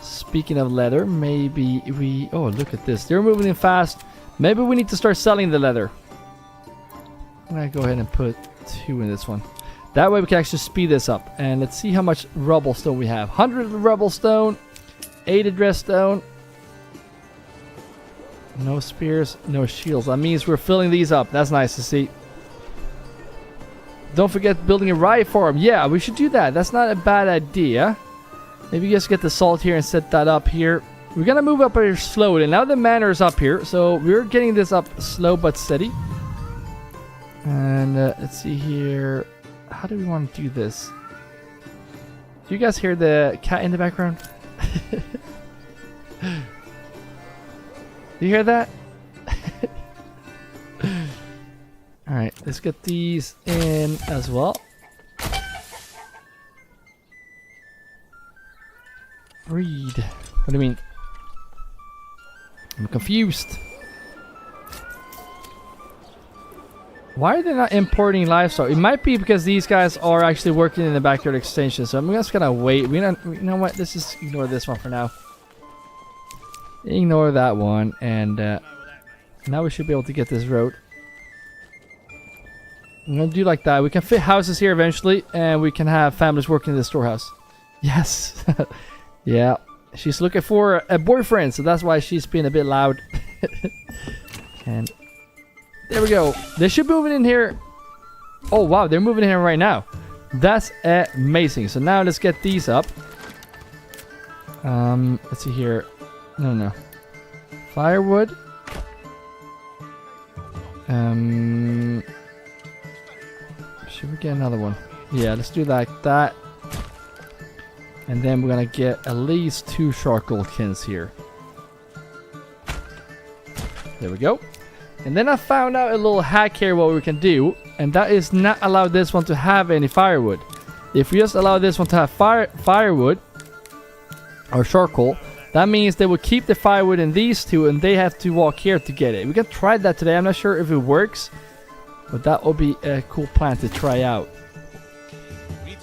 Speaking of leather, maybe we... Oh, look at this. They're moving in fast. Maybe we need to start selling the leather. I'm going to go ahead and put 2 in this one. That way we can actually speed this up. And let's see how much rubble stone we have. 100 rubble stone. 80 dress stone. No spears, no shields. That means we're filling these up. That's nice to see. Don't forget building a riot farm. Yeah, we should do that. That's not a bad idea. Maybe just get the salt here and set that up here. we're gonna move up here slowly. Now the manor is up here, so we're getting this up slow but steady. And let's see here. How do we want to do this? Do you guys hear the cat in the background? Do you hear that? Alright, let's get these in as well. Read. What do you mean? I'm confused. Why are they not importing livestock? It might be because these guys are actually working in the backyard extension. So I'm just gonna wait. You know what? Let's just ignore this one for now. Ignore that one, and now we should be able to get this road. I'm gonna do like that. We can fit houses here eventually, and we can have families working in the storehouse. Yes. Yeah. She's looking for a boyfriend, so that's why she's being a bit loud. And there we go. They should be moving in here. Oh, wow. They're moving in here right now. That's amazing. So now let's get these up. Let's see here. No. Firewood. Should we get another one? Yeah, let's do like that. And then we're gonna get at least 2 charcoal kilns here. There we go. And then I found out a little hack here what we can do, and that is not allow this one to have any firewood. If we just allow this one to have firewood or charcoal, that means they will keep the firewood in these two, and they have to walk here to get it. We can try that today. I'm not sure if it works, but that will be a cool plan to try out.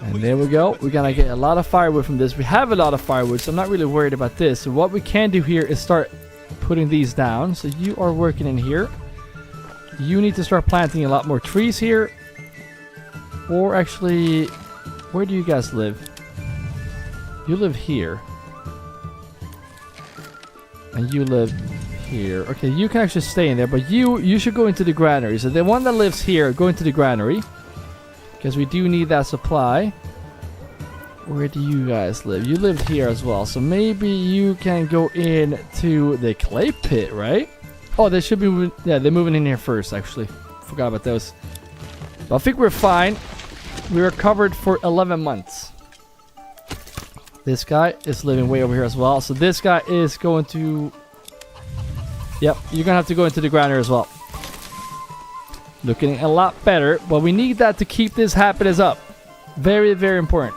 And there we go. We're gonna get a lot of firewood from this. We have a lot of firewood, so I'm not really worried about this. So what we can do here is start putting these down. So you are working in here. You need to start planting a lot more trees here. Or actually, where do you guys live? You live here. And you live here. Okay, you can actually stay in there, but you should go into the granary. So the one that lives here, go into the granary. Because we do need that supply. Where do you guys live? You live here as well. So maybe you can go in to the clay pit, right? Oh, they should be moving. Yeah, they're moving in here first, actually. Forgot about those. But I think we're fine. We're covered for 11 months. This guy is living way over here as well. So this guy is going to... Yep, you're going to have to go into the granary as well. Looking a lot better, but we need that to keep this happiness up. Very, very important.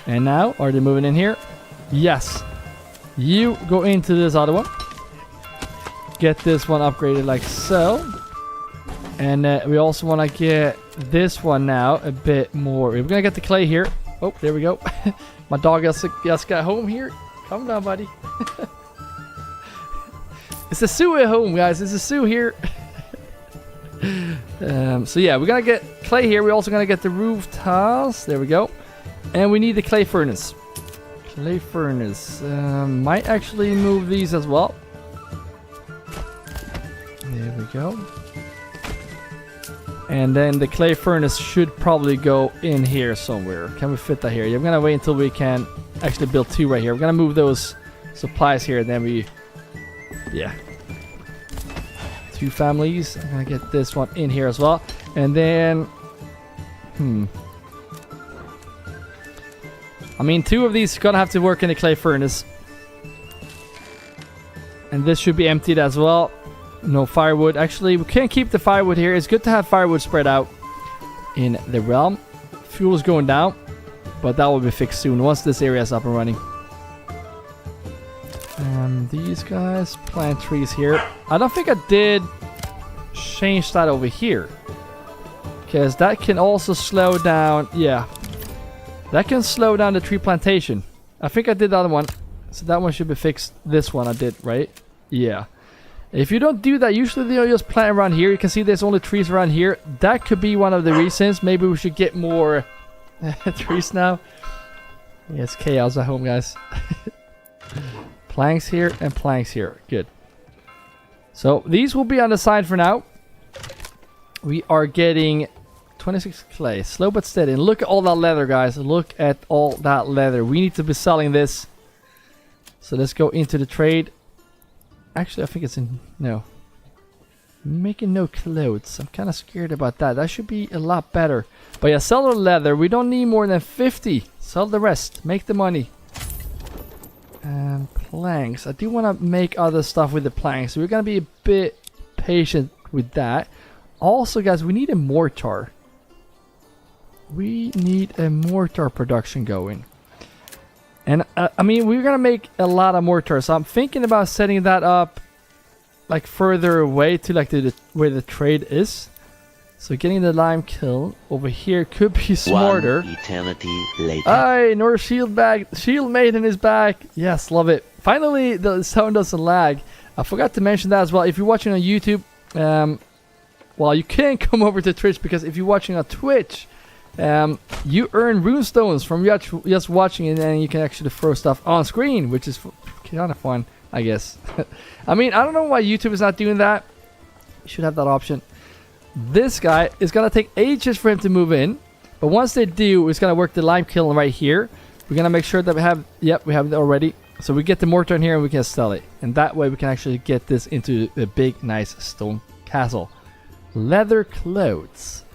And now, are they moving in here? Yes. You go into this other one. Get this one upgraded like so. And we also want to get this one now a bit more. We're going to get the clay here. Oh, there we go. My dog just got home here. Calm down, buddy. It's a Sue at home, guys. It's a Sue here. So yeah, we're gonna get clay here. We're also gonna get the roof tiles. There we go. And we need the clay furnace. Clay furnace. Might actually move these as well. There we go. And then the clay furnace should probably go in here somewhere. Can we fit that here? Yeah, I'm gonna wait until we can actually build 2 right here. We're gonna move those supplies here, and then we... Yeah. 2 families. I'm gonna get this one in here as well. And then... I mean, 2 of these are gonna have to work in the clay furnace. And this should be emptied as well. No firewood. Actually, we can't keep the firewood here. It's good to have firewood spread out in the realm. Fuel is going down, but that will be fixed soon once this area is up and running. These guys plant trees here. I don't think I did change that over here, because that can also slow down. Yeah, that can slow down the tree plantation. I think I did the other one, so that one should be fixed. This one I did, right? Yeah. If you don't do that, usually they'll just plant around here. You can see there's only trees around here. That could be one of the reasons. Maybe we should get more trees now. Yeah, it's chaos at home, guys. Planks here and planks here. Good. So these will be on the side for now. We are getting 26 clay. Slow but steady. And look at all that leather, guys. Look at all that leather. We need to be selling this So let's go into the trade. Actually, I think it's in... No. Making no clothes. I'm kind of scared about that. That should be a lot better. But yeah, sell the leather. We don't need more than 50. Sell the rest. Make the money. And planks. I do want to make other stuff with the planks. So we're going to be a bit patient with that. Also, guys, we need a mortar. We need a mortar production going. And I mean, we're going to make a lot of mortar. So I'm thinking about setting that up like further away to like where the trade is. So getting the lime kiln over here could be smarter. One eternity later. Aye, Norse shield maiden is back. Yes, love it. Finally, the sound doesn't lag. I forgot to mention that as well. If you're watching on YouTube, well, you can't come over to Twitch, because if you're watching on Twitch, you earn runestones from just watching it, and you can actually throw stuff on screen, which is kind of fun, I guess. I mean, I don't know why YouTube is not doing that. You should have that option. This guy is gonna take ages for him to move in, but once they do, it's gonna work the lime kiln right here. We're gonna make sure that we have, yep, we have it already. So we get the mortar in here and we can sell it, and that way we can actually get this into a big, nice stone castle. Leather clothes.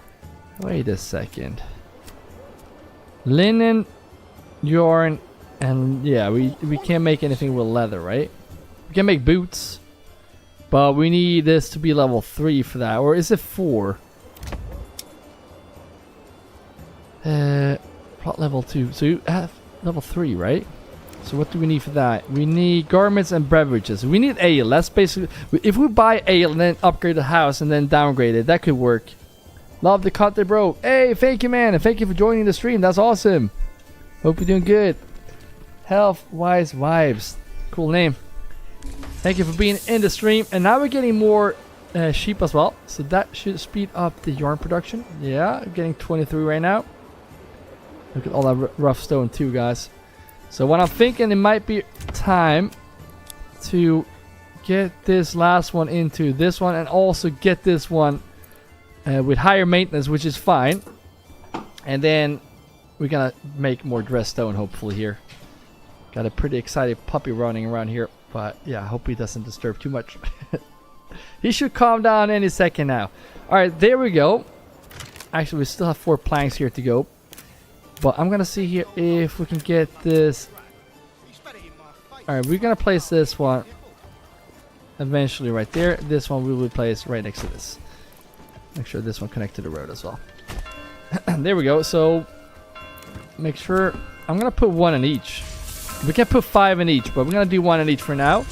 Wait a second. Linen, yarn, and yeah, we can't make anything with leather, right? We can make boots, but we need this to be level 3 for that. Or is it 4? Plot level 2. So you have level 3, right? So what do we need for that? We need garments and beverages. We need ale. That's basically... If we buy ale and then upgrade the house and then downgrade it, that could work. Love the content, bro. Hey, thank you, man. And thank you for joining the stream. That's awesome. Hope you're doing good. Health Wise Vibes. Cool name. Thank you for being in the stream. And now we're getting more sheep as well. So that should speed up the yarn production. Yeah, I'm getting 23 right now. Look at all that rough stone too, guys. So what I'm thinking, it might be time to get this last one into this one, and also get this one with higher maintenance, which is fine. And then we're gonna make more dress stone hopefully here. Got a pretty excited puppy running around here, but yeah, I hope he doesn't disturb too much. He should calm down any second now. Alright, there we go. Actually, we still have 4 planks here to go. But I'm gonna see here if we can get this. Alright, we're gonna place this one eventually right there. This one we will place right next to this. Make sure this one connects to the road as well. There we go. So make sure I'm gonna put 1 in each. We can put 5 in each, but we're gonna do 1 in each for now.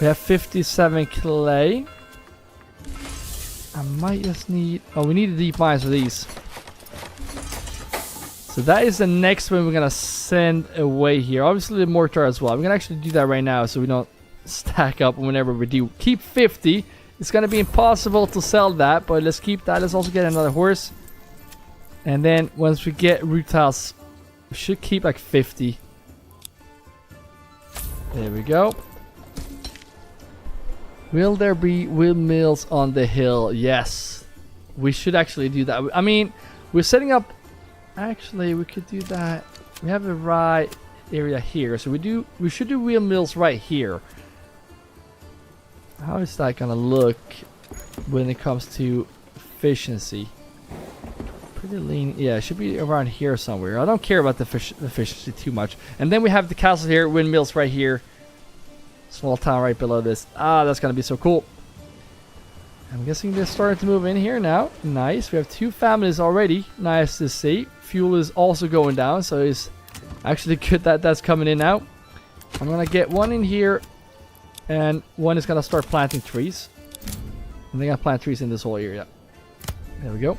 We have 57 clay. I might just need... Oh, we need the deep mines for these. So that is the next one we're gonna send away here. Obviously the mortar as well. We're gonna actually do that right now so we don't stack up whenever we do. Keep 50. It's gonna be impossible to sell that, but let's keep that. Let's also get another horse. And then once we get root tiles, we should keep like 50. There we go. Will there be windmills on the hill? Yes. We should actually do that. I mean, we're setting up... Actually, we could do that. We have a right area here, so we should do windmills right here. How is that gonna look when it comes to efficiency? Pretty lean. Yeah, it should be around here somewhere. I don't care about the efficiency too much. And then we have the castle here, windmills right here. Small town right below this. Ah, that's gonna be so cool. I'm guessing they're starting to move in here now. Nice. We have 2 families already. Nice to see. Fuel is also going down, so it's actually good that that's coming in now. I'm gonna get 1 in here, and 1 is gonna start planting trees. And they're gonna plant trees in this whole area. There we go.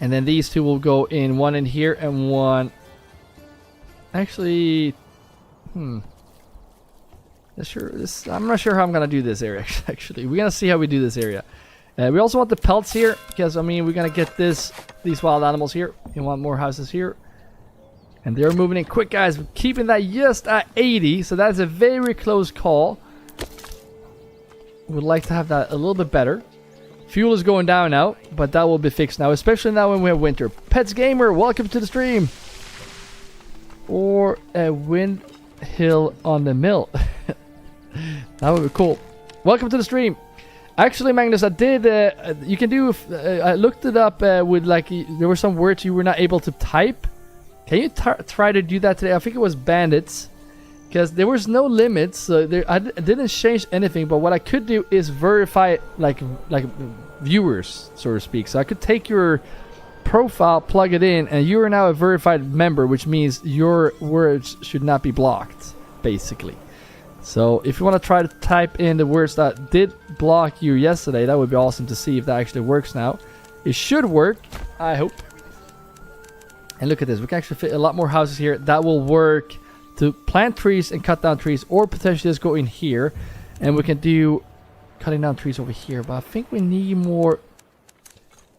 And then these 2 will go in, 1 in here and 1. Actually, I'm not sure how I'm gonna do this area. Actually, we're gonna see how we do this area. We also want the pelts here because I mean we're gonna get these wild animals here. We want more houses here, and they're moving in quick, guys. We're keeping that just at 80, so that's a very close call. Would like to have that a little bit better. Fuel is going down now, but that will be fixed now, especially now when we have winter. Pets Gamer, welcome to the stream. Or a wind hill on the mill. That would be cool. Welcome to the stream. Actually, Magnus, I did. You can do. I looked it up with like there were some words you were not able to type. Can you try to do that today? I think it was bandits, because there was no limits. So I didn't change anything. But what I could do is verify like viewers, so to speak. So I could take your profile, plug it in, and you are now a verified member, which means your words should not be blocked, basically. So if you want to try to type in the words that did block you yesterday, that would be awesome to see if that actually works now. It should work, I hope. And look at this, we can actually fit a lot more houses here. That will work to plant trees and cut down trees, or potentially just go in here and we can do cutting down trees over here. But I think we need more.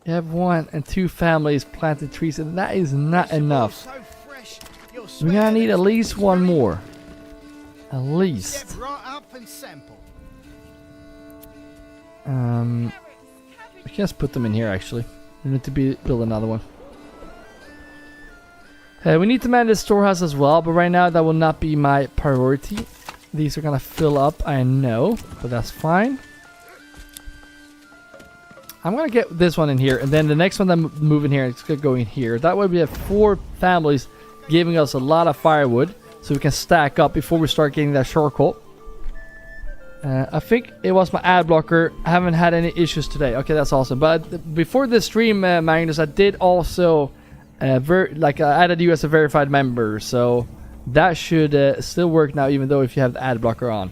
You have 1 and 2 families planted trees, and that is not enough. We're gonna need at least 1 more. At least. We can just put them in here actually. We need to build another one. We need to man this storehouse as well, but right now that will not be my priority. These are gonna fill up, I know, but that's fine. I'm gonna get this one in here, and then the next one that move in here, it's gonna go in here. That way we have 4 families giving us a lot of firewood, so we can stack up before we start getting that charcoal. I think it was my ad blocker. I haven't had any issues today. Okay, that's awesome. But before this stream, Magnus, I did also I added you as a verified member, so that should still work now, even though if you have the ad blocker on.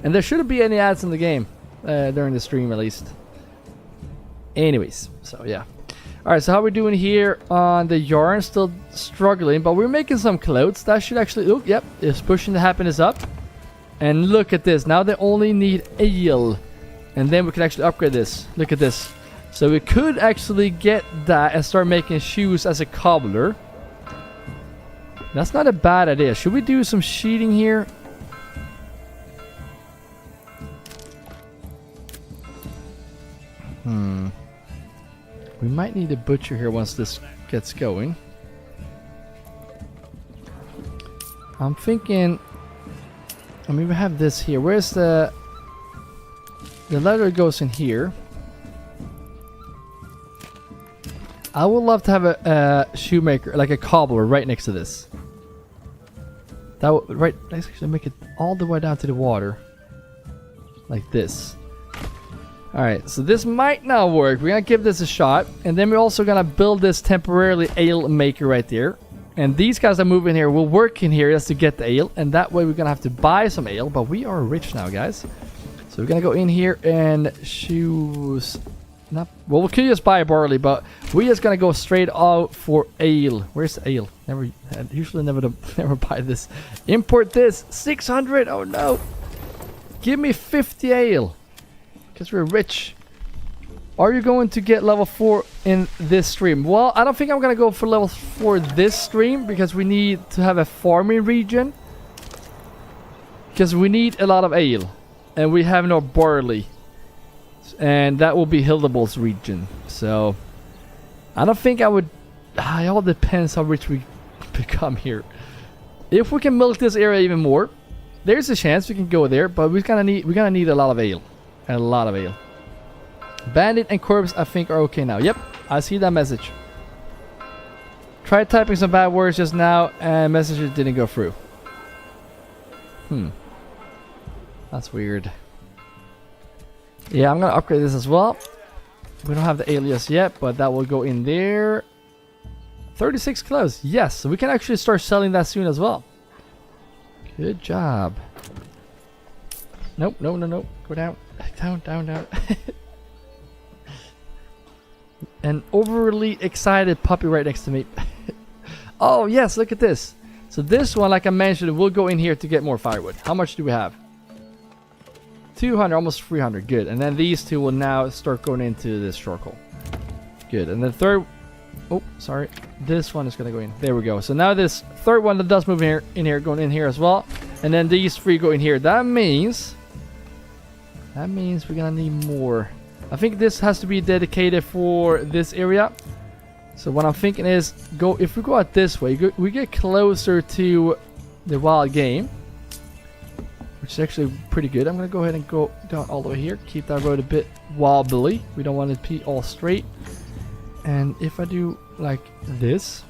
And there shouldn't be any ads in the game during the stream, at least. Anyways, so yeah. Alright, so how we doing here on the yarn? Still struggling, but we're making some clothes. That should actually... Oh, yep, it's pushing the happiness up. And look at this. Now they only need ale. And then we can actually upgrade this. Look at this. So we could actually get that and start making shoes as a cobbler. That's not a bad idea. Should we do some sheeting here? We might need a butcher here once this gets going. I'm thinking... I mean, we have this here. Where's the... The leather goes in here. I would love to have a shoemaker, like a cobbler, right next to this. That would... Right... Let's actually make it all the way down to the water. Like this. Alright, so this might not work. We're gonna give this a shot. And then we're also gonna build this temporarily ale maker right there. And these guys that move in here will work in here just to get the ale. And that way we're gonna have to buy some ale. But we are rich now, guys. So we're gonna go in here and choose... Not, well, we could just buy barley, but we're just gonna go straight out for ale. Where's the ale? Usually never buy this. Import this. 600! Oh no! Give me 50 ale. Because we're rich. Are you going to get level 4 in this stream? Well, I don't think I'm going to go for level 4 this stream, because we need to have a farming region. Because we need a lot of ale. And we have no barley. And that will be Hildebolt's region. So, I don't think I would... It all depends how rich we become here. If we can milk this area even more, there's a chance we can go there. But we're gonna need a lot of ale. A lot of ale. Bandit and corpse I think are okay now. Yep, I see that message. Tried typing some bad words just now and messages didn't go through. That's weird. Yeah, I'm gonna upgrade this as well. We don't have the alias yet, but that will go in there. 36 clothes. Yes, so we can actually start selling that soon as well. Good job. Nope, no. Go down. Down. An overly excited puppy right next to me. Oh, yes, look at this. So this one, like I mentioned, will go in here to get more firewood. How much do we have? 200, almost 300. Good. And then these two will now start going into this charcoal. Good. And the third... Oh, sorry. This one is going to go in. There we go. So now this third one that does move in here, going in here as well. And then these 3 go in here. That means we're gonna need more. I think this has to be dedicated for this area. So what I'm thinking is, if we go out this way, we get closer to the wild game. which is actually pretty good. I'm gonna go ahead and go down all the way here. Keep that road a bit wobbly. We don't want it to be all straight. And if I do like this,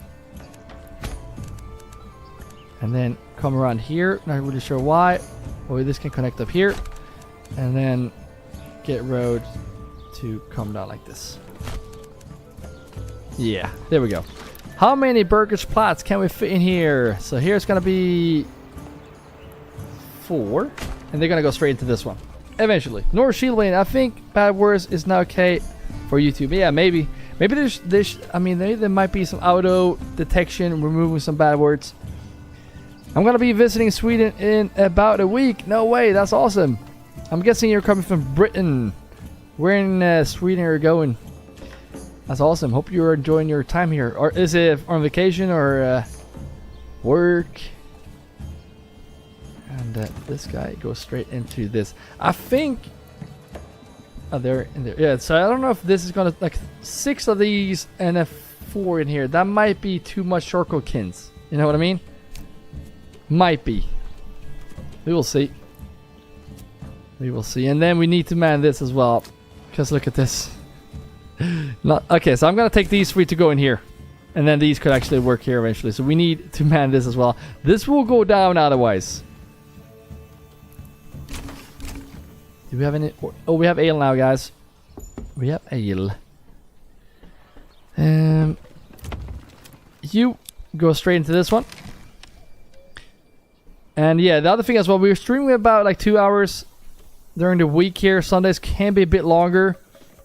and then come around here, not really sure why. Or this can connect up here, and then get road to come down like this. Yeah, there we go. How many burgers plots can we fit in here? So here's gonna be 4, and they're gonna go straight into this one eventually. Norse shield lane. I think bad words is not okay for YouTube. Yeah, maybe there's I mean, there might be some auto detection removing some bad words. I'm gonna be visiting Sweden in about a week. No way, that's awesome. I'm guessing you're coming from Britain. Where in Sweden are you going? That's awesome. Hope you're enjoying your time here. Or is it on vacation or work? And this guy goes straight into this. I think... Oh, they're in there. Yeah, so I don't know if this is gonna... Like 6 of these and a 4 in here. That might be too much Shortkins. You know what I mean? Might be. We will see. We will see. And then we need to man this as well. Because look at this. Not, okay, so I'm going to take these 3 to go in here. And then these could actually work here eventually. So we need to man this as well. This will go down otherwise. Do we have any... Oh, we have ale now, guys. We have ale. You go straight into this one. And yeah, the other thing as well, we were streaming about like 2 hours during the week here. Sundays can be a bit longer.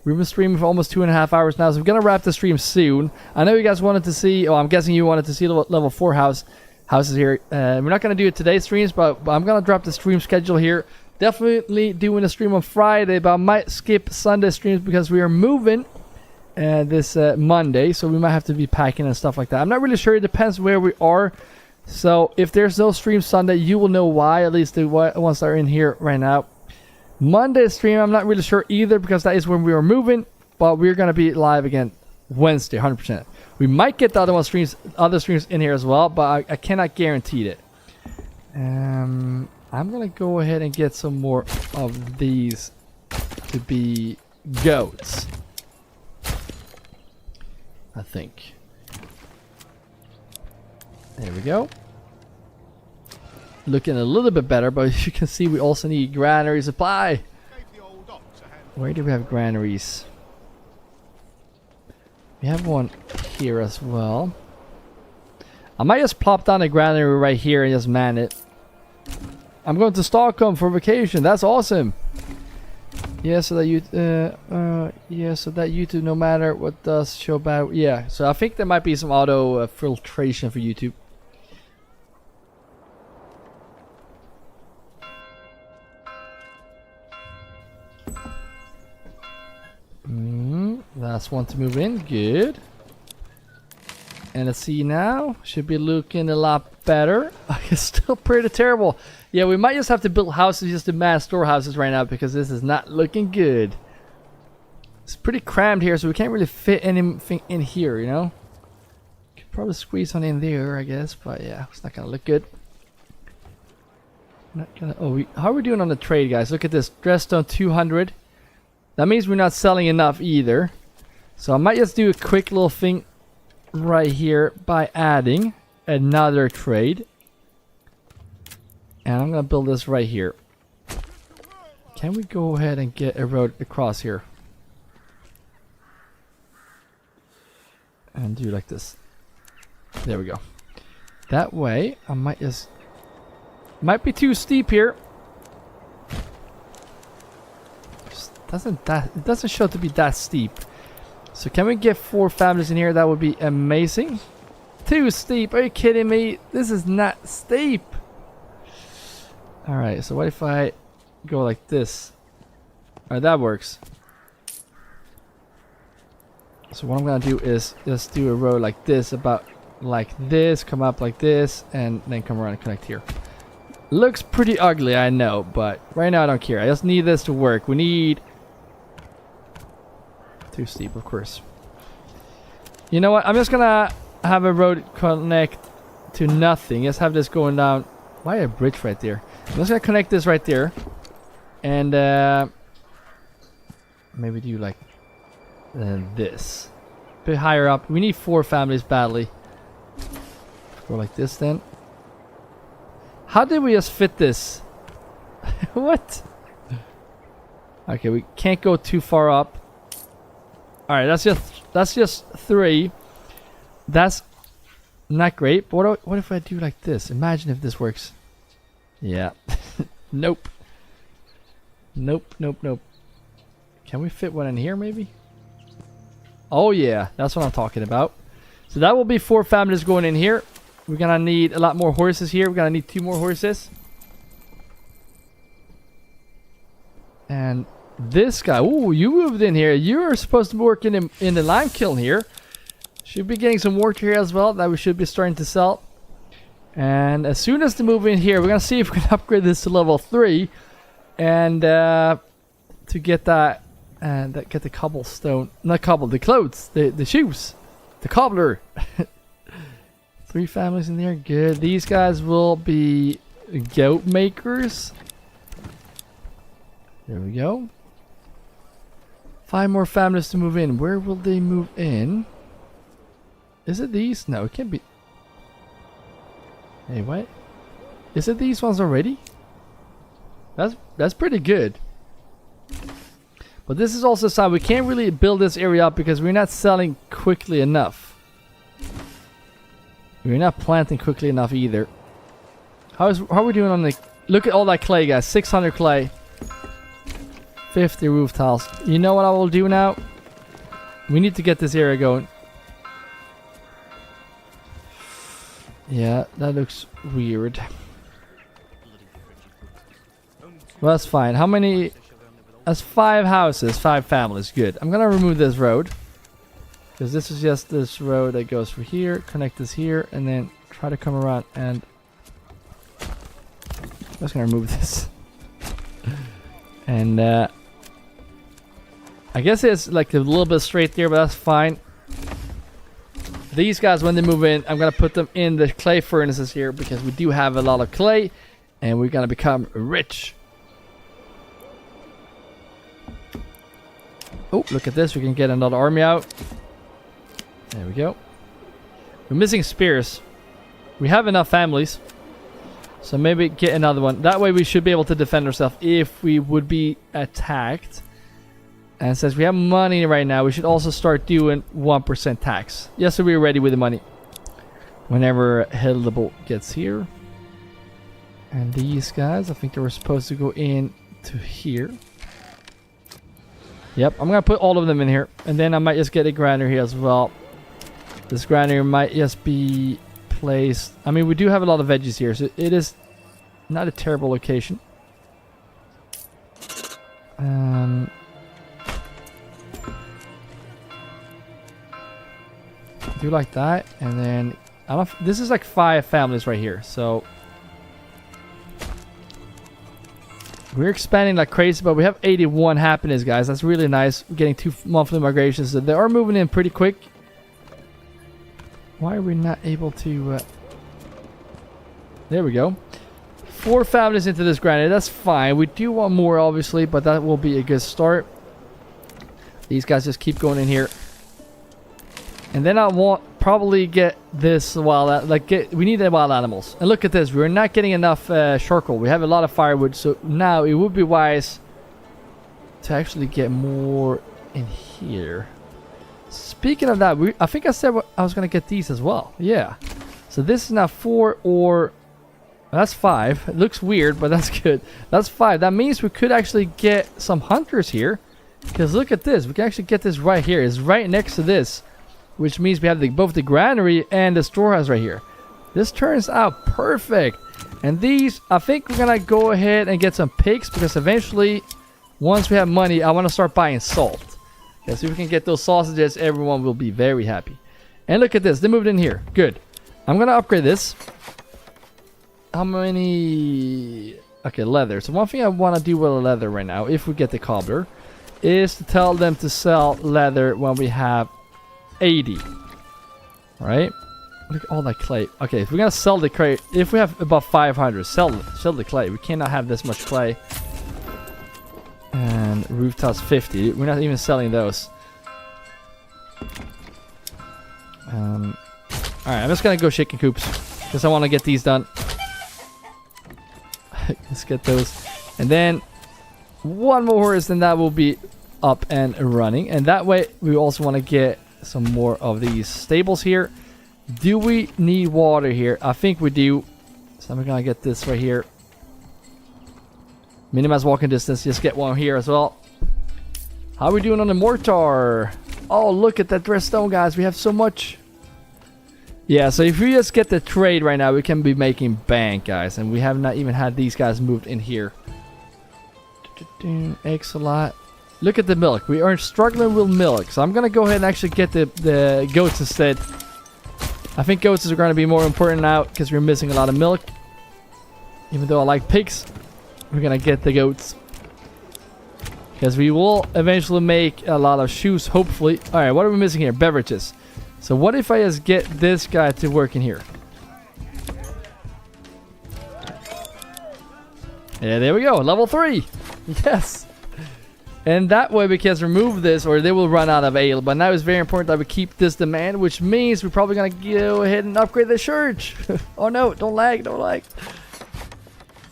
We've been streaming for almost 2.5 hours now, so we're gonna wrap the stream soon. I know you guys wanted to see, I'm guessing you wanted to see level 4 houses here. We're not gonna do it today's streams, but I'm gonna drop the stream schedule here. Definitely doing a stream on Friday, but I might skip Sunday streams because we are moving this Monday, so we might have to be packing and stuff like that. I'm not really sure. It depends where we are. So if there's no stream Sunday, you will know why, at least the ones that are in here right now. Monday stream, I'm not really sure either because that is when we are moving, but we're going to be live again Wednesday, 100%. We might get the other streams in here as well, but I cannot guarantee it. I'm going to go ahead and get some more of these to be goats, I think. There we go. Looking a little bit better, but as you can see, we also need granary supply. Where do we have granaries? We have one here as well. I might just plop down a granary right here and just man it. I'm going to Stockholm for vacation. That's awesome. Yeah, so that YouTube, no matter what does show bad. Yeah, so I think there might be some auto filtration for YouTube. Last one to move in. Good. And let's see now. Should be looking a lot better. It's still pretty terrible. Yeah, we might just have to build houses just to man storehouses right now because this is not looking good. It's pretty crammed here, so we can't really fit anything in here, you know? Could probably squeeze one in there, I guess, but yeah, it's not gonna look good. Not gonna. Oh, how are we doing on the trade, guys? Look at this. Dressstone 200. That means we're not selling enough either. So I might just do a quick little thing right here by adding another trade. And I'm gonna build this right here. Can we go ahead and get a road across here? And do like this. There we go. That way, I might just... Might be too steep here. It doesn't show to be that steep. So can we get 4 families in here? That would be amazing. Too steep. Are you kidding me? This is not steep. Alright, so what if I go like this? Alright, that works. So what I'm gonna do is just do a row like this, about like this, come up like this, and then come around and connect here. Looks pretty ugly, I know, but right now I don't care. I just need this to work. We need... Too steep, of course. You know what? I'm just gonna have a road connect to nothing. Just have this going down Why a bridge right there? I'm just gonna connect this right there. And maybe do like this. A bit higher up. We need 4 families badly. Go like this then. How did we just fit this? What? Okay, we can't go too far up. All right, that's just 3. That's not great. But what if I do like this? Imagine if this works. Yeah. Nope. Nope. Can we fit one in here maybe? Oh yeah, that's what I'm talking about. So that will be 4 families going in here. We're gonna need a lot more horses here. We're gonna need 2 more horses. And this guy, ooh, you moved in here. You're supposed to be working in the lime kiln here. Should be getting some work here as well that we should be starting to sell. And as soon as they move in here, we're gonna see if we can upgrade this to level 3, and to get that and get the cobblestone, not cobble, the clothes, the shoes, the cobbler. 3 families in there, good. These guys will be goat makers. There we go. 5 more families to move in. Where will they move in? Is it these? No, it can't be. Hey, what? Is it these ones already? That's pretty good. But this is also a sign we can't really build this area up because we're not selling quickly enough. We're not planting quickly enough either. How are we doing on the... Look at all that clay, guys. 600 clay. 50 roof tiles. You know what I will do now? We need to get this area going. Yeah, that looks weird. Well, that's fine. How many... That's 5 houses, 5 families. Good. I'm gonna remove this road. Because this is just this road that goes from here. Connect this here. And then try to come around and... I'm just gonna remove this. And I guess it's like a little bit straight there, but that's fine. These guys, when they move in, I'm gonna put them in the clay furnaces here because we do have a lot of clay and we're gonna become rich. Oh, look at this. We can get another army out. There we go. We're missing spears. We have enough families. So maybe get another one. That way we should be able to defend ourselves if we would be attacked. And since we have money right now, we should also start doing 1% tax. Yes, so we're ready with the money. Whenever Hildebolt gets here. And these guys, I think they were supposed to go in to here. Yep, I'm going to put all of them in here. And then I might just get a granary here as well. This granary might just be placed... I mean, we do have a lot of veggies here, so it is not a terrible location. Do like that, and then... I don't... This is like 5 families right here, so... We're expanding like crazy, but we have 81 happiness, guys. That's really nice. We're getting 2 monthly migrations. So they are moving in pretty quick. Why are we not able to... There we go. 4 families into this granite. That's fine. We do want more, obviously, but that will be a good start. These guys just keep going in here. And then I want probably get this wild, we need the wild animals. And look at this, we're not getting enough charcoal. We have a lot of firewood, so now it would be wise to actually get more in here. Speaking of that, I think I said I was gonna get these as well. Yeah. So this is now 4 or that's 5. It looks weird, but that's good. That's 5. That means we could actually get some hunters here. Because look at this, we can actually get this right here. It's right next to this. Which means we have both the granary and the storehouse right here. This turns out perfect. And these, I think we're going to go ahead and get some pigs. Because eventually, once we have money, I want to start buying salt. Okay, so if we can get those sausages, everyone will be very happy. And look at this, they moved in here. Good. I'm going to upgrade this. How many... Okay, leather. So one thing I want to do with leather right now, if we get the cobbler, is to tell them to sell leather when we have 80. Right? Look at all that clay. Okay, if we're gonna sell the clay, if we have about 500, sell the clay. We cannot have this much clay. And rooftops 50. We're not even selling those. Alright, I'm just gonna go chicken coops because I want to get these done. Let's get those, and then one more horse, and that will be up and running. And that way, we also want to get some more of these stables here. Do we need water here? I think we do. So I'm gonna get this right here. Minimize walking distance. Just get one here as well. How are we doing on the mortar? Oh, look at that dressed stone, guys. We have so much. Yeah, so if we just get the trade right now, we can be making bank, guys. And we have not even had these guys moved in here. Eggs a lot. Look at the milk. We are struggling with milk. So I'm going to go ahead and actually get the goats instead. I think goats are going to be more important now because we're missing a lot of milk. Even though I like pigs, we're going to get the goats. Because we will eventually make a lot of shoes, hopefully. Alright, what are we missing here? Beverages. So what if I just get this guy to work in here? Yeah, there we go. Level 3. Yes. And that way we can remove this, or they will run out of ale. But now it's very important that we keep this demand, which means we're probably going to go ahead and upgrade the church. Oh no, don't lag, don't lag.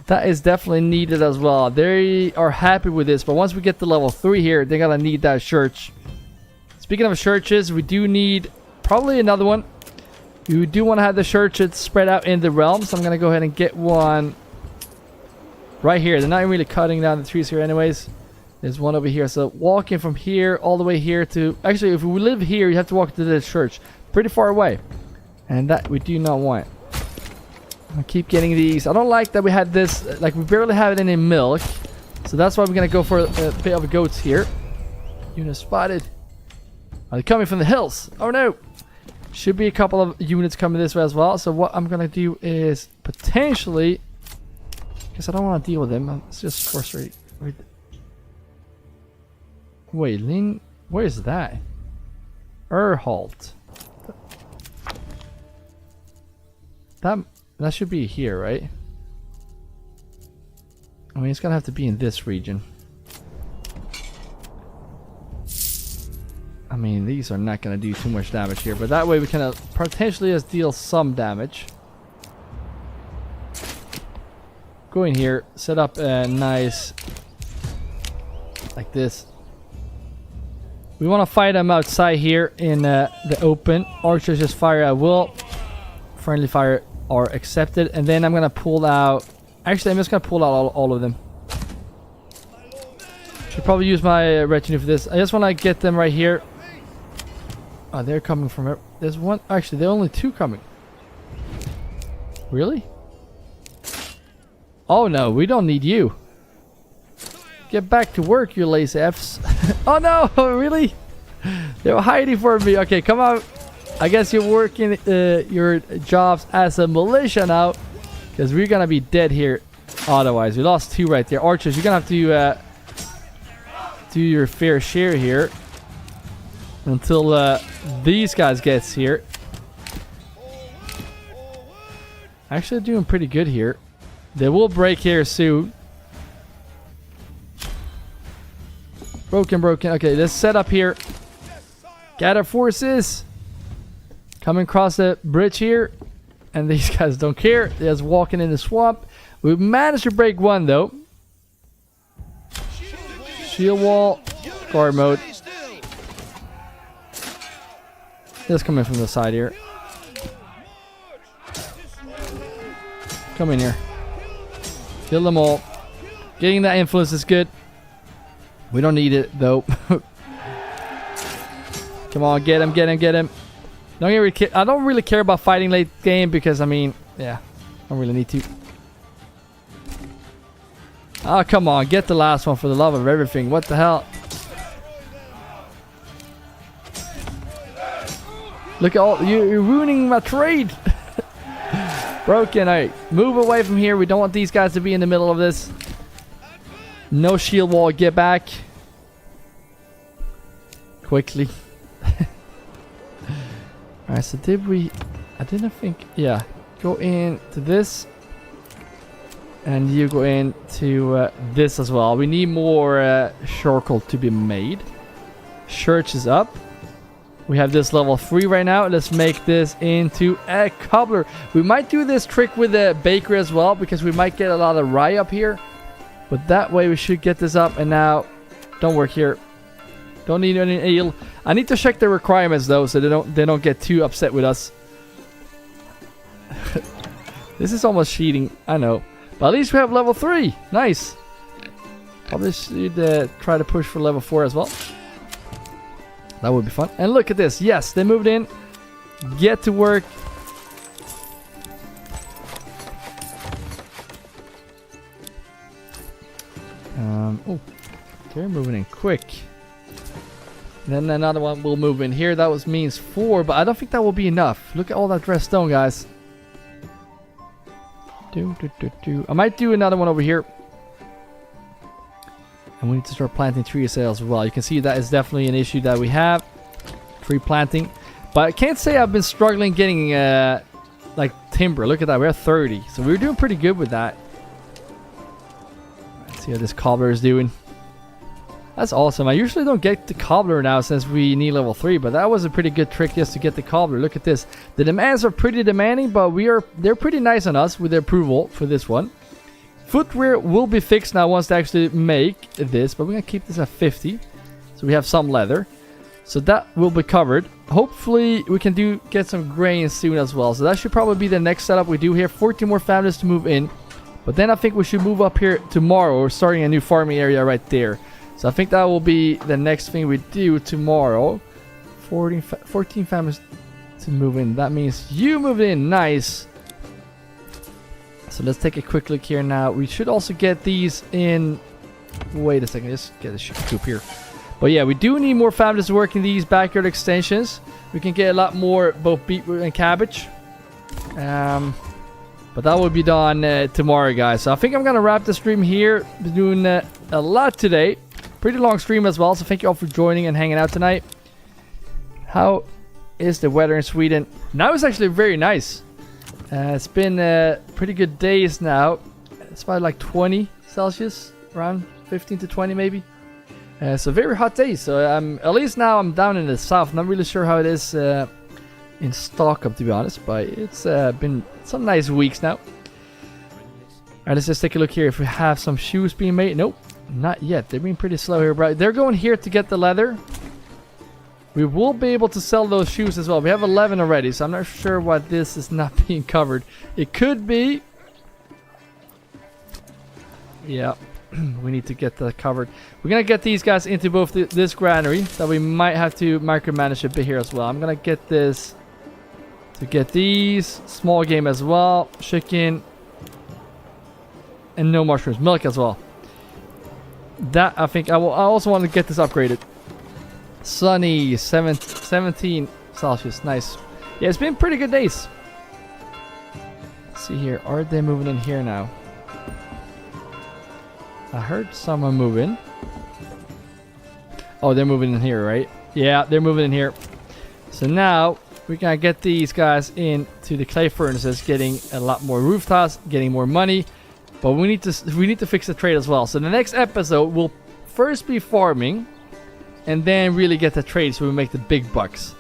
That is definitely needed as well. They are happy with this, but once we get to level 3 here, they're going to need that church. Speaking of churches, we do need probably another one. You do want to have the churches spread out in the realms. So I'm going to go ahead and get one right here. They're not really cutting down the trees here anyways. There's one over here. So walking from here all the way here to... Actually, if we live here, you have to walk to the church. Pretty far away. And that we do not want. I keep getting these. I don't like that we had this. Like, we barely have any milk. So that's why we're going to go for a bit of goats here. Unit spotted. Are they coming from the hills? Oh no. Should be a couple of units coming this way as well. So what I'm going to do is potentially... Because I don't want to deal with them. It's just Corsair. Wait, Lin... Where is that? Erhalt. That should be here, right? I mean, it's going to have to be in this region. I mean, these are not going to do too much damage here. But that way we can potentially just deal some damage. Go in here. Set up a nice... Like this. We want to fight them outside here in the open. Archers just fire at will. Friendly fire are accepted. And then I'm going to pull out... Actually, I'm just going to pull out all of them. Should probably use my retinue for this. I just want to get them right here. Oh, they're coming from... There's one... Actually, there are only 2 coming. Really? Oh no, we don't need you. Get back to work, you lazy Fs. Oh no, really? They were hiding for me. Okay, come on. I guess you're working your jobs as a militia now. Because we're going to be dead here. Otherwise, we lost 2 right there. Archers, you're going to have to do your fair share here. Until these guys gets here. Actually doing pretty good here. They will break here soon. Broken. Okay, let's set up here. Gather forces. Coming across the bridge here. And these guys don't care. They're just walking in the swamp. We managed to break one though. Shield wall. Guard mode. Just coming from the side here. Come in here. Kill them all. Getting that influence is good. We don't need it though. Come on, get him. I don't really care about fighting late game because, I mean, yeah, I don't really need to. Oh, come on, get the last one for the love of everything. What the hell? Look at all, you're ruining my trade. Broken. Alright, move away from here. We don't want these guys to be in the middle of this. No shield wall. Get back. Quickly. Alright, so did we... I didn't think. Yeah, go into this, and you go into this as well. We need more charcoal to be made. Church is up. We have this level 3 right now. Let's make this into a cobbler. We might do this trick with the bakery as well, because we might get a lot of rye up here. But that way we should get this up. And now, don't work here. Don't need any ale. I need to check the requirements though, so they don't get too upset with us. This is almost cheating, I know. But at least we have level 3. Nice. Probably should try to push for level 4 as well. That would be fun. And look at this. Yes, they moved in. Get to work. Oh, they're moving in quick. Then another one will move in here. That means 4, but I don't think that will be enough. Look at all that dressed stone, guys. I might do another one over here. And we need to start planting trees as well. You can see that is definitely an issue that we have. Tree planting. But I can't say I've been struggling getting like timber. Look at that. We're at 30. So we're doing pretty good with that. Let's see how this cobbler is doing. That's awesome. I usually don't get the cobbler now since we need level 3. But that was a pretty good trick just to get the cobbler. Look at this. The demands are pretty demanding. But they're pretty nice on us with their approval for this one. Footwear will be fixed now once they actually make this, but we're going to keep this at 50. So we have some leather. So that will be covered. Hopefully we can get some grain soon as well. So that should probably be the next setup we do here. 14 more families to move in. But then I think we should move up here tomorrow. We're starting a new farming area right there. So I think that will be the next thing we do tomorrow. 14 families to move in. That means you moved in. Nice. So let's take a quick look here now. We should also get these in. Wait a second. Let's get a coop here. But yeah, we do need more families to work in these backyard extensions. We can get a lot more both beetroot and cabbage. But that will be done tomorrow, guys. So I think I'm going to wrap the stream here. Been doing a lot today. Pretty long stream as well. So thank you all for joining and hanging out tonight. How is the weather in Sweden? Now it's actually very nice. It's been pretty good days now. It's about like 20 Celsius, around 15 to 20 maybe. So very hot days. So at least now I'm down in the south. Not really sure how it is in Stockholm, to be honest, but it's been some nice weeks now. Alright, let's just take a look here if we have some shoes being made. Nope, not yet. They're being pretty slow here, but they're going here to get the leather. We will be able to sell those shoes as well. We have 11 already, so I'm not sure why this is not being covered. It could be. Yeah, we need to get that covered. We're going to get these guys into both this granary. That we might have to micromanage a bit here as well. I'm going to get this to get these. Small game as well. Chicken. And no mushrooms. Milk as well. That, I think, I also want to get this upgraded. Sunny, 17 Celsius. Nice. Yeah, it's been pretty good days. Let's see here. Are they moving in here now? I heard someone moving. Oh, they're moving in here, right? Yeah, they're moving in here. So now we're gonna get these guys into the clay furnaces, getting a lot more roof tiles, getting more money. But we need to fix the trade as well. So the next episode will first be farming. And then really get the trade so we make the big bucks.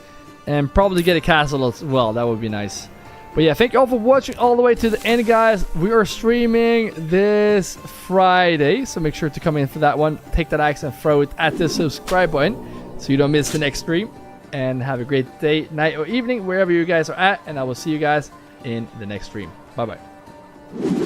And probably get a castle as well. That would be nice. But yeah, thank you all for watching all the way to the end, guys. We are streaming this Friday. So make sure to come in for that one. Take that axe and throw it at the subscribe button. So you don't miss the next stream. And have a great day, night, or evening. Wherever you guys are at. And I will see you guys in the next stream. Bye-bye.